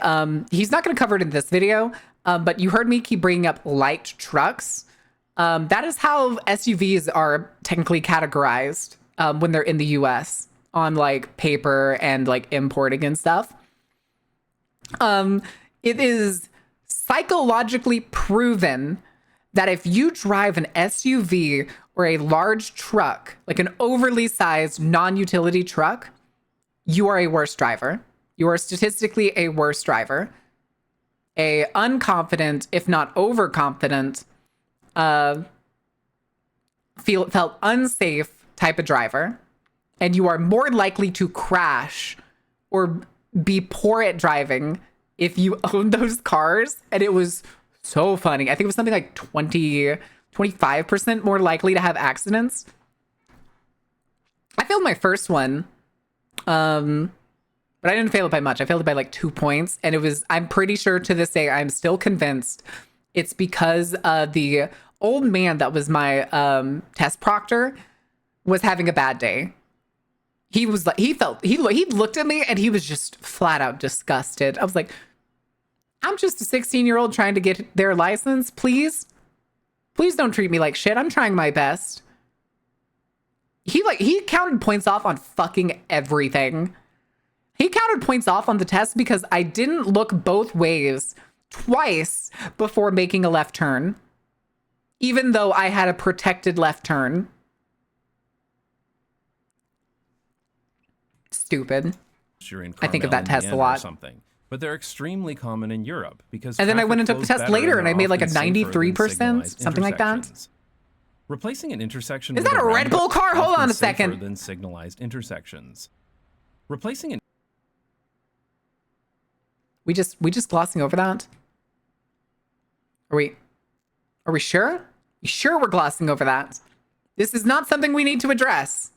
He's not going to cover it in this video, but you heard me keep bringing up light trucks. That is how SUVs are technically categorized when they're in the US on like paper and like importing and stuff. It is psychologically proven that if you drive an SUV or a large truck, like an overly sized non-utility truck, you are a worse driver. You are statistically a worse driver. A unconfident, if not overconfident, felt unsafe type of driver. And you are more likely to crash or be poor at driving if you own those cars. And it was so funny. I think it was something like 25% more likely to have accidents. I failed my first one. But I didn't fail it by much. I failed it by like 2 points. And it was, I'm pretty sure to this day, I'm still convinced It's because the old man that was my test proctor was having a bad day. He was like, he looked at me and he was just flat out disgusted. I was like, I'm just a 16-year-old trying to get their license. Please don't treat me like shit. I'm trying my best. He counted points off on fucking everything. He counted points off on the test because I didn't look both ways twice before making a left turn, even though I had a protected left turn. Stupid. I think of that test a lot. Something. But they're extremely common in Europe because. And then I went and took the flows test better later and and I are made like a often safer than 93%, signalized something like that. intersections. Replacing an intersection Is with that a Red Bull car? Hold often on a safer second. Than signalized intersections. Replacing an We just glossing over that? Are we sure? You sure we're glossing over that? This is not something we need to address.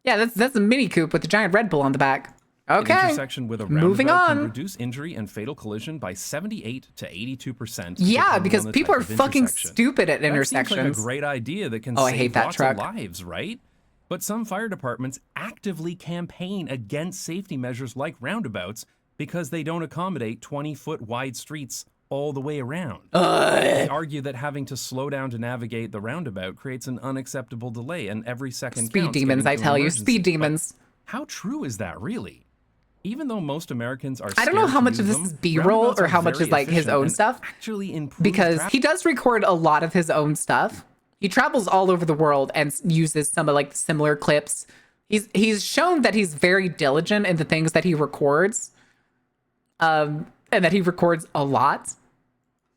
Yeah, that's a Mini Coupe with a giant Red Bull on the back. Okay. An intersection with a roundabout Moving can on. reduce injury and fatal collision by 78 to 82%. Yeah, depending because on the people are type of fucking intersection. stupid at That seems intersections. like a great idea that can Oh, I save hate that lots truck. of lives, right? But some fire departments actively campaign against safety measures like roundabouts because they don't accommodate 20-foot wide streets all the way around. They argue that having to slow down to navigate the roundabout creates an unacceptable delay, and every second Speed counts demons, getting I to an tell you. emergency. Speed But demons. how true is that really? Even though most Americans are I don't know scared how to much of use this is them, B-roll roundabouts or are how much very is like his efficient own and stuff. actually improve Because traffic. he does record a lot of his own stuff. He travels all over the world and uses some of like similar clips. He's shown that he's very diligent in the things that he records. And that he records a lot.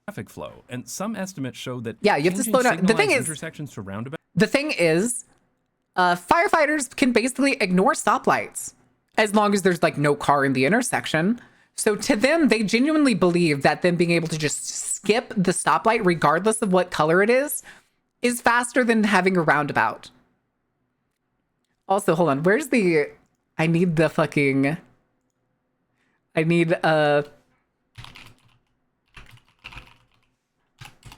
Traffic flow, and some estimates show that Yeah, you have to changing slow down. The thing signalized is- intersections to roundabouts The thing is, firefighters can basically ignore stoplights as long as there's like no car in the intersection. So to them, they genuinely believe that them being able to just skip the stoplight, regardless of what color it is faster than having a roundabout. Also, hold on. Where's the... I need the fucking... I need,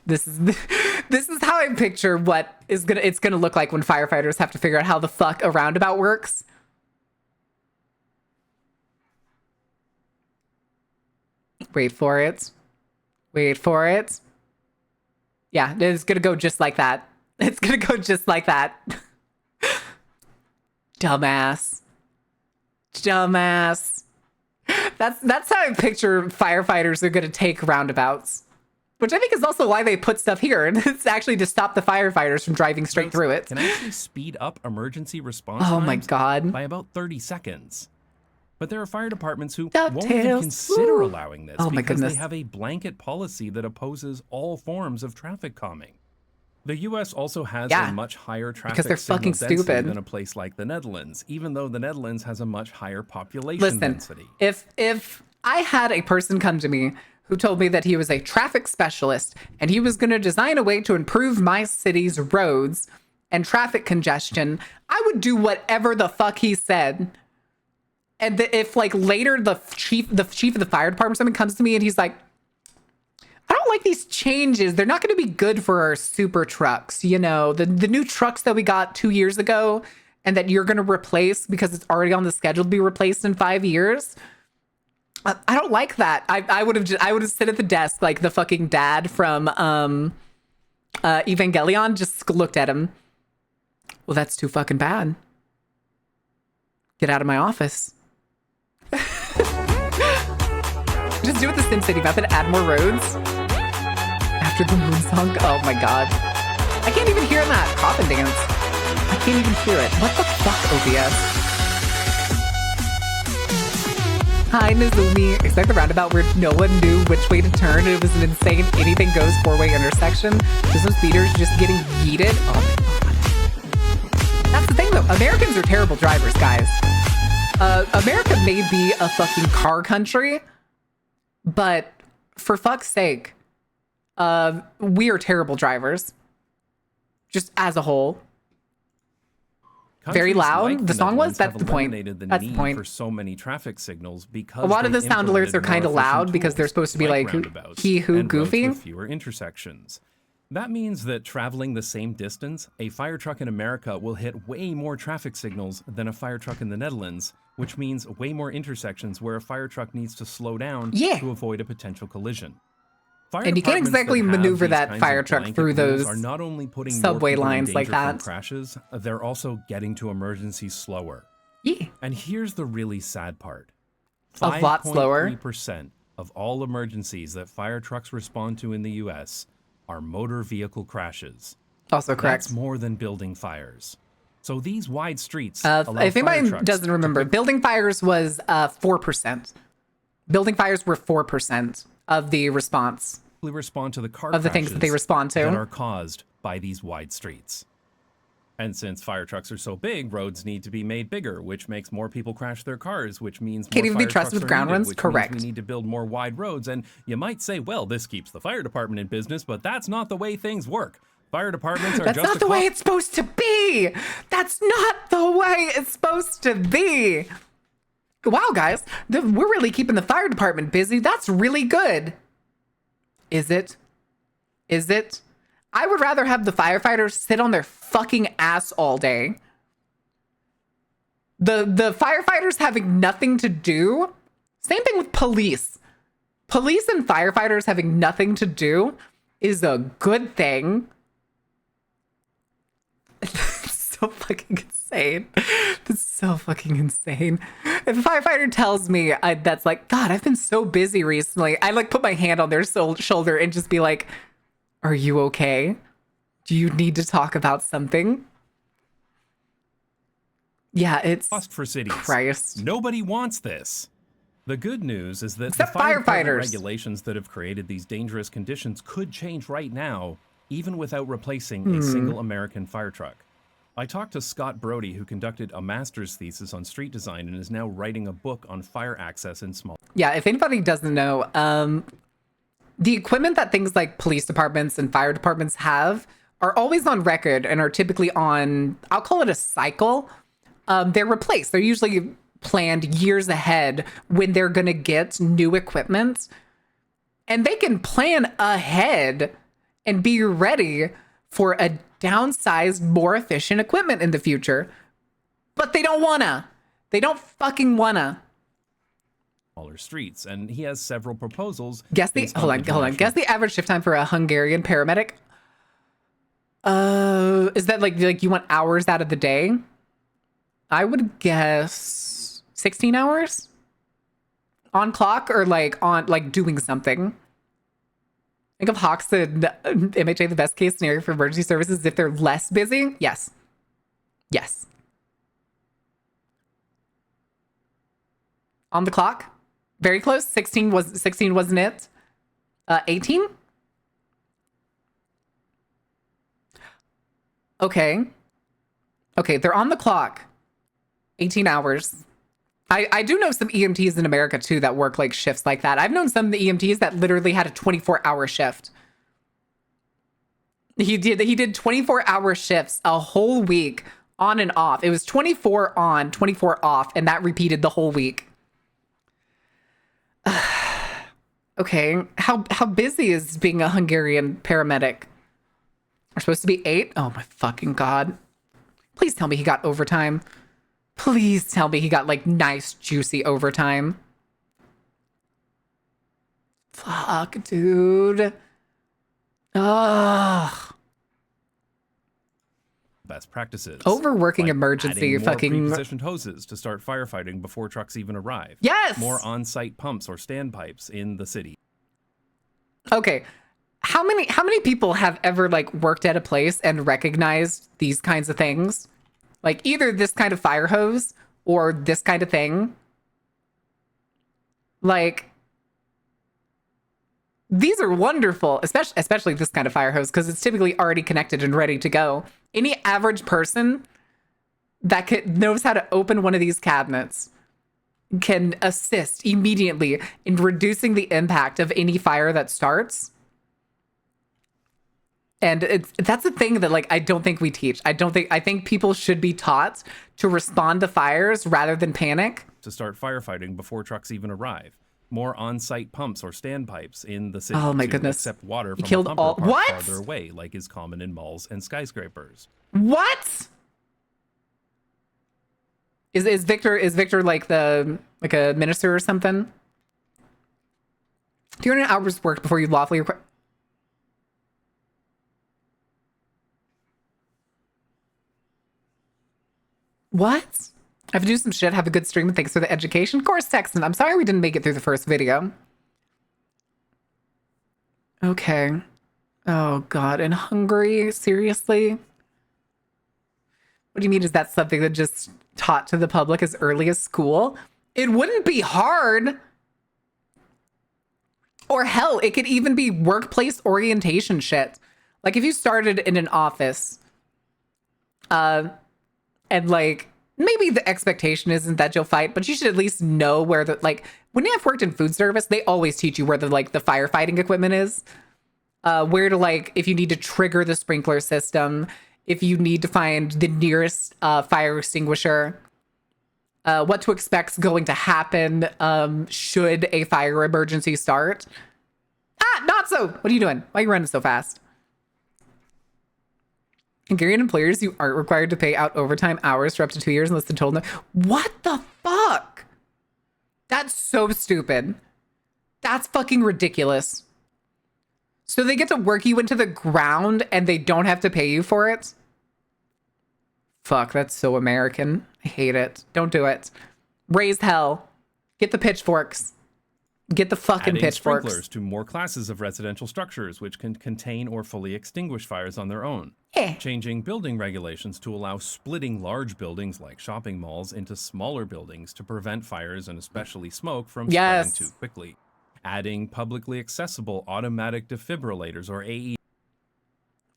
This is how I picture what it's gonna look like when firefighters have to figure out how the fuck a roundabout works. Wait for it. Wait for it. Yeah, it's gonna go just like that. It's gonna go just like that. Dumbass. Dumbass. That's how I picture firefighters are gonna take roundabouts. Which I think is also why they put stuff here. And it's actually to stop the firefighters from driving straight through it. can actually speed up emergency response Oh my times God. by about 30 seconds. But there are fire departments who DuckTales. won't even consider Woo. allowing this Oh my because goodness. they have a blanket policy that opposes all forms of traffic calming. The U.S. also has Yeah, a much higher traffic because they're signal fucking density stupid. than a place like the Netherlands, even though the Netherlands has a much higher population Listen, density. if I had a person come to me who told me that he was a traffic specialist and he was going to design a way to improve my city's roads and traffic congestion, I would do whatever the fuck he said. And if like later the chief of the fire department or something comes to me and he's like, I don't like these changes. They're not going to be good for our super trucks. You know, the new trucks that we got 2 years ago and that you're going to replace because it's already on the schedule to be replaced in 5 years. I don't like that. I would have sit at the desk like the fucking dad from Evangelion, just looked at him. Well, that's too fucking bad. Get out of my office. Just do it the SimCity method. Add more roads. After the moon song. Oh my god. I can't even hear that coffin dance. I can't even hear it. What the fuck, OBS? Hi, Nizumi. Expect the roundabout where no one knew which way to turn. It was an insane anything goes four-way intersection. There's some speeders just getting yeeted. Oh my god. That's the thing though. Americans are terrible drivers, guys. America may be a fucking car country, but for fuck's sake, we are terrible drivers. Just as a whole. very Countries loud. like The song was? Netherlands That's have the point. eliminated the That's the need point. for so many traffic signals because A lot of the they've sound alerts are implemented kind of more efficient loud because they're tools, supposed to be like roundabouts he who and roads goofy. with fewer intersections. That means that traveling the same distance, a fire truck in America will hit way more traffic signals than a fire truck in the Netherlands, which means way more intersections where a fire truck needs to slow down Yeah. to avoid a potential collision. Fire And you can't departments exactly that have maneuver these that kinds fire of truck blanket through rules those are not only putting subway more people in lines like danger from that. crashes, they're also getting to emergencies slower. Yeah. And here's the really sad part. A lot slower. 5.3% of all emergencies that fire trucks respond to in the US are motor vehicle crashes. Also correct. That's more than building fires. So these wide streets If allow fire anybody trucks doesn't to remember, building fires was 4%. Building fires were 4% of the response. quickly respond to the car Of the things that they crashes respond to. that are caused by these wide streets. And since fire trucks are so big, roads need to be made bigger, which makes more people crash their cars, which means Can't more even be fire trusted trucks with are ground needed, runs? which Correct. means we need to build more wide roads. And you might say, well, this keeps the fire department in business, but that's not the way things work. Fire departments are That's just not a the way cop- it's supposed to be. That's not the way it's supposed to be. Wow, guys, we're really keeping the fire department busy. That's really good. Is it? Is it? I would rather have the firefighters sit on their fucking ass all day. The firefighters having nothing to do. Same thing with police. Police and firefighters having nothing to do is a good thing. So fucking insane. That's so fucking insane. If a firefighter tells me that's like, God, I've been so busy recently, I like put my hand on their shoulder and just be like, are you okay? Do you need to talk about something? Yeah, it's cost for cities. Christ. Nobody wants this. The good news is that Except the fire department firefighters. regulations that have created these dangerous conditions could change right now, even without replacing a single American fire truck. I talked to Scott Brody, who conducted a master's thesis on street design and is now writing a book on fire access in small. Yeah, if anybody doesn't know, the equipment that things like police departments and fire departments have are always on record and are typically on, I'll call it a cycle. They're replaced. They're usually planned years ahead when they're going to get new equipment. And they can plan ahead and be ready for a downsized, more efficient equipment in the future. But they don't wanna. They don't fucking wanna. Smaller streets, and he has several proposals. Guess the based hold on. international- Guess the average shift time for a Hungarian paramedic. Is that like you want hours out of the day? I would guess 16 hours on clock or like on like doing something. Think of Hawks and MHA, the best case scenario for emergency services if they're less busy. Yes. Yes. On the clock. Very close. 16 wasn't it? 18? Okay. Okay, they're on the clock. 18 hours. I do know some EMTs in America too that work like shifts like that. I've known some of the EMTs that literally had a 24-hour shift. He did 24-hour shifts a whole week on and off. It was 24 on, 24 off, and that repeated the whole week. Okay, how busy is being a Hungarian paramedic? We're supposed to be 8? Oh my fucking God. Please tell me he got overtime. Please tell me he got like nice, juicy overtime. Fuck, dude. Ugh. Best practices. Overworking like emergency adding more fucking. pre-positioned hoses to start firefighting before trucks even arrive. Yes! More on-site pumps or standpipes in the city. Okay. How many people have ever like worked at a place and recognized these kinds of things? Like either this kind of fire hose or this kind of thing. Like these are wonderful, especially this kind of fire hose because it's typically already connected and ready to go. Any average person that knows how to open one of these cabinets can assist immediately in reducing the impact of any fire that starts. And that's the thing that like I don't think we teach. I think people should be taught to respond to fires rather than panic. To start firefighting before trucks even arrive. More on-site pumps or standpipes in the city Oh my to goodness. accept water You from killed a pumper all- parked What? farther away, like is common in malls and skyscrapers. What? Is Victor like a minister or something? 200 hours worked before you lawfully require. What? I have to do some shit. Have a good stream. Thanks for the education. Of course, Texan. I'm sorry we didn't make it through the first video. Okay. Oh, God. In Hungary? Seriously? What do you mean? Is that something that just taught to the public as early as school? It wouldn't be hard. Or hell, it could even be workplace orientation shit. Like if you started in an office, and like maybe the expectation isn't that you'll fight, but you should at least know where the like when I've worked in food service, they always teach you where the like the firefighting equipment is. Where to like if you need to trigger the sprinkler system, if you need to find the nearest fire extinguisher, what to expect's going to happen should a fire emergency start. Ah, not so. What are you doing? Why are you running so fast? Hungarian employers, you aren't required to pay out overtime hours for up to 2 years unless the total. What the fuck? That's so stupid. That's fucking ridiculous. So they get to work you into the ground and they don't have to pay you for it? Fuck, that's so American. I hate it. Don't do it. Raise hell. Get the pitchforks. Get the fucking Adding pitchforks. sprinklers to more classes of residential structures, which can contain or fully extinguish fires on their own. Eh. Changing building regulations to allow splitting large buildings like shopping malls into smaller buildings to prevent fires and especially smoke from Yes. spreading too quickly. Adding publicly accessible automatic defibrillators or AE.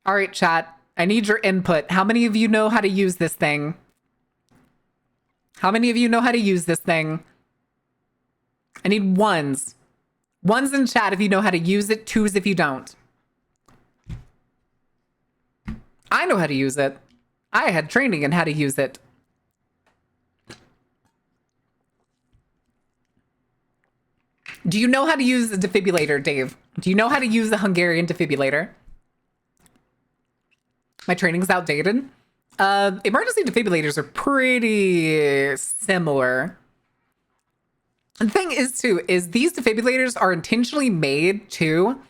All right, chat. I need your input. How many of you know how to use this thing? How many of you know how to use this thing? I need ones. Ones in chat if you know how to use it, twos if you don't. I know how to use it. I had training in how to use it. Do you know how to use a defibrillator, Dave? Do you know how to use a Hungarian defibrillator? My training's outdated. Emergency defibrillators are pretty similar. The thing is, too, is these defibrillators are intentionally made, too,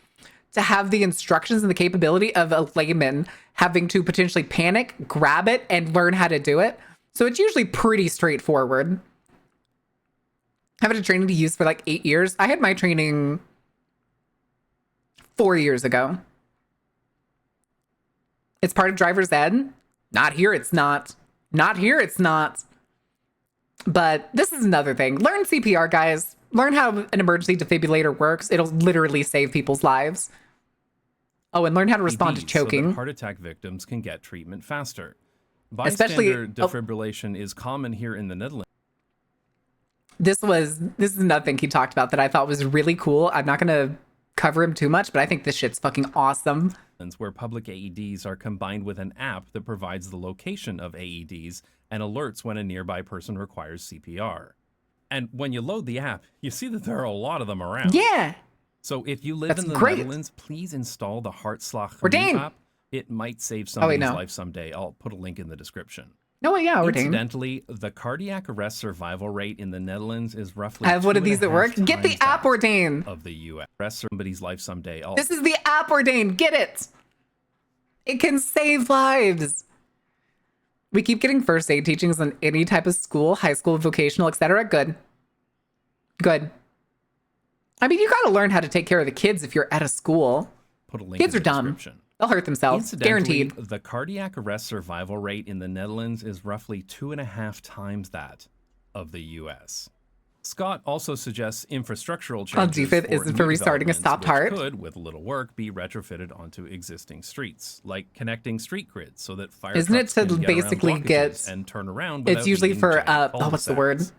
to have the instructions and the capability of a layman having to potentially panic, grab it, and learn how to do it. So it's usually pretty straightforward. I've had a training to use for like 8 years. I had my training 4 years ago. It's part of driver's ed. Not here, it's not. Not here, it's not. But this is another thing. Learn CPR, guys. Learn how an emergency defibrillator works. It'll literally save people's lives. Oh, and learn how to respond to AEDs so that choking. heart attack victims can get treatment faster. Especially- Bystander defibrillation is common here in the Netherlands. This is another thing he talked about that I thought was really cool. I'm not going to cover him too much, but I think this shit's fucking awesome. Where public AEDs are combined with an app that provides the location of AEDs and alerts when a nearby person requires CPR. And when you load the app, you see that there are a lot of them around. Yeah. So if you live That's in the great. Netherlands, please install the Hartslag Ordain. app. It might save somebody's no. life someday. I'll put a link in the description. No, yeah, we're dang. Incidentally, the cardiac arrest survival rate in the Netherlands is roughly I have one of these at work. 2.5 Get the times app, that Ordain. of the US. Arrest somebody's life someday. This is the app, Ordain. Get it. It can save lives. We keep getting first aid teachings in any type of school, high school, vocational, etc. Good. Good. I mean, you got to learn how to take care of the kids if you're at a school. Put a link Kids in are the dumb. description. They'll hurt themselves. Incidentally, Guaranteed. the cardiac arrest survival rate in the Netherlands is roughly 2.5 times that of the US. Scott also suggests infrastructural changes defib isn't for new restarting a developments, stopped which heart. could, with little work, be retrofitted onto existing streets, like connecting street grids so that fire Isn't it trucks to can get around basically blockages get- and turn around It's what's usually being for, jammed what's the word? cul-de-sacs.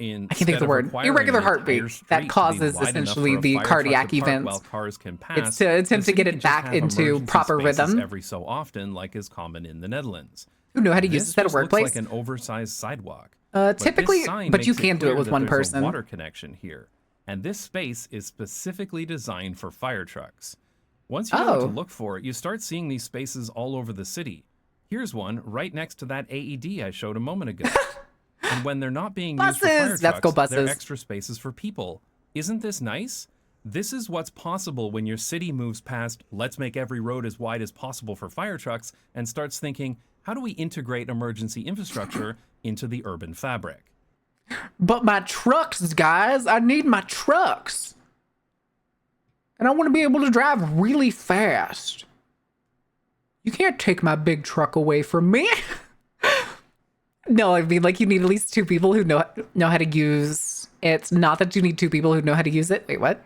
I can't think of the word. Irregular heartbeat that causes essentially the cardiac event. While cars can pass, It's to attempt to get it back into proper rhythm. Every so often, like is common in the Netherlands. Who know how to use this at a just looks workplace? like an oversized sidewalk. Typically, but you can do it with one There's person. a water connection here, and this space is specifically designed for fire trucks. Once you know what to look for, you start seeing these spaces all over the city. Here's one right next to that AED I showed a moment ago. And when they're not being used for fire Buses! Let's go trucks, they're buses. extra spaces for people. Isn't this nice? This is what's possible when your city moves past, let's make every road as wide as possible for fire trucks, and starts thinking, how do we integrate emergency infrastructure into the urban fabric? But my trucks, guys, I need my trucks. And I want to be able to drive really fast. You can't take my big truck away from me. No, I mean, like, you need at least two people who know how to use it. Not that you need two people who know how to use it. Wait, what?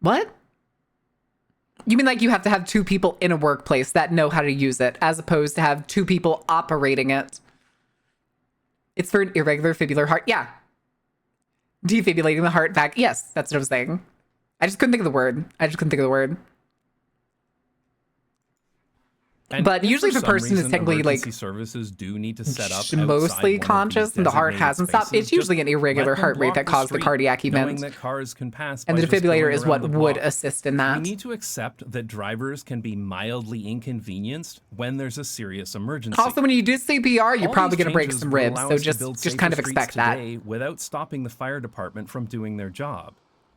What? You mean like you have to have two people in a workplace that know how to use it, as opposed to have two people operating it? It's for an irregular fibular heart. Yeah. Defibrillating the heart back. Yes, that's what I was saying. I just couldn't think of the word. And but if usually for if a some person is reason technically like emergency services do need to set up mostly outside one of conscious these and the heart designated hasn't stopped, spaces, it's usually an just irregular let them heart rate block that the caused the street, cardiac knowing event. that cars can pass And by the just defibrillator going is around what the would block. assist in We that. need to accept that drivers can be mildly inconvenienced when there's a serious emergency. Also, when you do CPR, you're All probably these going to break changes some will ribs, allow so us to build just kind of safer expect streets that. today without stopping the fire department from doing their job.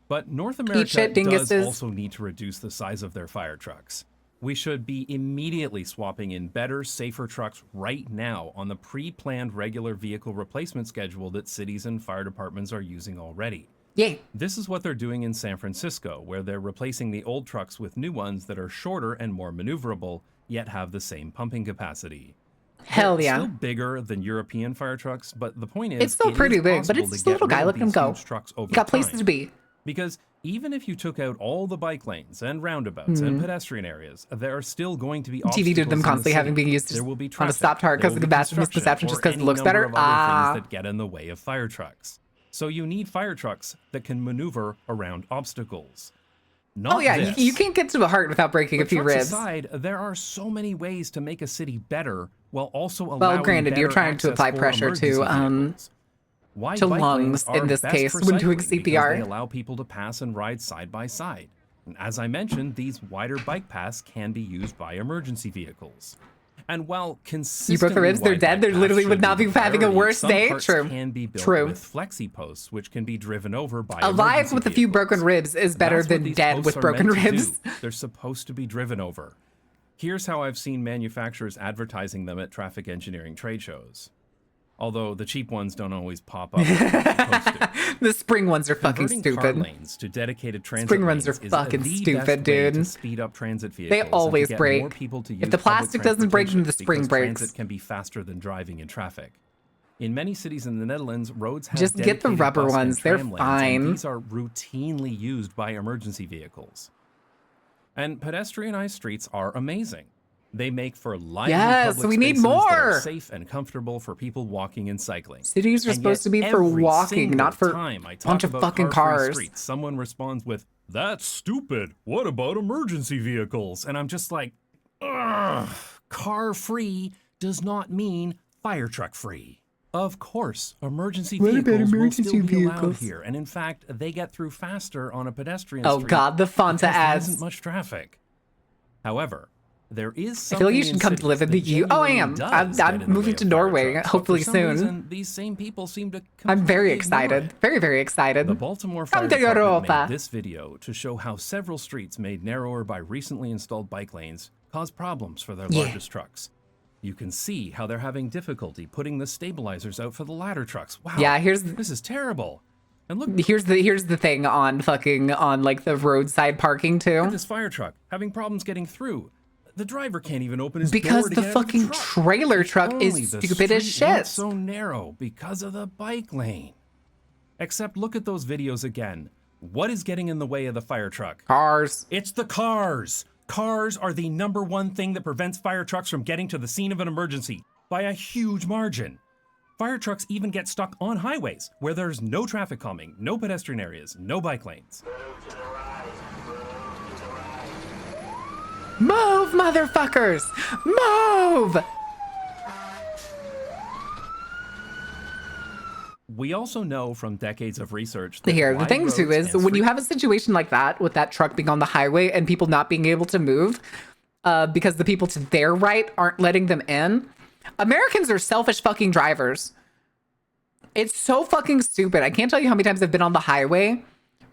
But North shit, America does dinguses. also need to reduce the size of their fire trucks. We should be immediately swapping in better, safer trucks right now on the pre-planned regular vehicle replacement schedule that cities and fire departments are using already. Yeah. This is what they're doing in San Francisco, where they're replacing the old trucks with new ones that are shorter and more maneuverable, yet have the same pumping capacity. Hell They're yeah. Still bigger than European fire trucks, but the point is, It's still it pretty is big, but possible it's to just a little get guy. rid Look of at him these go. huge trucks over You got places time. to be. Because even if you took out all the bike lanes and roundabouts and pedestrian areas, there are still going to be obstacles TV did them in the constantly city. having been used There will be on a traffic, stopped heart there because will of the be bastard construction, misperception just or because it any looks number better. of other things that get in the way of fire trucks. So you need fire trucks that can maneuver around obstacles. Not Oh yeah, this. you can't get to a heart without breaking a But few trucks ribs. aside, there are so many ways to make a city better while also allowing Well, granted, you're better trying to access apply for pressure to emergency vehicles. Why to bike lungs lanes are in this best case for when doing cycling, because CPR. they allow people to pass and ride side by side. And as I mentioned, these wider bike paths can be used by emergency vehicles. And while consistently You broke the ribs, they're wide dead, bike they literally paths would should not be the having a priority, worse some day. parts True. can be built True. with flexi posts, which can be driven over by Alive emergency with a few vehicles. broken ribs is better That's what than these dead posts with are broken meant to ribs. do. They're supposed to be driven over. Here's how I've seen manufacturers advertising them at traffic engineering trade shows. Although the cheap ones don't always pop up. Like they're supposed to. The spring ones are fucking Converting car stupid. lanes to dedicated transit Spring runs lanes are is fucking the stupid, best way dude. to speed up transit vehicles and to always get break. more people to If use the public plastic doesn't break, then the transportation, spring because breaks. Transit can be faster than driving in traffic. In many cities in the Netherlands, roads have Just get the dedicated rubber bus and ones, they're tram lanes, fine. and these are routinely used by emergency vehicles. And pedestrianized streets are amazing. They make for lively Yes, public we need spaces that are more. safe and comfortable for people walking and cycling. Cities are And supposed yet to be for every walking, not single for time I a talk bunch of about fucking car-free cars. streets, someone responds with, "That's stupid. What about emergency vehicles?" And I'm just like, ugh, car-free does not mean fire truck free. Of course, emergency What about vehicles emergency will still be allowed vehicles? here, and in fact, they get through faster on a pedestrian Oh street god, the Fanta because there ads. isn't much traffic. However, there is I something feel like you should come to live in the EU. Oh, I am. I'm moving to Norway, hopefully soon. These same people seem to I'm very completely ignore excited. it. Very, very excited. The Baltimore Come Fire to Department Europa. made this video to show how several streets made narrower by recently installed bike lanes cause problems for their Yeah. largest trucks. You can see how they're having difficulty putting the stabilizers out for the ladder trucks. Wow. Yeah, this is terrible. And look here's the thing on like the roadside parking too. at this fire truck having problems getting through. The driver can't even open his Because door to the get out of fucking truck. trailer truck Only is the stupid as street went shit. so narrow because of the bike lane. Except look at those videos again. What is getting in the way of the fire truck? Cars. It's the cars. Cars are the #1 thing that prevents fire trucks from getting to the scene of an emergency. by a huge margin. Fire trucks even get stuck on highways where there's no traffic calming, no pedestrian areas, no bike lanes. Move, motherfuckers! Move! We also know from decades of research that Here, the wide thing too roads is and when you street- have a situation like that with that truck being on the highway and people not being able to move because the people to their right aren't letting them in, Americans are selfish fucking drivers. It's so fucking stupid. I can't tell you how many times I've been on the highway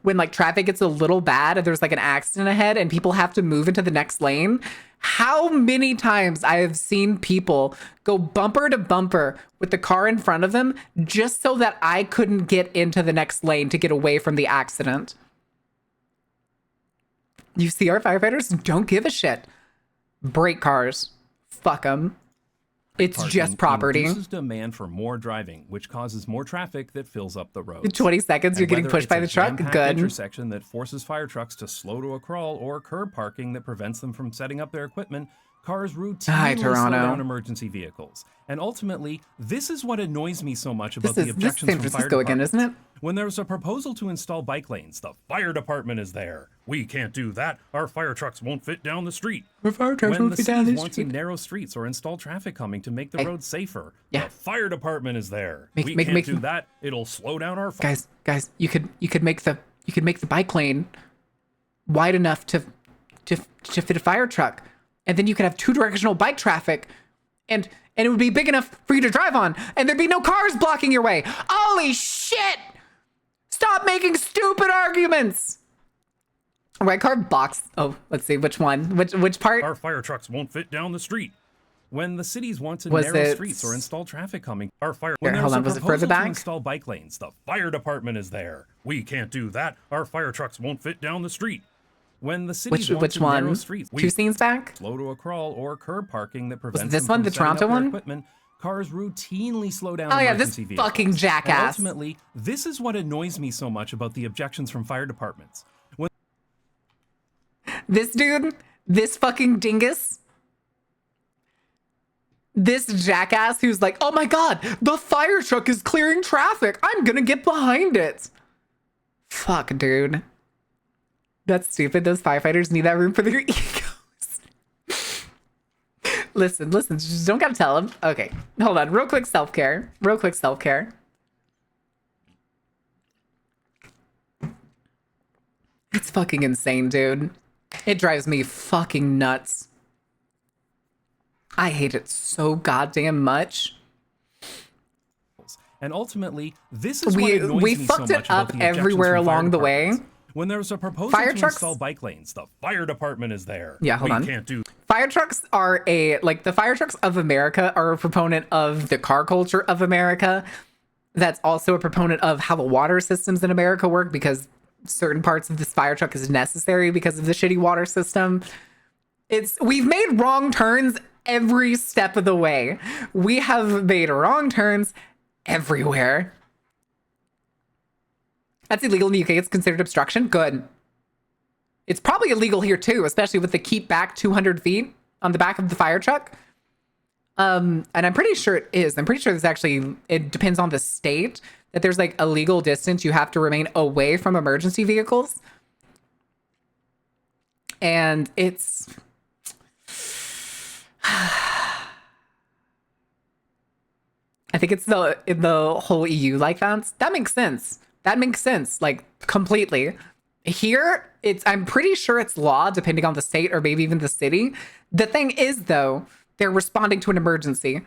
when like traffic gets a little bad and there's like an accident ahead and people have to move into the next lane. How many times I have seen people go bumper to bumper with the car in front of them just so that I couldn't get into the next lane to get away from the accident. You see, our firefighters don't give a shit. Brake cars. Fuck them. It's Parking just property. Induces demand for more driving, which causes more traffic that fills up the roads. 20 seconds, you're And getting whether pushed by the it's a truck. jam-packed Good. intersection that forces fire trucks to slow to a crawl, or curb parking that prevents them from setting up their equipment, cars routinely slow Toronto. down emergency vehicles. And ultimately, this is what annoys me so much about This the is objections San from fire Francisco again, departments. isn't it? When there's a proposal to install bike lanes, the fire department is there. We can't do that. Our fire trucks won't fit down the street. Our fire trucks When won't the fit down city the wants to street. narrow streets or install traffic calming to make the Hey. roads safer, Yeah. the fire department is there. Make- we make- can't make- do that. It'll slow down our fire. Guys, you could make the bike lane wide enough to fit a fire truck, and then you could have two directional bike traffic, and it would be big enough for you to drive on, and there'd be no cars blocking your way. Holy shit! Stop making stupid arguments. White car box. Oh, let's see which one. Which part? Our fire trucks won't fit down the street. When the cities want to Was narrow it- streets or install traffic calming, when Here, there's hold a on, was it proposal further back? to install bike lanes, the fire department is there. We can't do that. Our fire trucks won't fit down the street. When the cities want Which to narrow one? streets, Two scenes back? slow to a crawl or curb parking that prevents this them one, from the setting up Toronto their one? equipment, cars routinely slow down Oh, yeah, this emergency vehicles. fucking And jackass. ultimately, this is what annoys me so much about the objections from fire departments. When This dude, this fucking dingus, this jackass who's like, oh my God, the fire truck is clearing traffic. I'm gonna get behind it. Fuck, dude. That's stupid. Those firefighters need that room for their egos. Listen, just don't gotta tell them. Okay, hold on. Real quick self-care. It's fucking insane, dude. It drives me fucking nuts. I hate it so goddamn much. And ultimately, this is what We annoys we me so fucked much it about up the objections everywhere from fire along the way. departments. When there's a proposal Fire to trucks- install bike lanes, the fire department is there. Yeah, hold we on. can't do Fire trucks are the fire trucks of America are a proponent of the car culture of America. That's also a proponent of how the water systems in America work, because certain parts of this fire truck is necessary because of the shitty water system. We've made wrong turns every step of the way. We have made wrong turns everywhere. That's illegal in the UK. It's considered obstruction. Good. It's probably illegal here too, especially with the keep back 200 feet on the back of the fire truck. And I'm pretty sure it is. I'm pretty sure it depends on the state, that there's like a legal distance you have to remain away from emergency vehicles. And it's I think it's in the whole EU like that. That makes sense. Like completely. Here, I'm pretty sure it's law depending on the state or maybe even the city. The thing is though, they're responding to an emergency.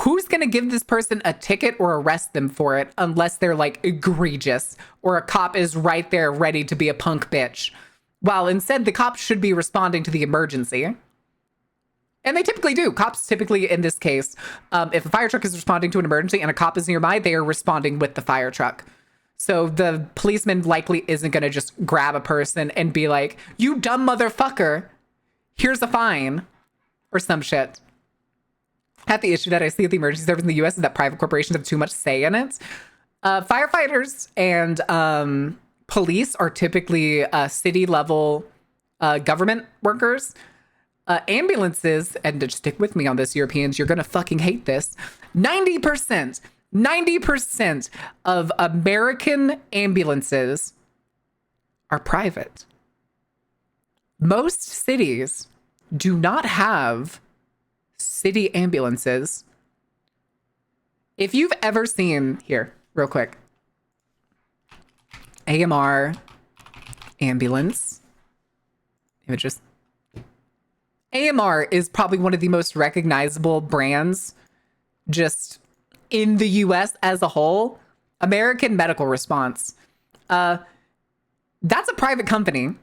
Who's going to give this person a ticket or arrest them for it unless they're like egregious or a cop is right there ready to be a punk bitch? While instead the cops should be responding to the emergency. And they typically do. Cops typically, in this case, if a fire truck is responding to an emergency and a cop is nearby, they are responding with the fire truck. So the policeman likely isn't going to just grab a person and be like, you dumb motherfucker, here's a fine or some shit. Half the issue that I see with the emergency service in the US is that private corporations have too much say in it. Firefighters and police are typically city level government workers. Ambulances, and to stick with me on this, Europeans, you're gonna fucking hate this. 90% of American ambulances are private. Most cities do not have city ambulances. If you've ever seen, here, real quick, AMR ambulance images. AMR is probably one of the most recognizable brands just in the US as a whole. American Medical Response. That's a private company.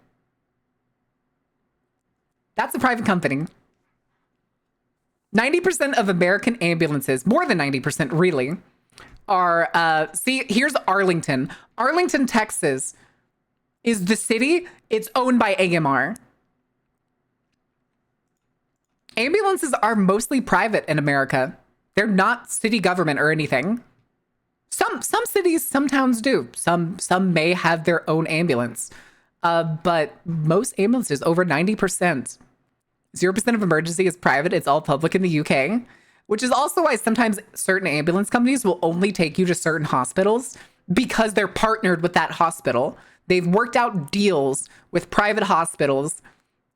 That's a private company. 90% of American ambulances, more than 90% really, are, see, here's Arlington. Arlington, Texas is the city. It's owned by AMR. Ambulances are mostly private in America. They're not city government or anything. Some cities, some towns do. Some may have their own ambulance. But most ambulances, over 90%. 0% of emergency is private. It's all public in the UK, which is also why sometimes certain ambulance companies will only take you to certain hospitals because they're partnered with that hospital. They've worked out deals with private hospitals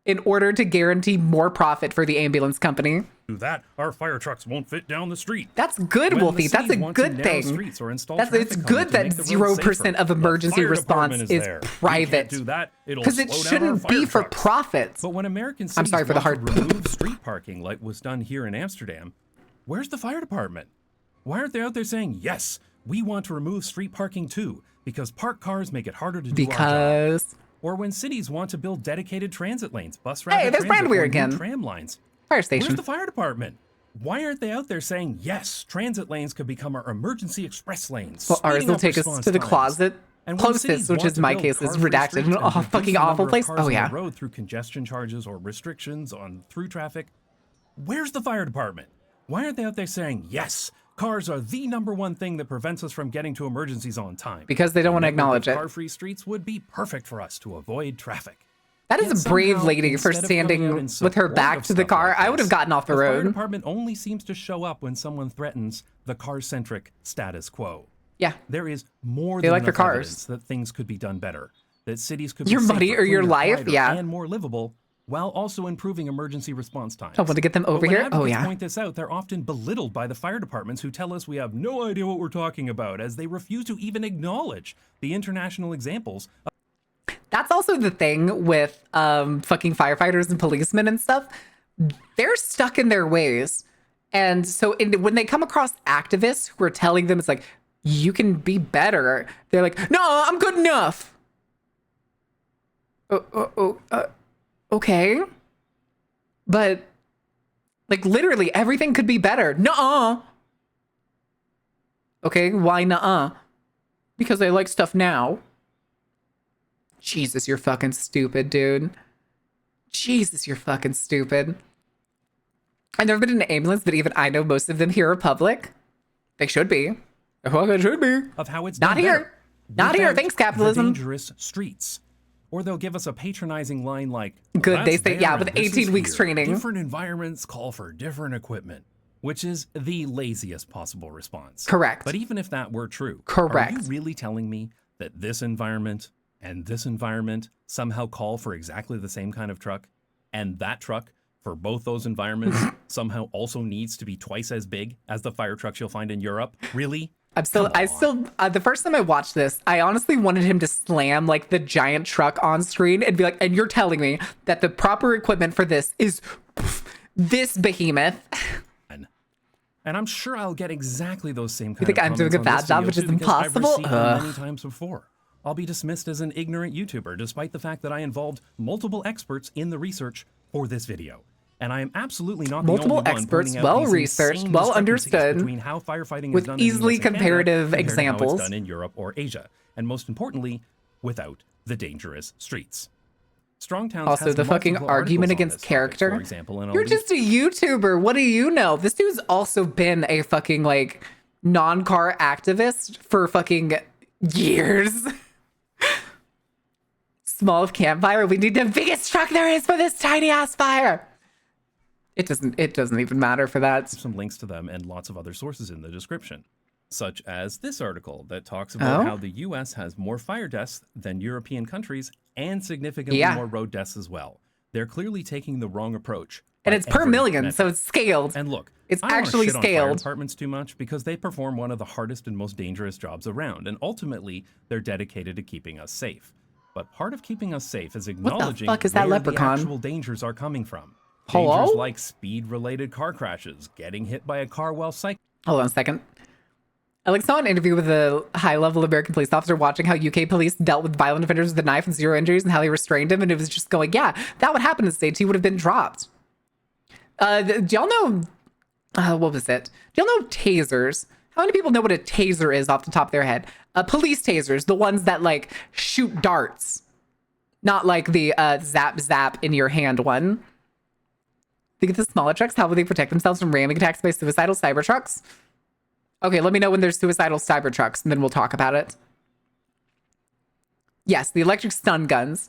in order to guarantee more profit for the ambulance company. Do that, our fire trucks won't fit down the street. That's good, When the Wolfie. That's a cities want to good narrow thing. streets or install It's traffic good cones to that make the roads 0% safer, of the emergency fire response department is there. We private. can't do that. It'll Because it slow down our shouldn't fire be for trucks. profit. But when American cities I'm sorry for the want hard. to remove street parking like was done here in Amsterdam, where's the fire department? Why aren't they out there saying, yes, we want to remove street parking too, because parked cars make it harder to do our job? Because Or when cities want to build dedicated transit lanes, bus Hey, rapid there's transit, Brandweir or new again. tram lines. fire Where's station. the fire department? Why aren't they out there saying, yes, transit lanes could become our emergency express lanes? Well, ours speeding will up take us response to the times. closet And when cities closest, which want is to my build case, is car-free redacted. streets An and reduce fucking the awful number of place. cars Oh on the yeah. road through congestion charges or restrictions on through traffic, where's the fire department? Why aren't they out there saying, yes, cars are the number one thing that prevents us from getting to emergencies on time? Because they don't want to acknowledge it. Car-free streets would be perfect for us to avoid traffic. That Yet is a brave somehow, lady for instead of coming out standing in with her support back of to the stuff car. like I would have this, gotten off the fire road. department only seems to show up when someone threatens the car-centric status quo. Yeah. There is more They than like their enough cars. evidence that things could be done better, that cities could be Your money safer, or your cleaner, life? quieter, Yeah. and more livable, while also improving emergency response times. Oh, want to get them But over when here? Oh advocates yeah. point this out, they're often belittled by the fire departments who tell us we have no idea what we're talking about, as they refuse to even acknowledge the international examples. That's also the thing with fucking firefighters and policemen and stuff. They're stuck in their ways. And so when they come across activists who are telling them it's like, you can be better, they're like, no, I'm good enough. Okay. But like literally everything could be better. Nuh-uh. Okay, why nuh-uh? Because I like stuff now. Jesus, you're fucking stupid, dude. Jesus, you're fucking stupid. I've never been in an ambulance, but even I know most of them here are public. They should be. They fucking should be. Of how it's Not done here. better Not here. without Thanks, the capitalism. dangerous streets. Or they'll give us a patronizing line like, Good, they "That's say, there yeah, and with this is 18 weeks here. training." Different environments call for different equipment, which is the laziest possible response. Correct. But even if that were true, Correct. are you really telling me that this environment and this environment somehow call for exactly the same kind of truck, and that truck for both those environments somehow also needs to be twice as big as the fire trucks you'll find in Europe? Really? The first time I watched this, I honestly wanted him to slam like the giant truck on screen and be like, and you're telling me that the proper equipment for this is this behemoth. And I'm sure I'll get exactly those same kind You think of I'm doing comments a on bad this job, video which is too, because I've impossible? received them Ugh. many times before. I'll be dismissed as an ignorant YouTuber, despite the fact that I involved multiple experts in the research for this video. And I am absolutely not Multiple the only experts, one pointing out well these researched, insane well discrepancies understood, between how firefighting with is done in easily the US and Canada comparative compared to how examples. it's done in Europe or Asia, and most importantly, without the dangerous streets. Strongtowns Also, has the fucking multiple argument articles on against this topic, character. for example, and I'll You're leave just a YouTuber. What do you know? This dude's also been a fucking like non-car activist for fucking years. Small campfire. We need the biggest truck there is for this tiny ass fire. It doesn't even matter for that. Some links to them and lots of other sources in the description, such as this article that talks about how the US has more fire deaths than European countries and significantly more road deaths as well. They're clearly taking the wrong approach. And it's per million, so it's scaled. And look, it's I don't wanna actually shit on fire scaled. departments too much because they perform one of the hardest and most dangerous jobs around, and ultimately they're dedicated to keeping us safe. But part of keeping us safe is acknowledging fuck is that where leprechaun? the actual dangers are coming from. Hello? Dangers like speed-related car crashes, getting hit by a car while cycling. Hold on a second. I saw an interview with a high-level American police officer watching how UK police dealt with violent offenders with a knife and 0 injuries and how they restrained him, and it was just going, yeah, that would happen in the States. He would have been dropped. Do y'all know, what was it? Do y'all know tasers? How many people know what a taser is off the top of their head? Police tasers, the ones that like shoot darts. Not like the zap zap in your hand one. Think of the smaller trucks, how will they protect themselves from ramming attacks by suicidal cyber trucks? Okay, let me know when there's suicidal cyber trucks, and then we'll talk about it. Yes, the electric stun guns.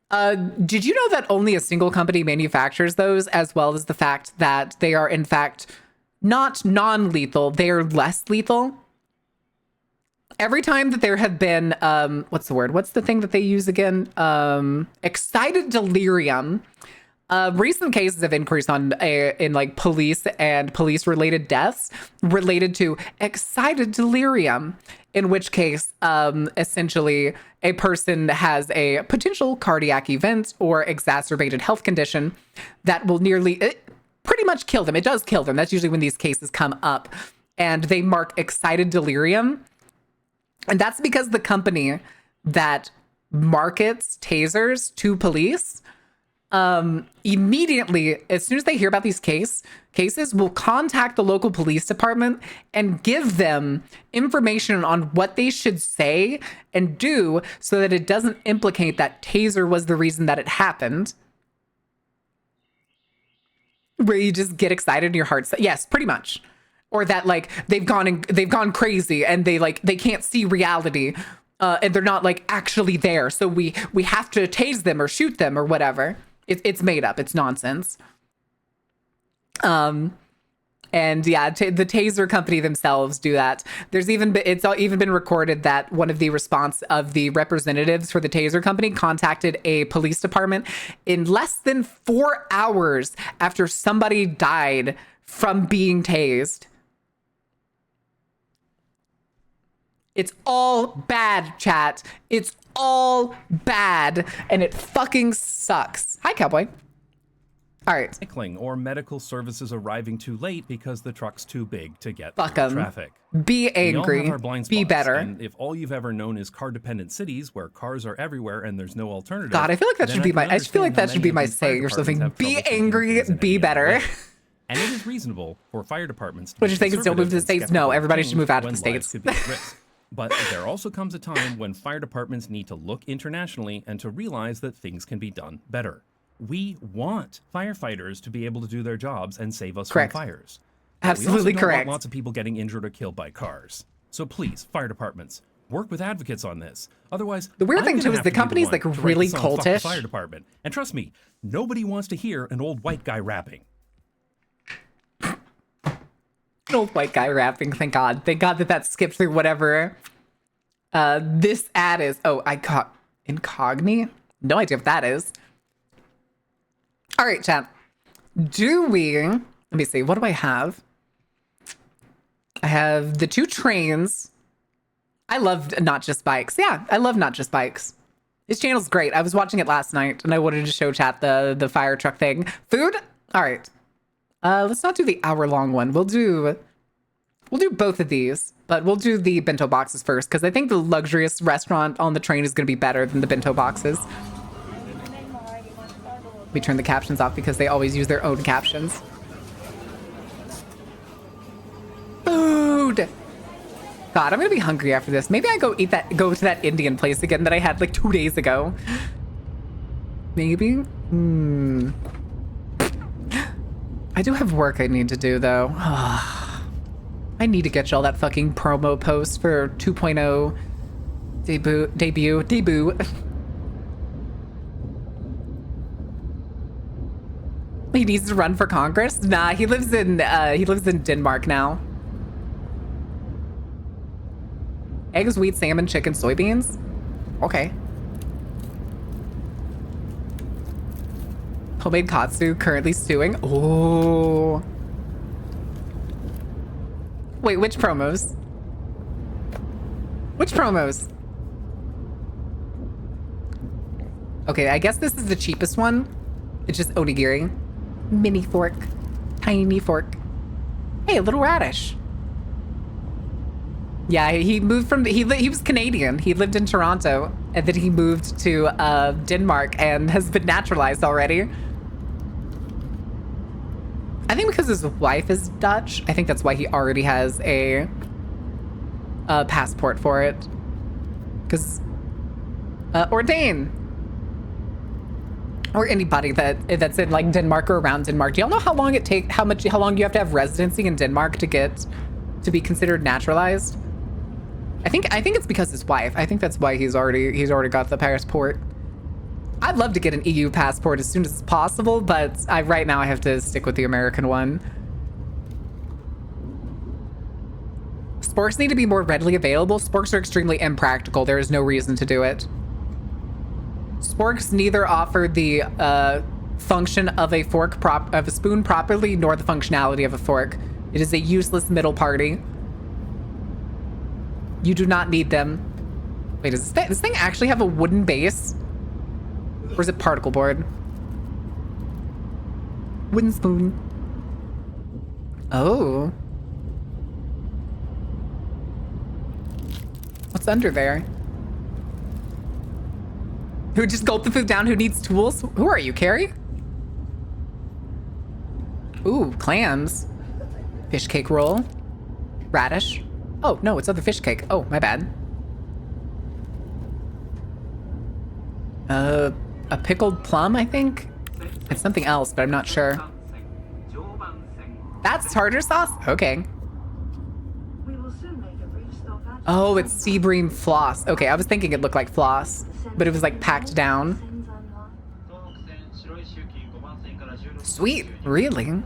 Did you know that only a single company manufactures those, as well as the fact that they are, in fact, not non-lethal, they are less lethal? Every time that there have been, what's the word? What's the thing that they use again? Excited delirium. Recent cases have increased in like police and police-related deaths related to excited delirium, in which case, essentially, a person has a potential cardiac event or exacerbated health condition that will pretty much kill them. It does kill them. That's usually when these cases come up, and they mark excited delirium. And that's because the company that markets tasers to police immediately, as soon as they hear about these cases, will contact the local police department and give them information on what they should say and do so that it doesn't implicate that taser was the reason that it happened. Where you just get excited and your heart, yes, pretty much. Or that like they've gone crazy and they can't see reality, and they're not like actually there. So we have to tase them or shoot them or whatever. It's made up. It's nonsense. And yeah, the taser company themselves do that. It's even been recorded that one of the response of the representatives for the taser company contacted a police department in less than 4 hours after somebody died from being tased. It's all bad, chat. It's all bad, and it fucking sucks. Hi, cowboy. All right. Cycling or medical services arriving too late because the truck's too big to get Fuck through 'em. traffic. Be angry. We all have our blind Be spots, better. And if all you've ever known is car-dependent cities where cars are everywhere and there's no alternative, God, I feel like that then should be can my. I feel like understand that how should be many my of these fire saying or something. departments have Be trouble taking angry. things in Be any other better. way. And it is reasonable for fire departments to What be you think is don't move to the conservative and States? No, skeptical of everybody should things move out of when the lives States. could be at risk. But there also comes a time when fire departments need to look internationally and to realize that things can be done better. We want firefighters to be able to do their jobs and save us Correct. from fires. But we also Absolutely don't correct. want lots of people getting injured or killed by cars. So please, fire departments, work with advocates on this. Otherwise, The weird I'm thing, gonna too, is have the to be company's, one like, to write really the song, "Fuck the cultish. Fire department. And trust me, nobody wants to hear an old white guy rapping. An old white guy rapping. Thank God. Thank God that skipped through whatever this ad is. Oh, I caught incogni. No idea what that is. All right, chat. Let me see. What do I have? I have the 2 trains. I love Not Just Bikes. Yeah, I love Not Just Bikes. This channel's great. I was watching it last night and I wanted to show chat the fire truck thing. Food? All right. Let's not do the hour-long one. We'll do both of these, but we'll do the bento boxes first because I think the luxurious restaurant on the train is going to be better than the bento boxes. We turn the captions off because they always use their own captions. Food. God, I'm gonna be hungry after this. Maybe I go to that Indian place again that I had like 2 days ago. Maybe. I do have work I need to do though. I need to get y'all that fucking promo post for 2.0 debut. He needs to run for Congress? Nah, he lives in Denmark now. Eggs, wheat, salmon, chicken, soybeans? Okay. Homemade katsu, currently stewing. Oh. Wait, which promos? Which promos? Okay, I guess this is the cheapest one. It's just onigiri. Mini fork. Tiny fork. Hey, a little radish. Yeah, he moved from, he was Canadian. He lived in Toronto, and then he moved to Denmark and has been naturalized already. I think because his wife is Dutch, I think that's why he already has a passport for it. Because, or Dane. Or anybody that's in like Denmark or around Denmark. Do y'all know how long it takes, how long you have to have residency in Denmark to be considered naturalized? I think it's because his wife. I think that's why he's already got the passport. I'd love to get an EU passport as soon as possible, but right now I have to stick with the American one. Sporks need to be more readily available. Sporks are extremely impractical. There is no reason to do it. Sporks neither offer the function of a spoon properly, nor the functionality of a fork. It is a useless middle party. You do not need them. Wait, does this thing actually have a wooden base? Or is it particle board? Wooden spoon. Oh. What's under there? Who just gulped the food down? Who needs tools? Who are you, Carrie? Ooh, clams. Fish cake roll. Radish. Oh, no, it's other fish cake. Oh, my bad. A pickled plum, I think? It's something else, but I'm not sure. That's tartar sauce? Okay. Oh, it's sea bream floss. Okay, I was thinking it looked like floss, but it was like packed down. Sweet, really?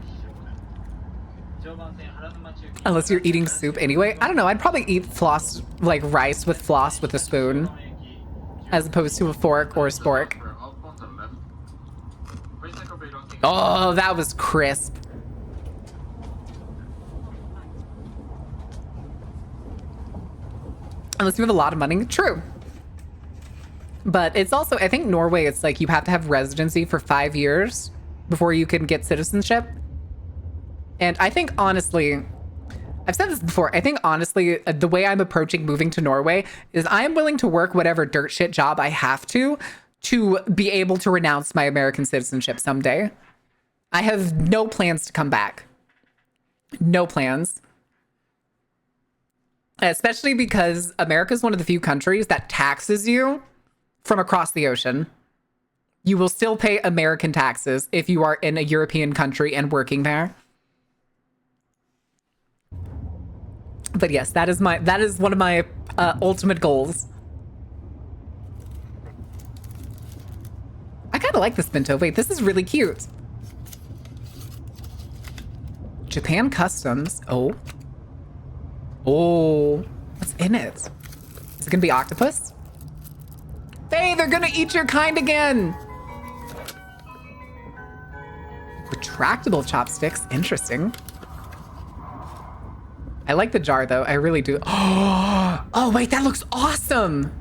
Unless you're eating soup anyway. I don't know, I'd probably eat floss, like rice with floss with a spoon, as opposed to a fork or a spork. Oh, that was crisp. Unless you have a lot of money. True. But it's also, I think Norway, it's like you have to have residency for 5 years before you can get citizenship. And I think honestly, I've said this before, I think honestly, the way I'm approaching moving to Norway is I am willing to work whatever dirt shit job I have to be able to renounce my American citizenship someday. I have no plans to come back. No plans. Especially because America is one of the few countries that taxes you from across the ocean. You will still pay American taxes if you are in a European country and working there. But yes, that is one of my ultimate goals. I kind of like this bento. Wait, this is really cute. Japan Customs. Oh. Oh. What's in it? Is it gonna be octopus? Hey, they're gonna eat your kind again. Retractable chopsticks. Interesting. I like the jar though. I really do. Oh wait, that looks awesome.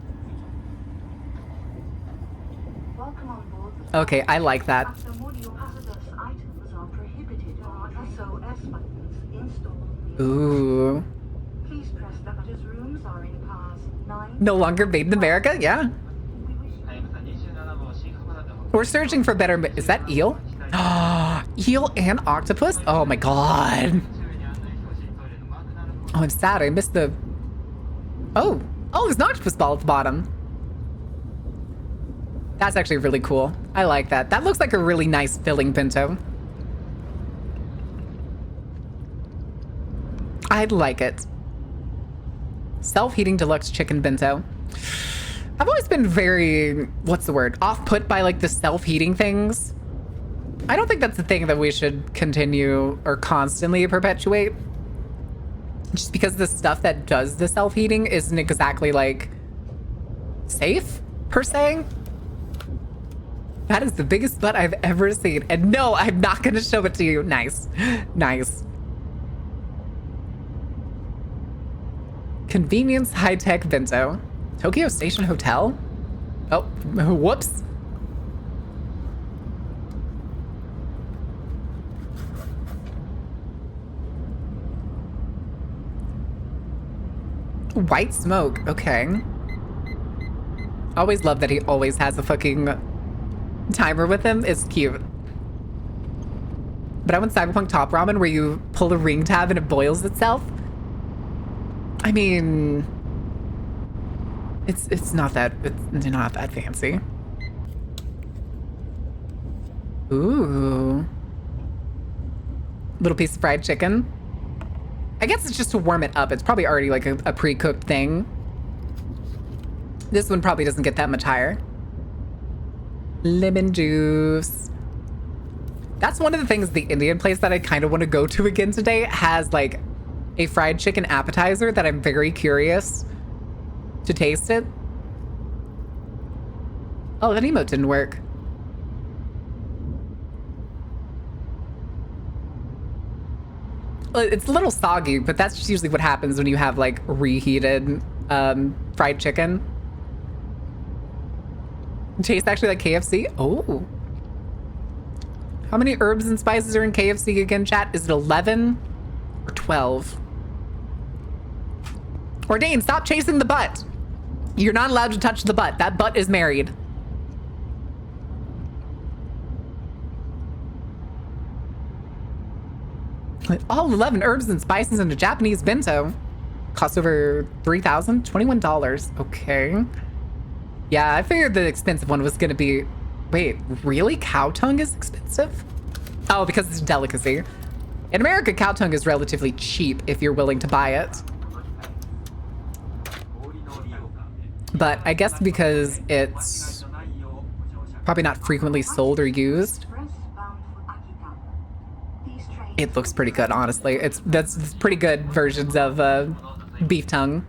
Okay, I like that. Ooh. No longer made in America? Yeah. We're searching for better. Is that eel? Eel and octopus? Oh my god. Oh, I'm sad. I missed the... Oh, there's an octopus ball at the bottom. That's actually really cool. I like that. That looks like a really nice filling bento. I'd like it. Self-heating deluxe chicken bento. I've always been very, what's the word? Off-put by like the self-heating things. I don't think that's the thing that we should continue or constantly perpetuate. Just because the stuff that does the self-heating isn't exactly like safe per se. That is the biggest butt I've ever seen. And no, I'm not gonna show it to you. Nice. Nice. Convenience high-tech bento. Tokyo Station Hotel? Oh, whoops. White smoke, okay. Always love that he always has a fucking timer with him. It's cute. But I want Cyberpunk Top Ramen where you pull the ring tab and it boils itself. I mean, it's not that fancy. Ooh. Little piece of fried chicken. I guess it's just to warm it up. It's probably already like a pre-cooked thing. This one probably doesn't get that much higher. Lemon juice. That's one of the things the Indian place that I kind of want to go to again today has like a fried chicken appetizer that I'm very curious to taste it. Oh, that emote didn't work. It's a little soggy, but that's just usually what happens when you have like reheated fried chicken. It tastes actually like KFC. Oh. How many herbs and spices are in KFC again, chat? Is it 11 or 12? Ordain, stop chasing the butt. You're not allowed to touch the butt. That butt is married. All 11 herbs and spices in a Japanese bento. Costs over $3,000, $21. Okay. Yeah, I figured the expensive one was gonna be... Wait, really? Cow tongue is expensive? Oh, because it's a delicacy. In America, cow tongue is relatively cheap if you're willing to buy it. But I guess because it's probably not frequently sold or used, it looks pretty good, honestly. That's pretty good versions of beef tongue.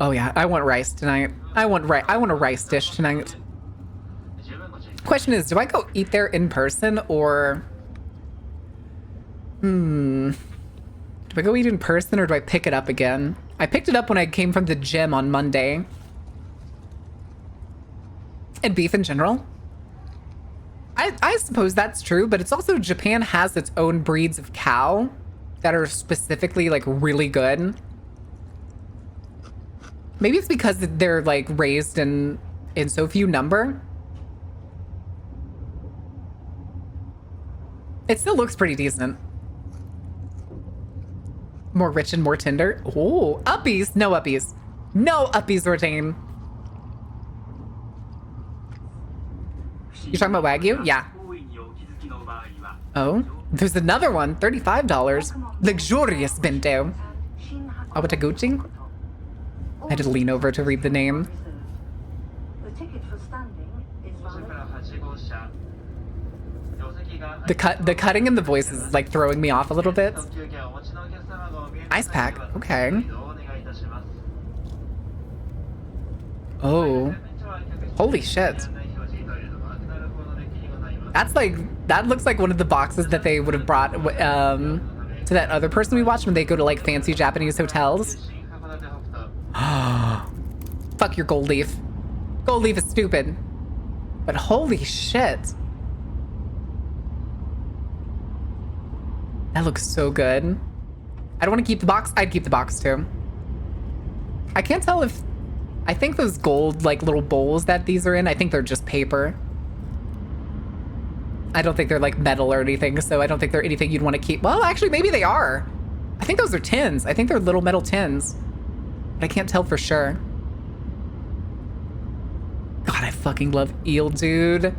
Oh yeah, I want rice tonight. I want a rice dish tonight. Question is, do I go eat there in person or... Do I go eat in person or do I pick it up again? I picked it up when I came from the gym on Monday. And beef in general. I suppose that's true, but it's also Japan has its own breeds of cow that are specifically like really good. Maybe it's because they're like raised in so few number. It still looks pretty decent. More rich and more tender. Oh, uppies. No uppies. No uppies, Ordain. You're talking about Wagyu? Yeah. Oh, there's another one. $35. Luxurious bento. Awataguchi? I had to lean over to read the name. The cutting in the voice is like throwing me off a little bit. Ice pack. Okay. Oh. Holy shit. That looks like one of the boxes that they would have brought to that other person we watched when they go to like fancy Japanese hotels. Fuck your gold leaf. Gold leaf is stupid. But holy shit. That looks so good. I don't want to keep the box. I'd keep the box too. I can't tell if... I think those gold like little bowls that these are in, I think they're just paper. I don't think they're like metal or anything, so I don't think they're anything you'd want to keep. Well, actually, maybe they are. I think those are tins. I think they're little metal tins. But I can't tell for sure. God, I fucking love eel, dude.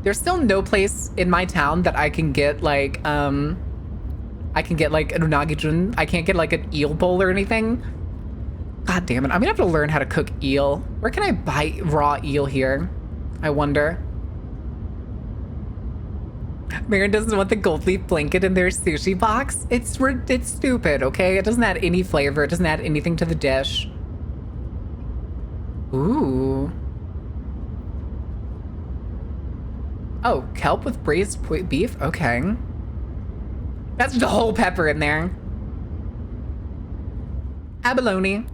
There's still no place in my town that I can get like, I can get like an unagi-jun. I can't get like an eel bowl or anything. God damn it. I'm gonna have to learn how to cook eel. Where can I buy raw eel here? I wonder. Marin doesn't want the gold leaf blanket in their sushi box. It's stupid, okay? It doesn't add any flavor. It doesn't add anything to the dish. Ooh. Oh, kelp with braised beef? Okay. That's the whole pepper in there. Abalone.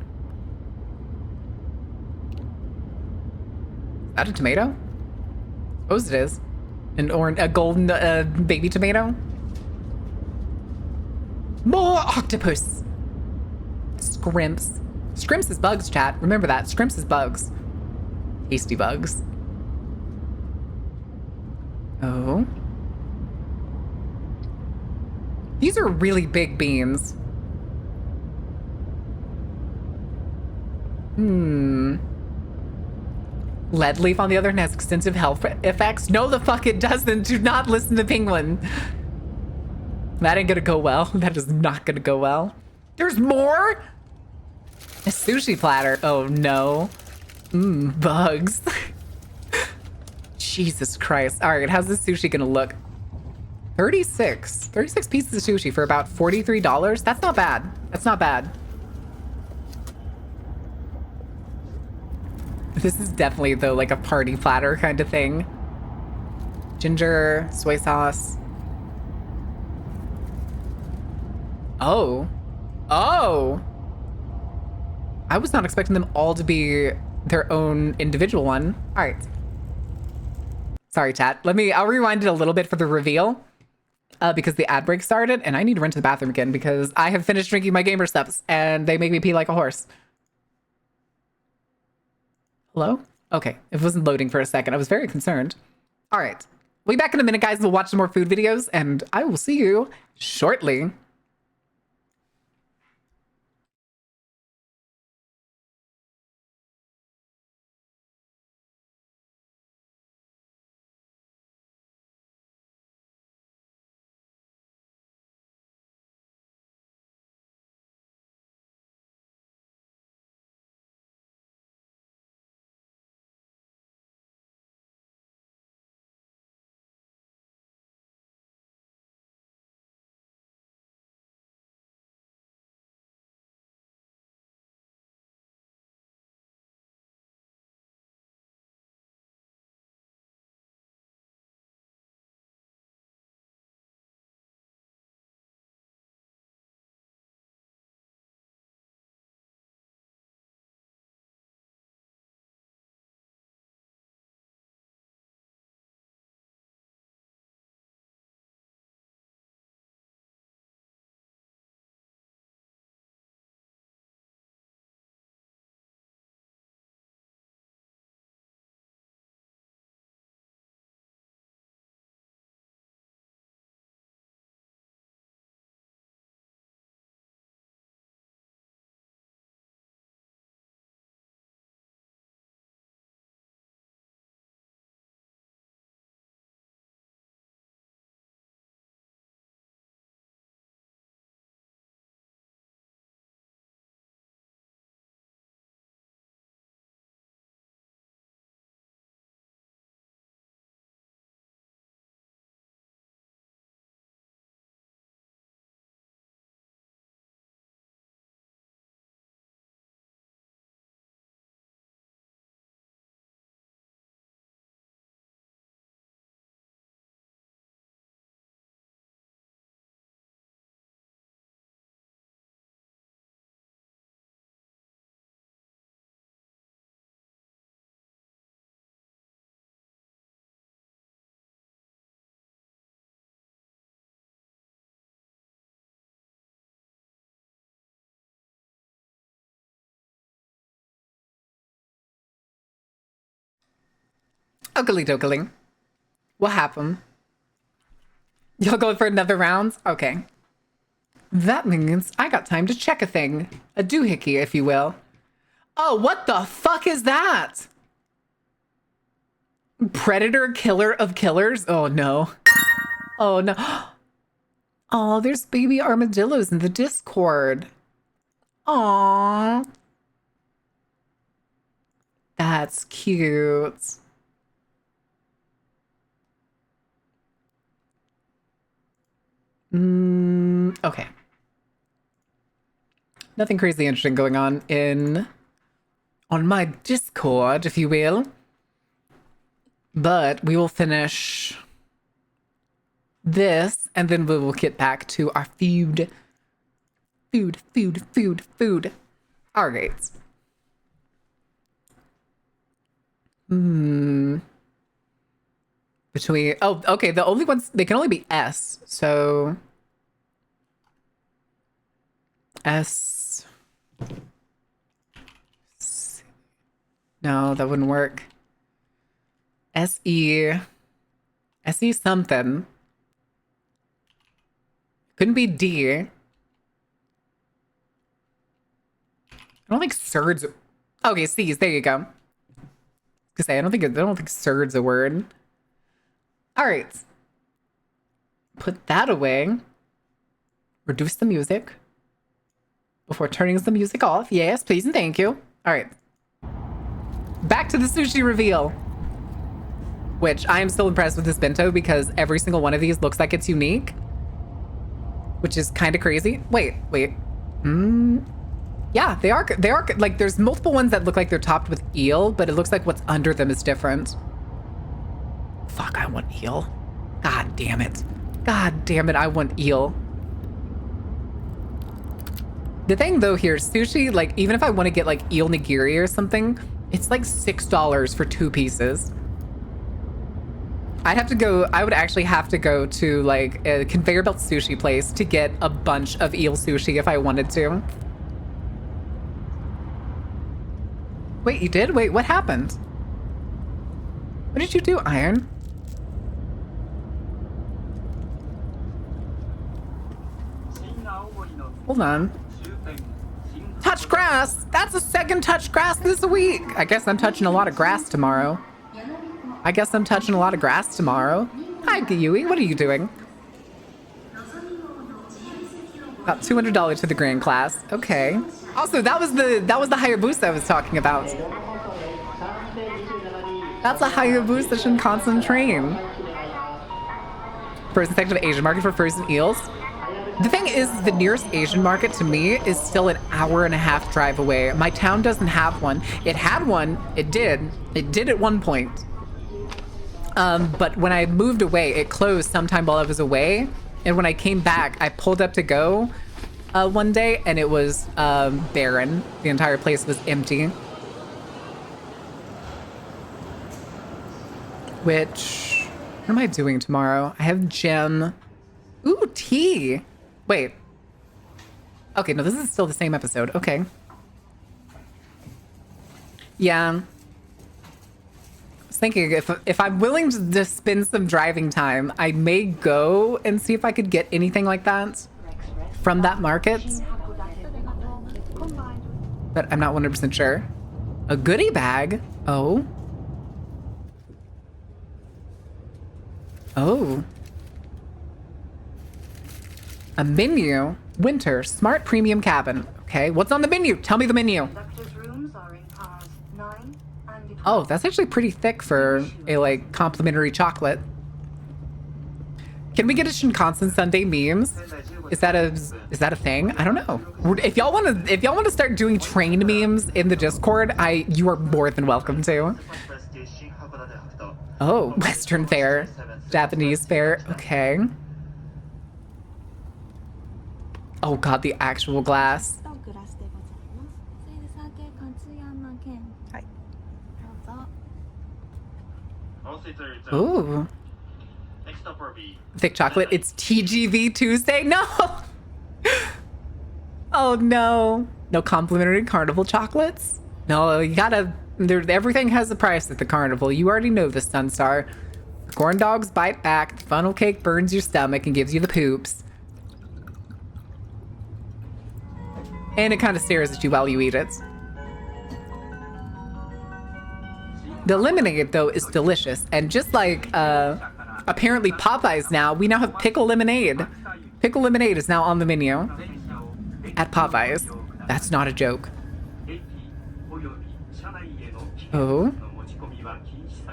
Is that a tomato? Suppose it is. A golden baby tomato. More octopus. Scrimps. Scrimps is bugs, chat. Remember that. Scrimps is bugs. Tasty bugs. Oh. These are really big beans. Lead leaf, on the other hand, has extensive health effects. No, the fuck it doesn't. Do not listen to Penguin. That ain't gonna go well. That is not gonna go well. There's more? A sushi platter. Oh no. Bugs. Jesus Christ. All right, how's this sushi gonna look? 36 pieces of sushi for about $43. That's not bad. That's not bad. This is definitely, though, like a party platter kind of thing. Ginger, soy sauce. Oh. Oh. I was not expecting them all to be their own individual one. All right. Sorry, chat. I'll rewind it a little bit for the reveal. Because the ad break started and I need to run to the bathroom again because I have finished drinking my gamer steps and they make me pee like a horse. Hello? Okay, it wasn't loading for a second. I was very concerned. All right, we'll be back in a minute, guys. We'll watch some more food videos and I will see you shortly. Oakley dokley. What happened? Y'all going for another round? Okay. That means I got time to check a thing. A doohickey, if you will. Oh, what the fuck is that? Predator killer of killers? Oh no. Oh no. Oh, there's baby armadillos in the Discord. Aww. That's cute. Okay. Nothing crazy interesting going on on my Discord, if you will. But we will finish this, and then we will get back to our food. Food. All right. Between, oh, okay, the only ones, they can only be S, so S. No, that wouldn't work. SE. SE something. Couldn't be D. I don't think Surd's. Okay, C's. There you go. To say, I don't think Surd's a word. All right. Put that away. Reduce the music before turning the music off. Yes, please and thank you. All right. Back to the sushi reveal. Which I am still impressed with this bento because every single one of these looks like it's unique. Which is kind of crazy. Wait. Yeah, they are, like, there's multiple ones that look like they're topped with eel, but it looks like what's under them is different. Fuck, I want eel. God damn it. God damn it, I want eel. The thing, though, here, sushi, like, even if I want to get, like, eel nigiri or something, it's like $6 for 2 pieces. I would actually have to go to, like, a conveyor belt sushi place to get a bunch of eel sushi if I wanted to. Wait, you did? Wait, what happened? What did you do, Iron? Hold on. Touch grass! That's a second touch grass this week! I guess I'm touching a lot of grass tomorrow. Hi, Gyui. What are you doing? About $200 for the grand class. Okay. Also, that was the Hayabusa I was talking about. That's a Hayabusa Shinkansen train. Frozen section of Asian market for frozen eels. The thing is, the nearest Asian market to me is still an hour-and-a-half drive away. My town doesn't have one. It had one. It did at one point. But when I moved away, it closed sometime while I was away. And when I came back, I pulled up to go one day, and it was barren. The entire place was empty. Which, what am I doing tomorrow? I have gym. Ooh, tea. Wait. Okay, no, this is still the same episode. Okay. Yeah. I was thinking if I'm willing to spend some driving time, I may go and see if I could get anything like that from that market. But I'm not 100% sure. A goodie bag? Oh. Oh. A menu. Winter. Smart premium cabin. Okay, what's on the menu? Tell me the menu. Oh, that's actually pretty thick for a, like, complimentary chocolate. Can we get a Shinkansen Sunday memes? Is that a thing? I don't know. If y'all want to start doing train memes in the Discord, you are more than welcome to. Oh, Western fare, Japanese fare. Okay. Oh god, the actual glass. Hi. Ooh. Thick chocolate. It's TGV Tuesday? No! Oh no. No complimentary carnival chocolates? No, you gotta... everything has a price at the carnival. You already know this, Sunstar. The corn dogs bite back, the funnel cake burns your stomach and gives you the poops. And it kind of stares at you while you eat it. The lemonade, though, is delicious. And just like, apparently Popeyes now, we now have pickle lemonade. Pickle lemonade is now on the menu at Popeyes. That's not a joke. Oh.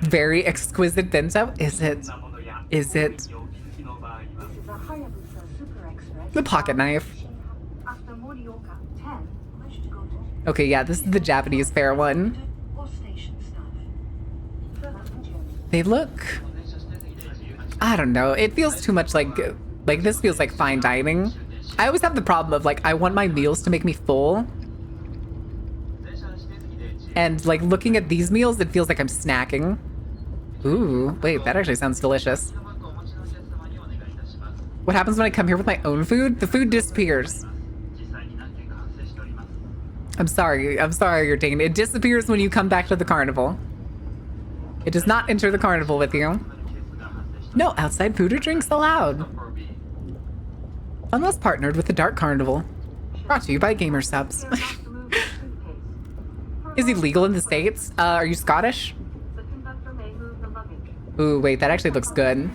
Very exquisite bento. Is it? Is it? The pocket knife. Okay, yeah, this is the Japanese fare one. They look... I don't know. It feels too much like this feels like fine dining. I always have the problem of like, I want my meals to make me full. And like looking at these meals, it feels like I'm snacking. Ooh, wait, that actually sounds delicious. What happens when I come here with my own food? The food disappears. I'm sorry, Dane. It disappears when you come back to the carnival. It does not enter the carnival with you. No outside food or drinks allowed. Unless partnered with the Dark Carnival. Brought to you by Gamer Subs. Is he legal in the States? Are you Scottish? Ooh, wait, that actually looks good.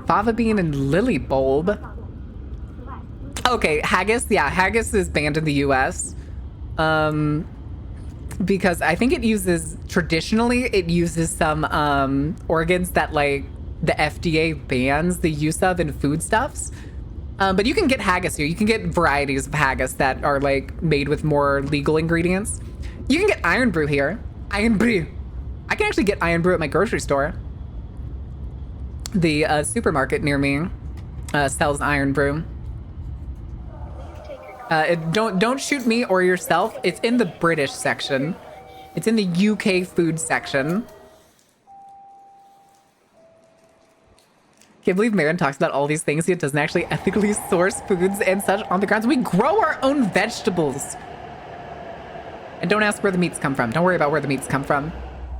Fava bean and lily bulb. Okay, haggis. Yeah, haggis is banned in the US. Because I think it uses, traditionally, it uses some organs that like the FDA bans the use of in foodstuffs. But you can get haggis here. You can get varieties of haggis that are like made with more legal ingredients. You can get iron brew here. Iron brew. I can actually get iron brew at my grocery store. The supermarket near me sells iron brew. Don't shoot me or yourself. It's in the British section. It's in the UK food section. Can't believe Marin talks about all these things, yet doesn't actually ethically source foods and such on the grounds. We grow our own vegetables. And don't ask where the meats come from. Don't worry about where the meats come from.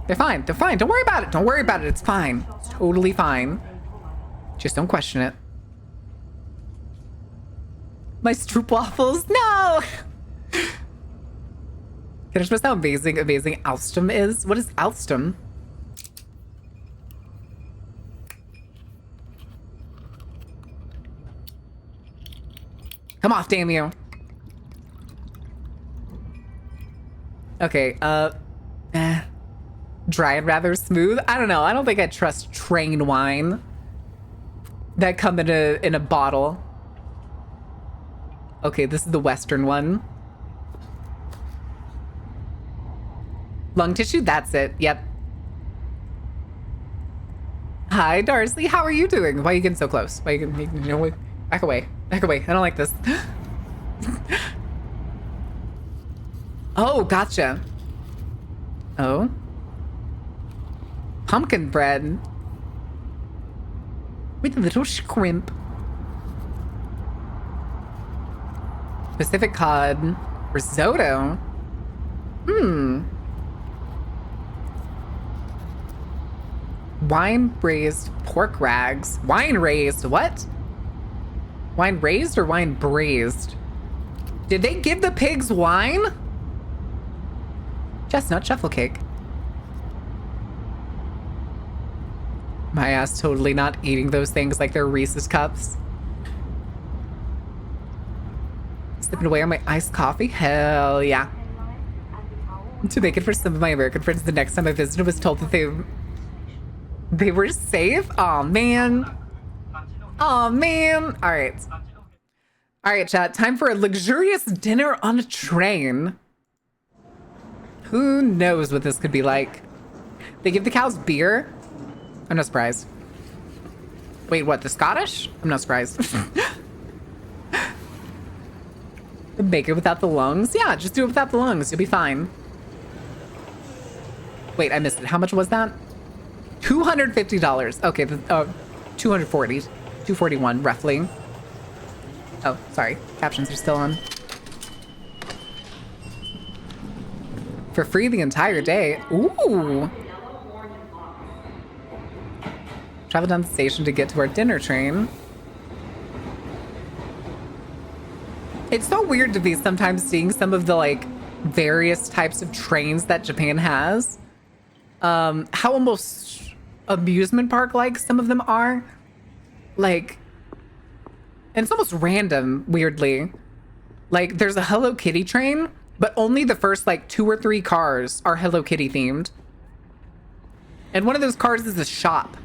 They're fine. They're fine. Don't worry about it. Don't worry about it. It's fine. It's totally fine. Just don't question it. My stroopwafels? No! Can I express how amazing Alstom is? What is Alstom? Come off, damn you. Okay, dry and rather smooth? I don't know. I don't think I trust train wine that come in a bottle. Okay, this is the Western one. Lung tissue, that's it. Yep. Hi, Darcy. How are you doing? Why are you getting so close? Why are you getting, you know, back away. Back away. I don't like this. Oh, gotcha. Oh. Pumpkin bread. With a little shrimp. Pacific cod. Risotto. Wine braised pork rags. Wine raised, what? Wine raised or wine braised? Did they give the pigs wine? Chestnut shuffle cake. My ass totally not eating those things like they're Reese's cups. Slipping away on my iced coffee? Hell yeah. To make it for some of my American friends, the next time I visited was told that they were safe? Aw, man. Aw, man. All right. All right, chat. Time for a luxurious dinner on a train. Who knows what this could be like? They give the cows beer? I'm not surprised. Wait, what? The Scottish? I'm not surprised. Make it without the lungs? Yeah, just do it without the lungs. You'll be fine. Wait, I missed it. How much was that? $250. Okay, 240. 241, roughly. Oh, sorry. Captions are still on. For free the entire day. Ooh. Travel down the station to get to our dinner train. It's so weird to be sometimes seeing some of the like various types of trains that Japan has. How almost amusement park like some of them are. Like, and it's almost random, weirdly. Like, there's a Hello Kitty train but only the first like 2 or 3 cars are Hello Kitty themed. And one of those cars is a shop.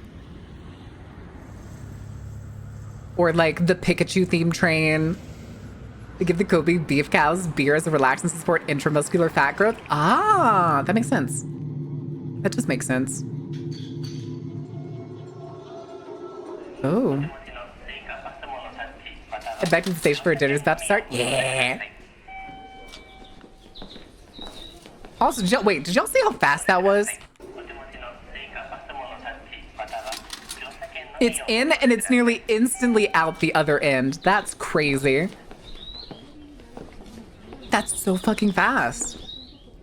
Or like the Pikachu themed train. They give the Kobe beef cows beer as a relaxant to support intramuscular fat growth. Ah, that makes sense. That does make sense. Oh. Head back to the station for dinner's about to start. Yeah. Also, wait, did y'all see how fast that was? It's in and it's nearly instantly out the other end. That's crazy. That's so fucking fast.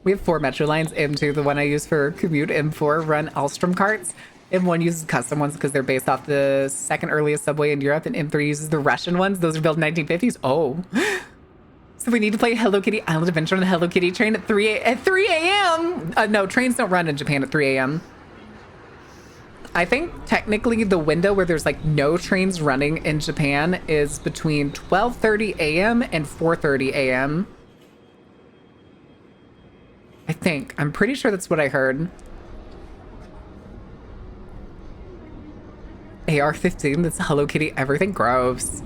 We have 4 metro lines. M2, the one I use for commute. M4 run Alstrom carts. M1 uses custom ones because they're based off the second earliest subway in Europe, and M3 uses the Russian ones. Those are built in 1950s. Oh. So we need to play Hello Kitty Island Adventure on the Hello Kitty train at 3 a.m. No, trains don't run in Japan at 3 a.m. I think technically the window where there's like no trains running in Japan is between 12:30 a.m. and 4:30 a.m. I think. I'm pretty sure that's what I heard. AR-15, that's Hello Kitty everything. Gross.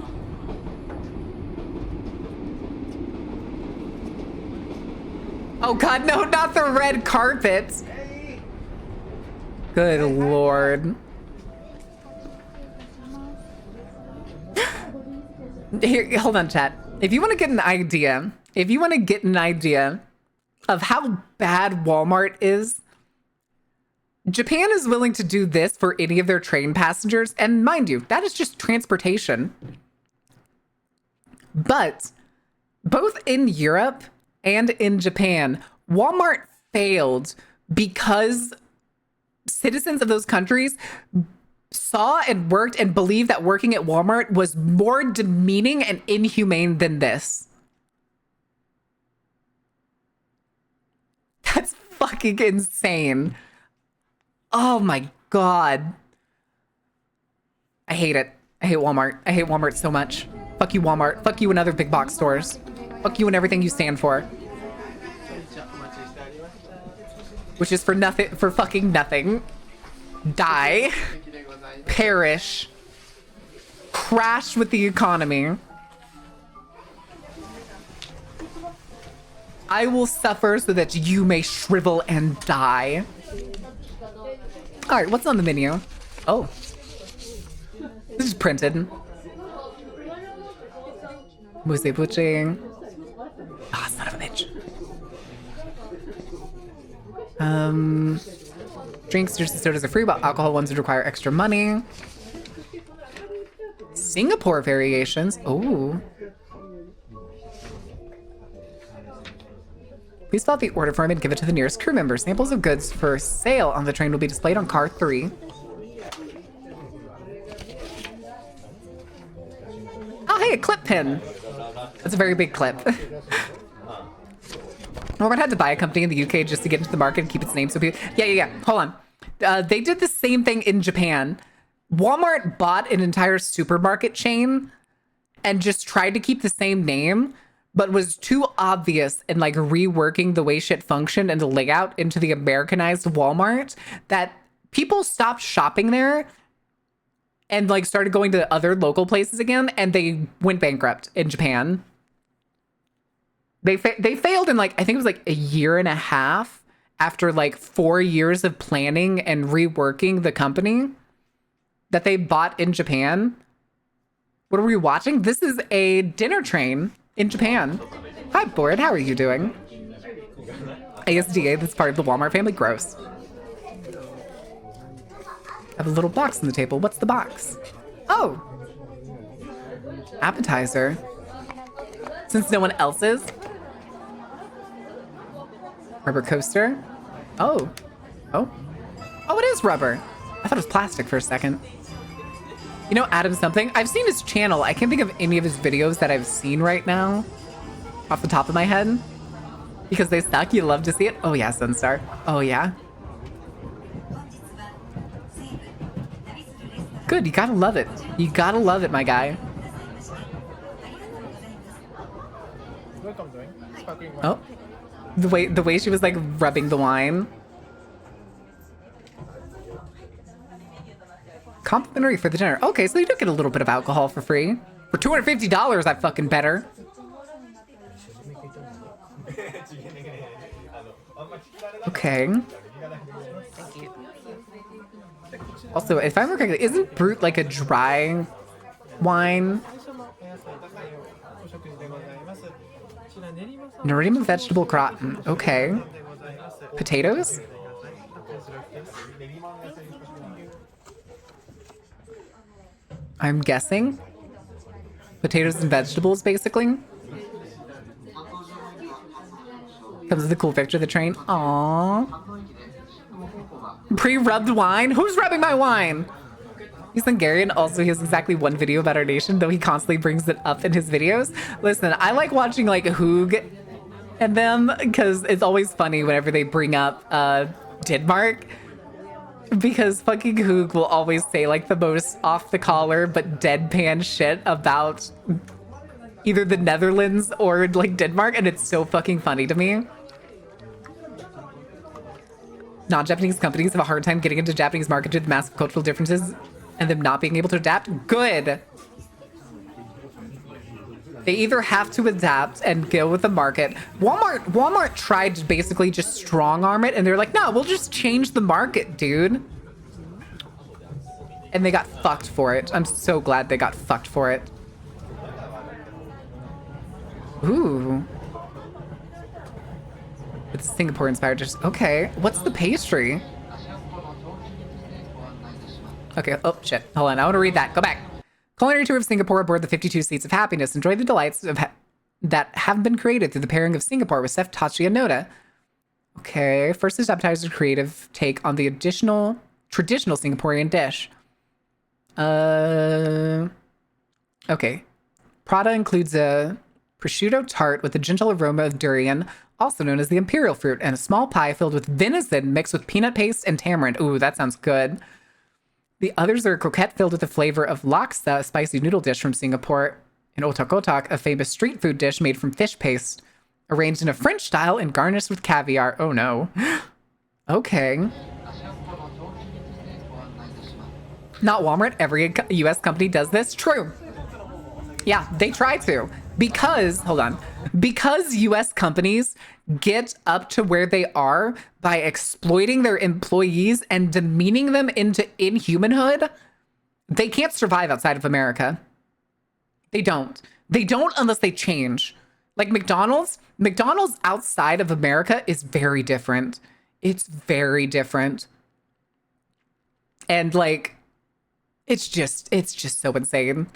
Oh god, no, not the red carpet. Good lord. Here, hold on, chat. If you want to get an idea, of how bad Walmart is, Japan is willing to do this for any of their train passengers. And mind you, that is just transportation. But both in Europe and in Japan, Walmart failed because citizens of those countries saw and worked and believed that working at Walmart was more demeaning and inhumane than this. That's fucking insane. Oh my god. I hate it. I hate Walmart. I hate Walmart so much. Fuck you, Walmart. Fuck you and other big box stores. Fuck you and everything you stand for. Which is for nothing, for fucking nothing. Die. Perish. Crash with the economy. I will suffer so that you may shrivel and die. All right, what's on the menu? Oh. This is printed. Mousse Puching. Ah, son of a bitch. Drinks, juices, sodas are free, but alcohol ones would require extra money. Singapore variations. Oh. Please fill out the order form and give it to the nearest crew member. Samples of goods for sale on the train will be displayed on car 3. Oh, hey, a clip pin. That's a very big clip. Walmart had to buy a company in the UK just to get into the market and keep its name so people... Yeah. Hold on. They did the same thing in Japan. Walmart bought an entire supermarket chain and just tried to keep the same name, but was too obvious in like reworking the way shit functioned and the layout into the Americanized Walmart that people stopped shopping there and like started going to other local places again, and they went bankrupt in Japan. They failed in like, I think it was like a year and a half after like 4 years of planning and reworking the company that they bought in Japan. What are we watching? This is a dinner train in Japan. Hi, Board. How are you doing? ASDA, that's part of the Walmart family. Gross. I have a little box on the table. What's the box? Oh. Appetizer. Since no one else is. Rubber coaster. Oh. Oh, it is rubber. I thought it was plastic for a second. You know Adam something? I've seen his channel. I can't think of any of his videos that I've seen right now off the top of my head because they suck. You love to see it. Oh yeah, Sunstar. Oh yeah. Good, you gotta love it. You gotta love it, my guy. Oh, The way she was like rubbing the wine. Complimentary for the dinner. Okay, so you do get a little bit of alcohol for free. For $250, I fucking better. Okay. Also, if I'm correctly, isn't Brut like a dry wine? Noriima vegetable gratin. Okay. Potatoes? I'm guessing. Potatoes and vegetables, basically. Comes with a cool picture of the train. Aww. Pre-rubbed wine? Who's rubbing my wine? He's Hungarian. Also, he has exactly one video about our nation, though he constantly brings it up in his videos. Listen, I like watching like Hoog and them because it's always funny whenever they bring up Denmark. Because fucking Hoog will always say like the most off the collar but deadpan shit about either the Netherlands or like Denmark, and it's so fucking funny to me. Non-Japanese companies have a hard time getting into Japanese market due to the massive cultural differences and them not being able to adapt. Good. They either have to adapt and go with the market. Walmart tried to basically just strong arm it, and they're like, no, we'll just change the market, dude. And they got fucked for it. I'm so glad they got fucked for it. Ooh. It's Singapore inspired. Just okay. What's the pastry? Okay. Oh shit. Hold on. I want to read that. Go back. Culinary tour of Singapore aboard the 52 Seats of Happiness. Enjoy the delights of that have been created through the pairing of Singapore with Chef Tachi and Noda. Okay. First is appetizer creative take on the traditional Singaporean dish. Okay. Prada includes a prosciutto tart with a gentle aroma of durian, also known as the imperial fruit, and a small pie filled with venison mixed with peanut paste and tamarind. Ooh, that sounds good. The others are a croquette filled with the flavor of laksa, a spicy noodle dish from Singapore, and otak otak, a famous street food dish made from fish paste, arranged in a French style and garnished with caviar. Oh no. Okay. Not Walmart. Every US company does this. True. Yeah, they try to. Because US companies get up to where they are by exploiting their employees and demeaning them into inhumanhood, they can't survive outside of America. They don't. They don't unless they change. Like McDonald's outside of America is very different. It's very different. And like, it's just so insane.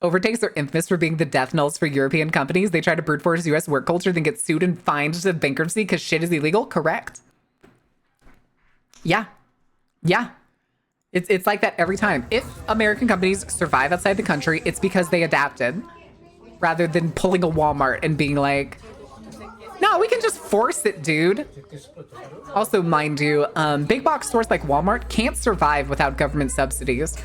Overtakes are infamous for being the death knells for European companies. They try to brute force US work culture, then get sued and fined to bankruptcy because shit is illegal. Correct. Yeah. Yeah. It's like that every time. If American companies survive outside the country, it's because they adapted rather than pulling a Walmart and being like, no, we can just force it, dude. Also, mind you, big box stores like Walmart can't survive without government subsidies.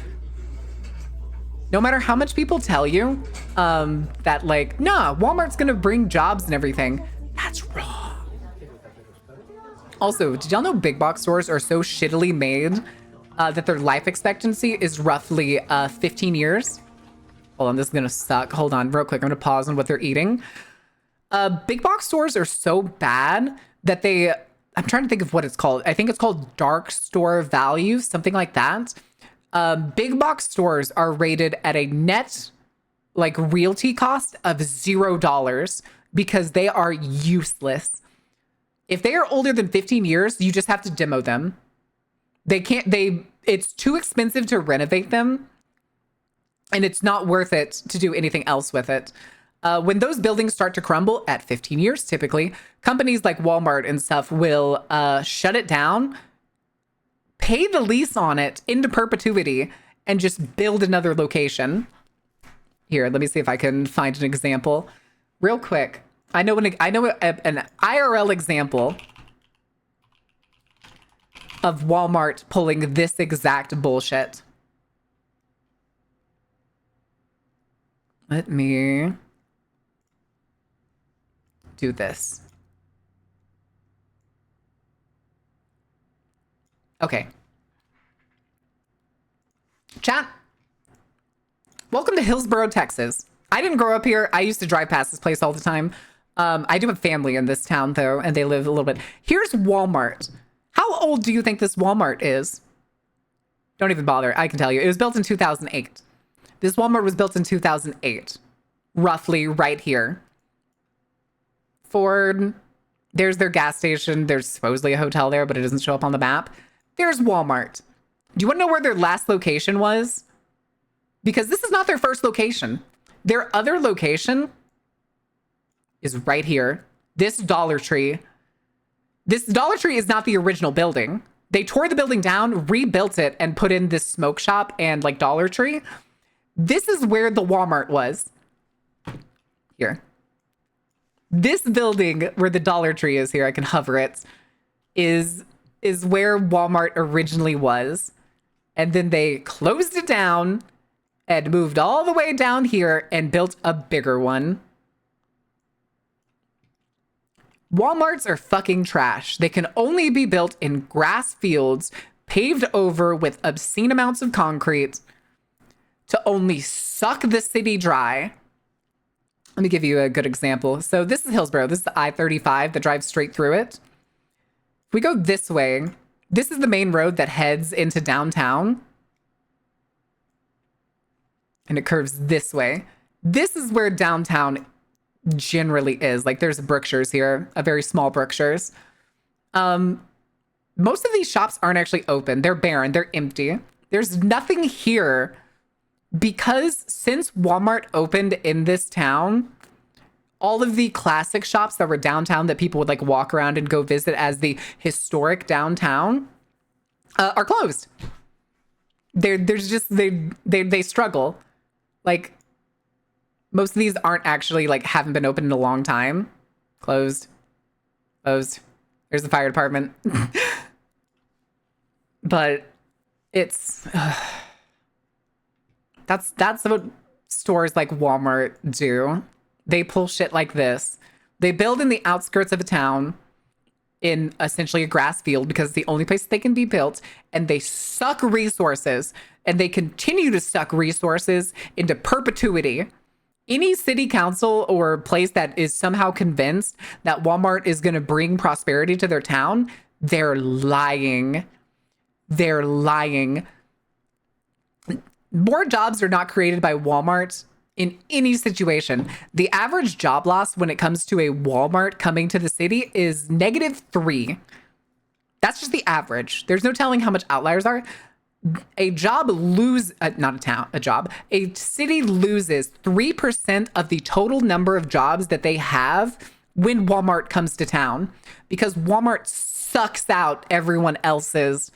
No matter how much people tell you that like, nah, Walmart's gonna bring jobs and everything, that's wrong. Also, did y'all know big box stores are so shittily made that their life expectancy is roughly 15 years? Hold on, this is gonna suck. Hold on, real quick. I'm gonna pause on what they're eating. Big box stores are so bad that I'm trying to think of what it's called. I think it's called dark store value, something like that. Big box stores are rated at a net like realty cost of $0 because they are useless. If they are older than 15 years, you just have to demo them. It's too expensive to renovate them, and it's not worth it to do anything else with it. When those buildings start to crumble at 15 years, typically, companies like Walmart and stuff will shut it down, pay the lease on it into perpetuity, and just build another location. Here, let me see if I can find an example real quick. I know an IRL example of Walmart pulling this exact bullshit. Let me do this. Okay. Chat. Welcome to Hillsboro, Texas. I didn't grow up here. I used to drive past this place all the time. I do have family in this town, though, and they live a little bit. Here's Walmart. How old do you think this Walmart is? Don't even bother. I can tell you. It was built in 2008. This Walmart was built in 2008. Roughly right here. Ford. There's their gas station. There's supposedly a hotel there, but it doesn't show up on the map. There's Walmart. Do you want to know where their last location was? Because this is not their first location. Their other location is right here. This Dollar Tree. This Dollar Tree is not the original building. They tore the building down, rebuilt it, and put in this smoke shop and like Dollar Tree. This is where the Walmart was. Here. This building where the Dollar Tree is here, I can hover it, is where Walmart originally was. And then they closed it down and moved all the way down here and built a bigger one. Walmarts are fucking trash. They can only be built in grass fields, paved over with obscene amounts of concrete to only suck the city dry. Let me give you a good example. So this is Hillsboro. This is the I-35 that drives straight through it. If we go this way, this is the main road that heads into downtown. And it curves this way. This is where downtown generally is. Like there's Brookshire's here, a very small Brookshire's. Most of these shops aren't actually open. They're barren. They're empty. There's nothing here because since Walmart opened in this town, all of the classic shops that were downtown that people would like walk around and go visit as the historic downtown are closed. There's just they struggle. Like most of these aren't actually like haven't been open in a long time. Closed. There's the fire department. But it's that's what stores like Walmart do. They pull shit like this. They build in the outskirts of a town in essentially a grass field because it's the only place they can be built, and they suck resources, and they continue to suck resources into perpetuity. Any city council or place that is somehow convinced that Walmart is going to bring prosperity to their town, they're lying. They're lying. More jobs are not created by Walmart in any situation. The average job loss when it comes to a Walmart coming to the city is -3. That's just the average. There's no telling how much outliers are. A city loses 3% of the total number of jobs that they have when Walmart comes to town, because Walmart sucks out everyone else's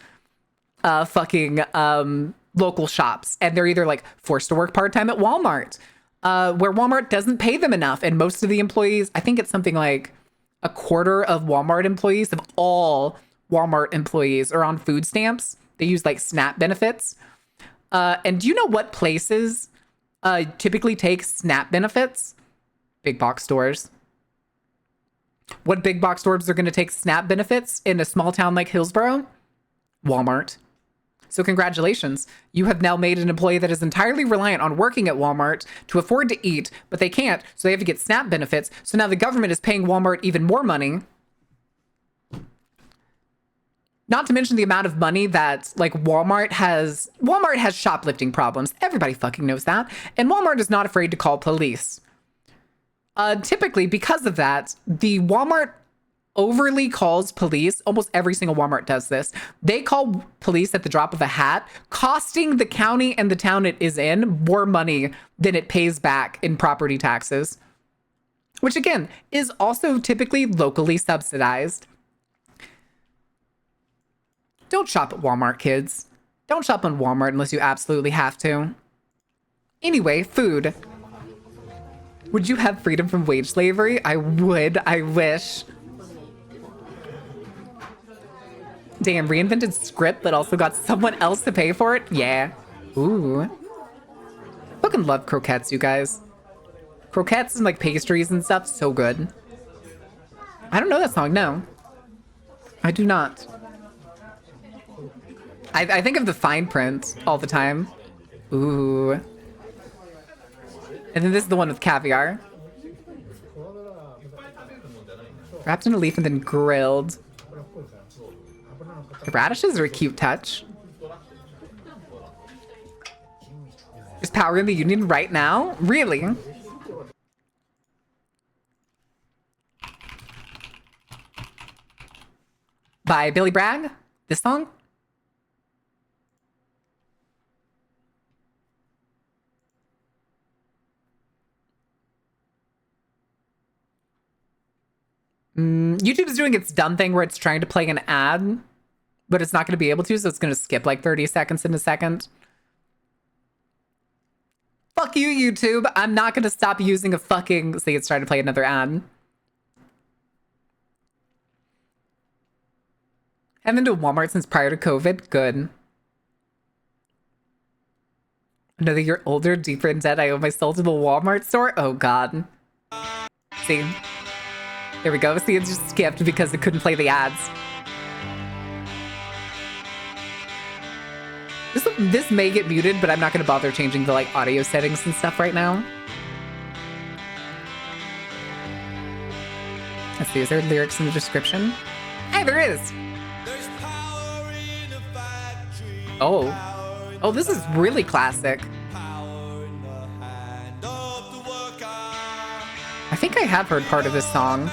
local shops, and they're either like forced to work part-time at Walmart, where Walmart doesn't pay them enough, and most of the employees, I think it's something like a quarter of Walmart employees, of all Walmart employees, are on food stamps. They use like SNAP benefits. And do you know what places typically take SNAP benefits? Big box stores. What big box stores are going to take SNAP benefits in a small town like Hillsboro? Walmart. So congratulations. You have now made an employee that is entirely reliant on working at Walmart to afford to eat, but they can't, so they have to get SNAP benefits. So now the government is paying Walmart even more money. Not to mention the amount of money that like Walmart has shoplifting problems. Everybody fucking knows that. And Walmart is not afraid to call police. Typically, because of that, the Walmart overly calls police. Almost every single Walmart does this. They call police at the drop of a hat, costing the county and the town it is in more money than it pays back in property taxes, which again is also typically locally subsidized. Don't shop at Walmart, kids. Don't shop on Walmart unless you absolutely have to. Anyway, food. Would you have freedom from wage slavery? I would. I wish. Damn, reinvented script that also got someone else to pay for it? Yeah. Ooh. Fucking love croquettes, you guys. Croquettes and like pastries and stuff, so good. I don't know that song, no. I do not. I think of the fine print all the time. Ooh. And then this is the one with caviar. Wrapped in a leaf and then grilled. The radishes are a cute touch. There's power in the union right now? Really? By Billy Bragg? This song? YouTube's doing its dumb thing where it's trying to play an ad, but it's not going to be able to, so it's going to skip like 30 seconds in a second. Fuck you, YouTube. I'm not going to stop using a fucking... See, it's trying to play another ad. Haven't been to Walmart since prior to COVID. Good. Another year older, deeper in debt. I owe my soul to the Walmart store. Oh, God. See? There we go. See, it's just skipped because it couldn't play the ads. This may get muted, but I'm not going to bother changing the like audio settings and stuff right now. Let's see, is there lyrics in the description? Hey, there is! Oh. Oh, this is really classic. I think I have heard part of this song.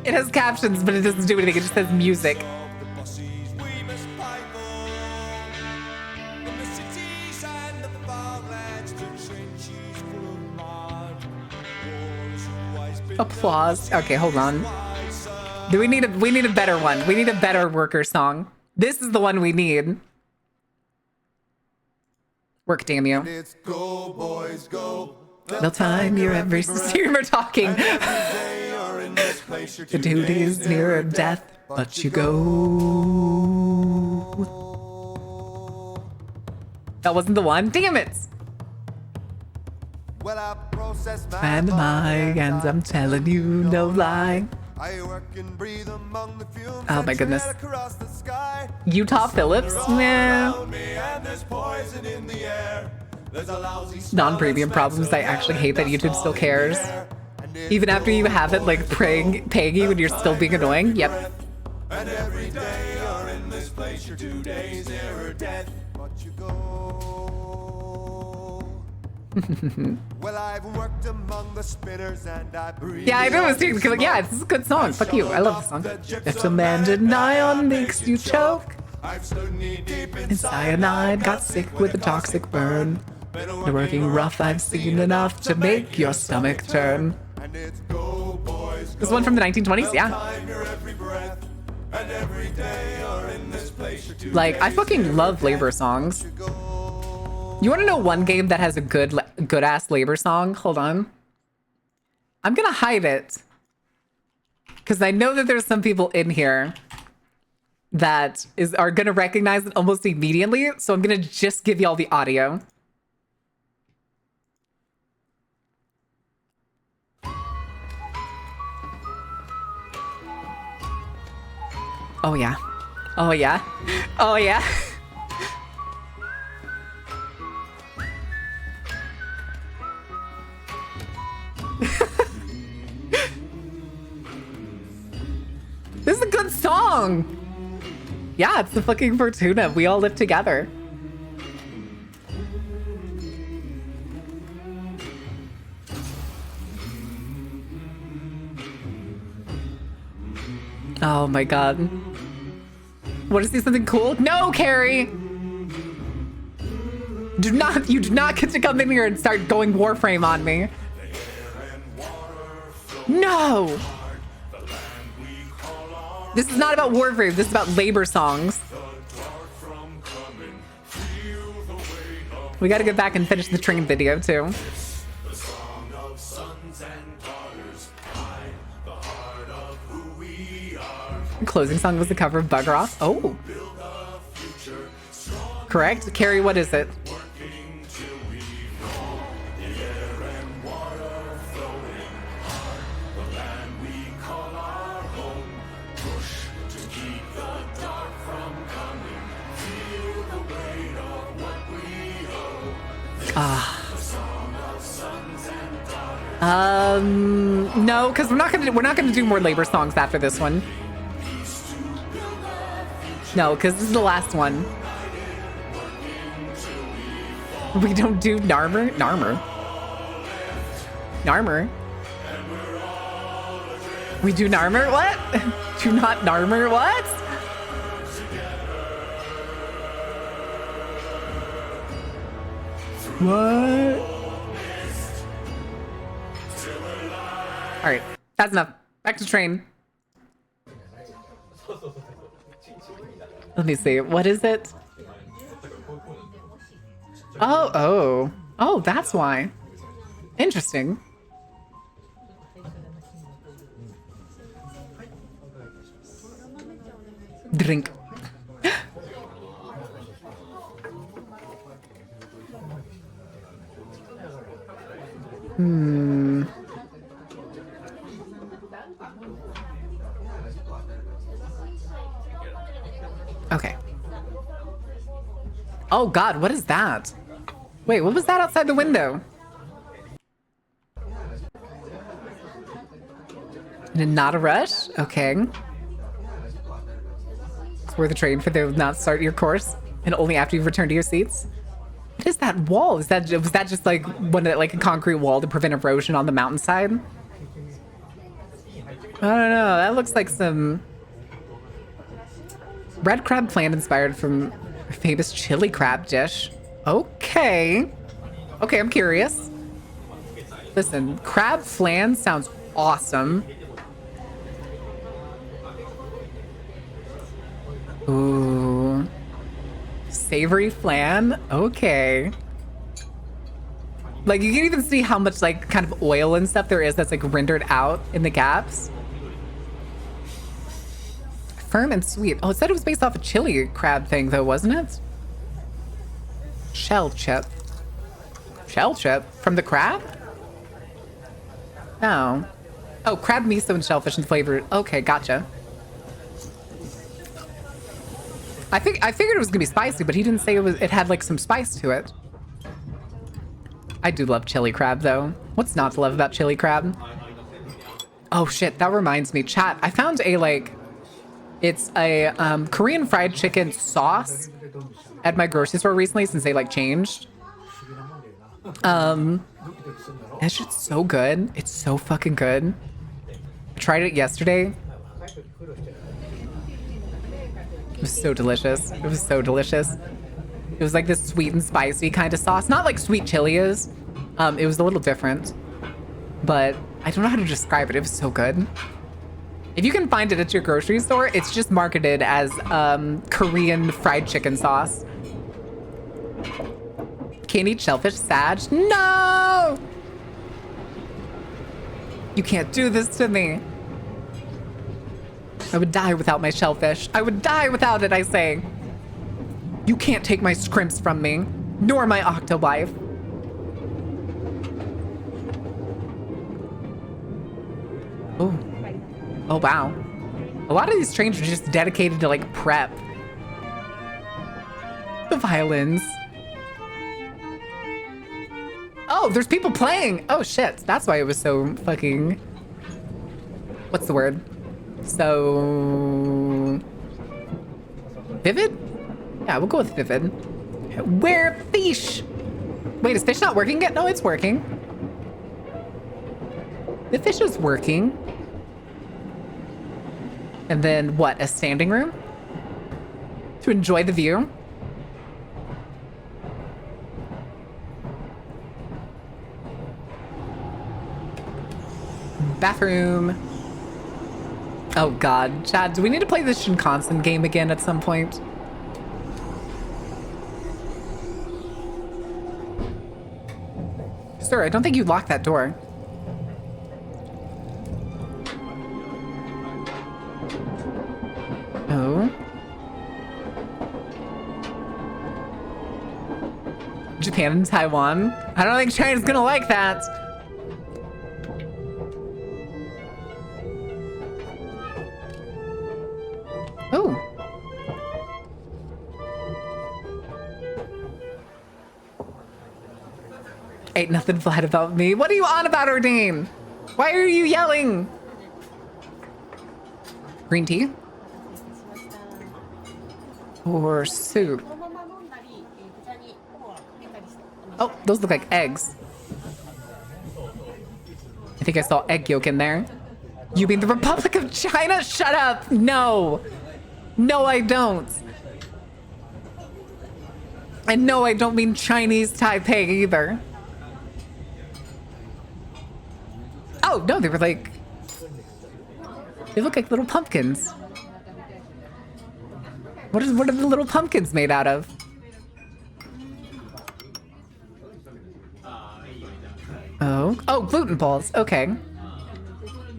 It has captions, but it doesn't do anything. It just says music. Applause. Okay, hold on. We need a better one. We need a better worker song. This is the one we need. Work, damn you. It's go, boys, go. They'll time your every streamer talking. The duty is nearer death, but you go. That wasn't the one? Damn it! Well, I process And my hands, I'm telling you no lie. I work and breathe among the fumes. Oh my goodness. Across the sky. Utah Phillips? Nah. Non-premium problems. I actually hate that YouTube still cares. Even after you have it like paying you and you're still being annoying. Yep. And every day you're in this place, your 2 days near or death. But you go. Well, I've worked among the spinners and I breathe. Yeah, I know it's yeah, it's a good song. Fuck you. I love the song. If a man deny on makes you choke. I've stood knee deep In cyanide, got sick with a toxic burn. They're working rough, I've seen enough to make your stomach turn. And it's go, boys, This one from the 1920s, yeah. time your every breath. And every day you're in this place, your 2 Like, I fucking love labor songs. You want to know one game that has a good ass labor song? Hold on. I'm gonna hide it. Because I know that there's some people in here that are gonna recognize it almost immediately. So I'm gonna just give y'all the audio. Oh yeah. Oh yeah. Oh yeah. This is a good song. Yeah, it's the fucking Fortuna. We all live together. Oh my god. Want to see something cool? No, Carrie! You do not get to come in here and start going Warframe on me. No! This is not about Warframe, this is about labor songs. We gotta get back and finish the train video too. The closing song was the cover of Bugger Off. Oh. Correct? Carrie, what is it? No, because we're not gonna do more labor songs after this one. No, because this is the last one. We don't do Narmer? Narmer. Narmer. We do Narmer? What? Do not Narmer? What? What? All right, that's enough. Back to train. Let me see. What is it? Oh, that's why. Interesting. Drink. Okay. Oh God, what is that? Wait, what was that outside the window? Not a rush? Okay. It's worth a train for those not start your course and only after you've returned to your seats. What is that wall? Was that just like like a concrete wall to prevent erosion on the mountainside? I don't know. That looks like some red crab plant inspired from a famous chili crab dish. Okay. Okay, I'm curious. Listen, crab flan sounds awesome. Ooh. Savory flan? Okay. Like, you can even see how much, like, kind of oil and stuff there is that's, like, rendered out in the gaps. Firm and sweet. Oh, it said it was based off a chili crab thing, though, wasn't it? Shell chip. Shell chip? From the crab? Oh. Oh, crab miso and shellfish and flavored. Okay, gotcha. I figured it was gonna be spicy, but he didn't say it had like some spice to it. I do love chili crab though. What's not to love about chili crab? Oh shit, that reminds me. Chat, I found it's a Korean fried chicken sauce at my grocery store recently since they like changed. That shit's so good. It's so fucking good. I tried it yesterday. It was so delicious. It was so delicious. It was like this sweet and spicy kind of sauce. Not like sweet chili is. It was a little different. But I don't know how to describe it. It was so good. If you can find it at your grocery store, it's just marketed as Korean fried chicken sauce. Can't eat shellfish, Sag. No! You can't do this to me. I would die without my shellfish. I would die without it, I say. You can't take my scrimps from me, nor my octowife. Oh. Oh, wow. A lot of these trains are just dedicated to, like, prep. The violins. Oh, there's people playing. Oh, shit. That's why it was so fucking... What's the word? So... Vivid? Yeah, we'll go with vivid. Where fish? Wait, is fish not working yet? No, it's working. The fish is working. And then what? A standing room? To enjoy the view? Bathroom. Oh god. Chad, do we need to play this Shinkansen game again at some point? Sir, I don't think you locked that door. Oh. Japan and Taiwan? I don't think China's gonna like that. Oh. Ain't nothing flat about me. What are you on about, Ordain? Why are you yelling? Green tea? Or soup? Oh, those look like eggs. I think I saw egg yolk in there. You mean the Republic of China? Shut up. No. No, I don't. And no, I don't mean Chinese Taipei either. Oh, no, they were like... They look like little pumpkins. What are the little pumpkins made out of? Oh, gluten balls. Okay.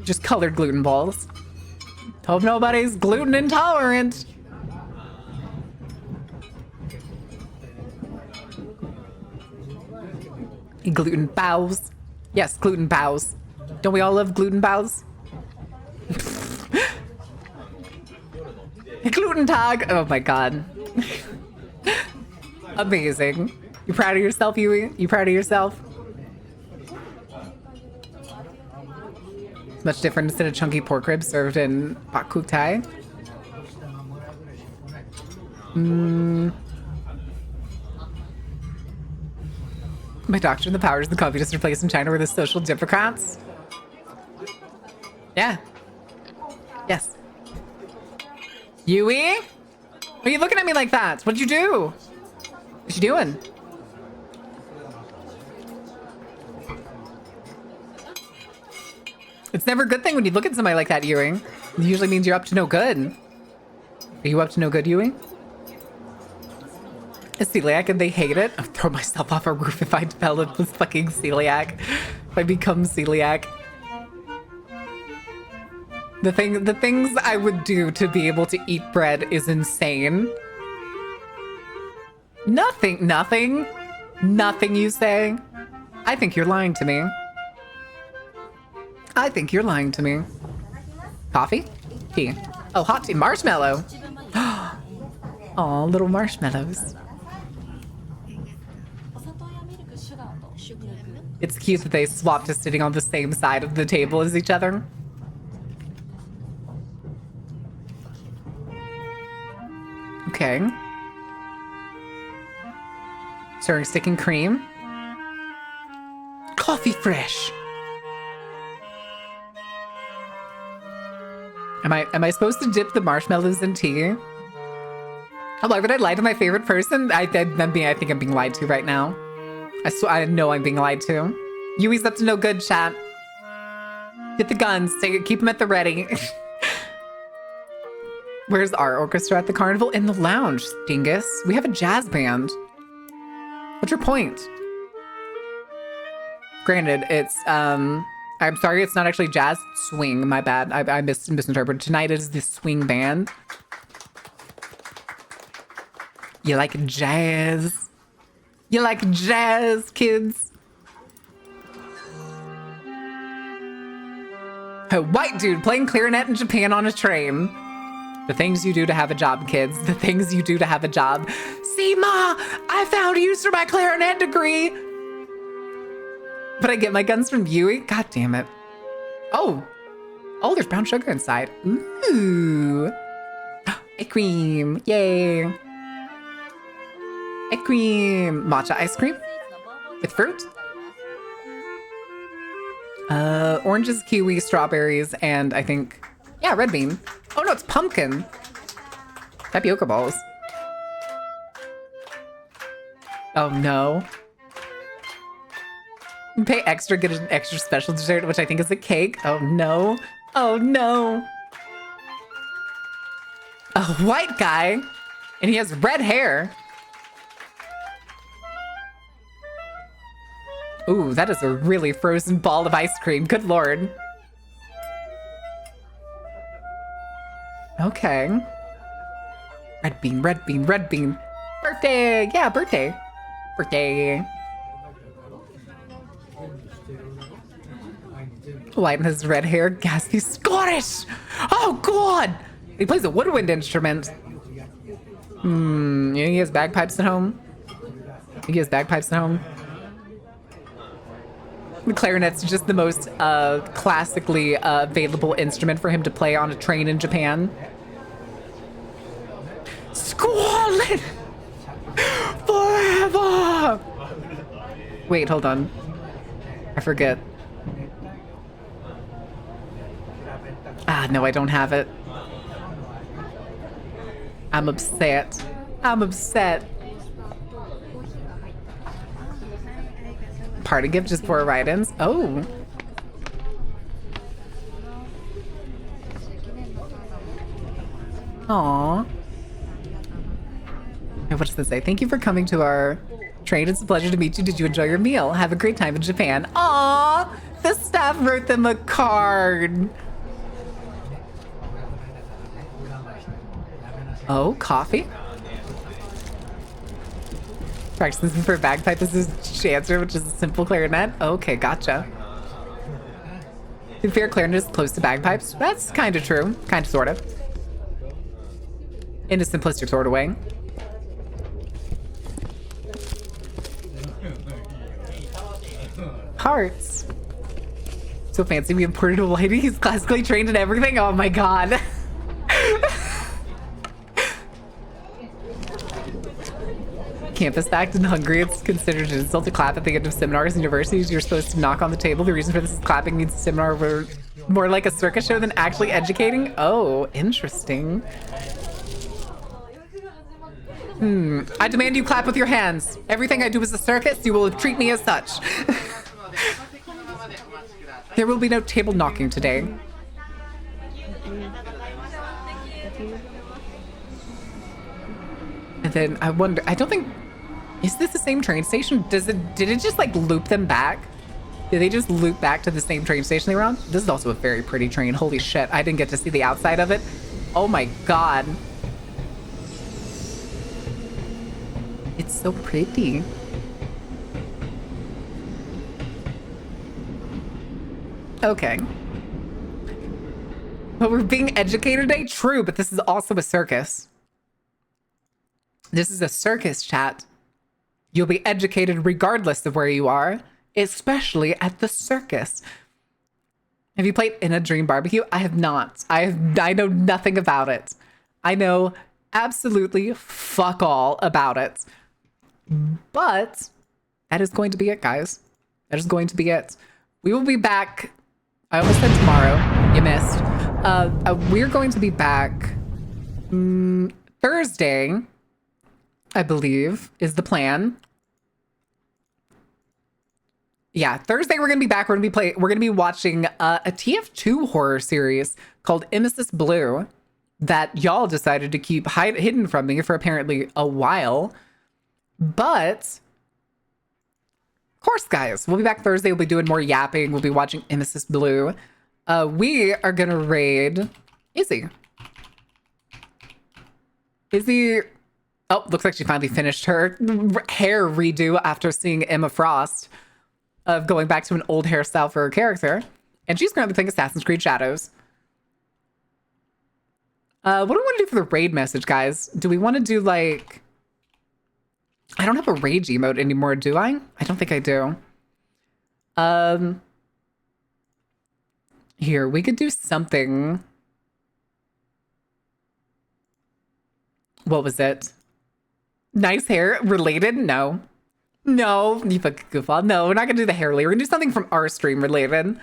Just colored gluten balls. Hope nobody's gluten intolerant. Gluten bows. Yes, gluten bows. Don't we all love gluten bows? Gluten tag. Oh my god. Amazing. You proud of yourself, Yui? You proud of yourself? Much different instead of chunky pork ribs served in bak kuk thai. My doctrine, the powers of the communists replaced in China were the social democrats. Yeah. Yes. Yui? Why are you looking at me like that? What'd you do? What you doing? It's never a good thing when you look at somebody like that, Ewing. It usually means you're up to no good. Are you up to no good, Ewing? Is celiac and they hate it? I'll throw myself off a roof if I develop this fucking celiac. If I become celiac. The things I would do to be able to eat bread is insane. Nothing you say? I think you're lying to me. I think you're lying to me. Coffee? Tea. Oh, hot tea. Marshmallow. Aw, little marshmallows. It's cute that they swapped to sitting on the same side of the table as each other. Okay. Stirring stick and cream. Coffee fresh. Am I supposed to dip the marshmallows in tea? Oh, why would I lie to my favorite person? I think I'm being lied to right now. I know I'm being lied to. Yui's up to no good, chat. Get the guns. Keep them at the ready. Where's our orchestra at the carnival? In the lounge, dingus. We have a jazz band. What's your point? Granted, it's, I'm sorry, it's not actually jazz. Swing, my bad. I misinterpreted. Tonight is the swing band. You like jazz? You like jazz, kids? A white dude playing clarinet in Japan on a train. The things you do to have a job, kids. The things you do to have a job. See, Ma, I found use for my clarinet degree. But I get my guns from Yui? God damn it. Oh, there's brown sugar inside. Ooh. Ice cream, yay. Ice cream. Matcha ice cream with fruit. Oranges, kiwi, strawberries, and I think, yeah, red bean. Oh no, it's pumpkin. Tapioca balls. Oh no. You pay extra, get an extra special dessert, which I think is a cake. Oh no. Oh no. A white guy, and he has red hair. Ooh, that is a really frozen ball of ice cream. Good lord. Okay. Red bean, red bean, red bean. Birthday! Yeah, birthday. Birthday. White and his red hair. Gaspy Scottish! Oh, God! He plays a woodwind instrument. You think he has bagpipes at home? Think he has bagpipes at home? The clarinet's just the most classically available instrument for him to play on a train in Japan. Squalid forever. Wait, hold on. I forget. Ah, no, I don't have it. I'm upset. I'm upset. Party gift just for write-ins. Oh. Aww. And what does this say? Thank you for coming to our train. It's a pleasure to meet you. Did you enjoy your meal? Have a great time in Japan. Aww. The staff wrote them a card. Oh, coffee? Practicing for bagpipe. This is chancer, which is a simple clarinet. Okay, gotcha. To be fair, clarinet is close to bagpipes. That's kind of true. Kind of, sort of. In a simplistic sort of way. Hearts. So fancy. We imported a lady. He's classically trained in everything. Oh my god. Campus fact, in Hungary, it's considered an insult to clap at the end of seminars and universities. You're supposed to knock on the table. The reason for this is clapping means the seminar were more like a circus show than actually educating. Oh, interesting. I demand you clap with your hands. Everything I do is a circus. You will treat me as such. There will be no table knocking today. And then I wonder, I don't think, is this the same train station? Did it just like loop them back? Did they just loop back to the same train station they were on? This is also a very pretty train. Holy shit, I didn't get to see the outside of it. Oh my god. It's so pretty. Okay. But we're being educated today? True, but this is also a circus. This is a circus, chat. You'll be educated regardless of where you are, especially at the circus. Have you played In a Dream Barbecue? I have not. I know nothing about it. I know absolutely fuck all about it. But that is going to be it, guys. That is going to be it. We will be back. I almost said tomorrow. You missed. We're going to be back Thursday, I believe, is the plan. Yeah, Thursday we're gonna be back. We're gonna be watching a TF2 horror series called Emesis Blue that y'all decided to keep hidden from me for apparently a while. But of course, guys, we'll be back Thursday. We'll be doing more yapping. We'll be watching Emesis Blue. We are gonna raid Izzy. Izzy. Oh, looks like she finally finished her hair redo after seeing Emma Frost of going back to an old hairstyle for her character. And she's currently playing Assassin's Creed Shadows. What do we want to do for the raid message, guys? Do we want to do like... I don't have a rage emote anymore, do I? I don't think I do. Here, we could do something. What was it? Nice hair related? No. No, you fucking goofball. No, we're not gonna do the hair related. We're gonna do something from our stream related.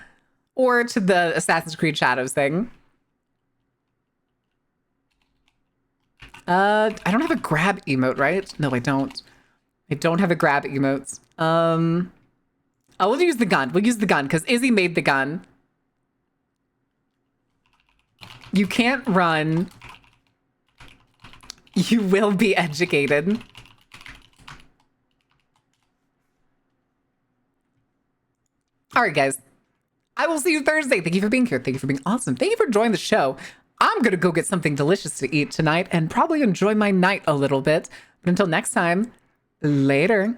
Or to the Assassin's Creed Shadows thing. I don't have a grab emote, right? No, I don't. I don't have a grab emotes. Oh, we'll use the gun. We'll use the gun because Izzy made the gun. You can't run. You will be educated. All right, guys. I will see you Thursday. Thank you for being here. Thank you for being awesome. Thank you for joining the show. I'm going to go get something delicious to eat tonight and probably enjoy my night a little bit. But until next time, later.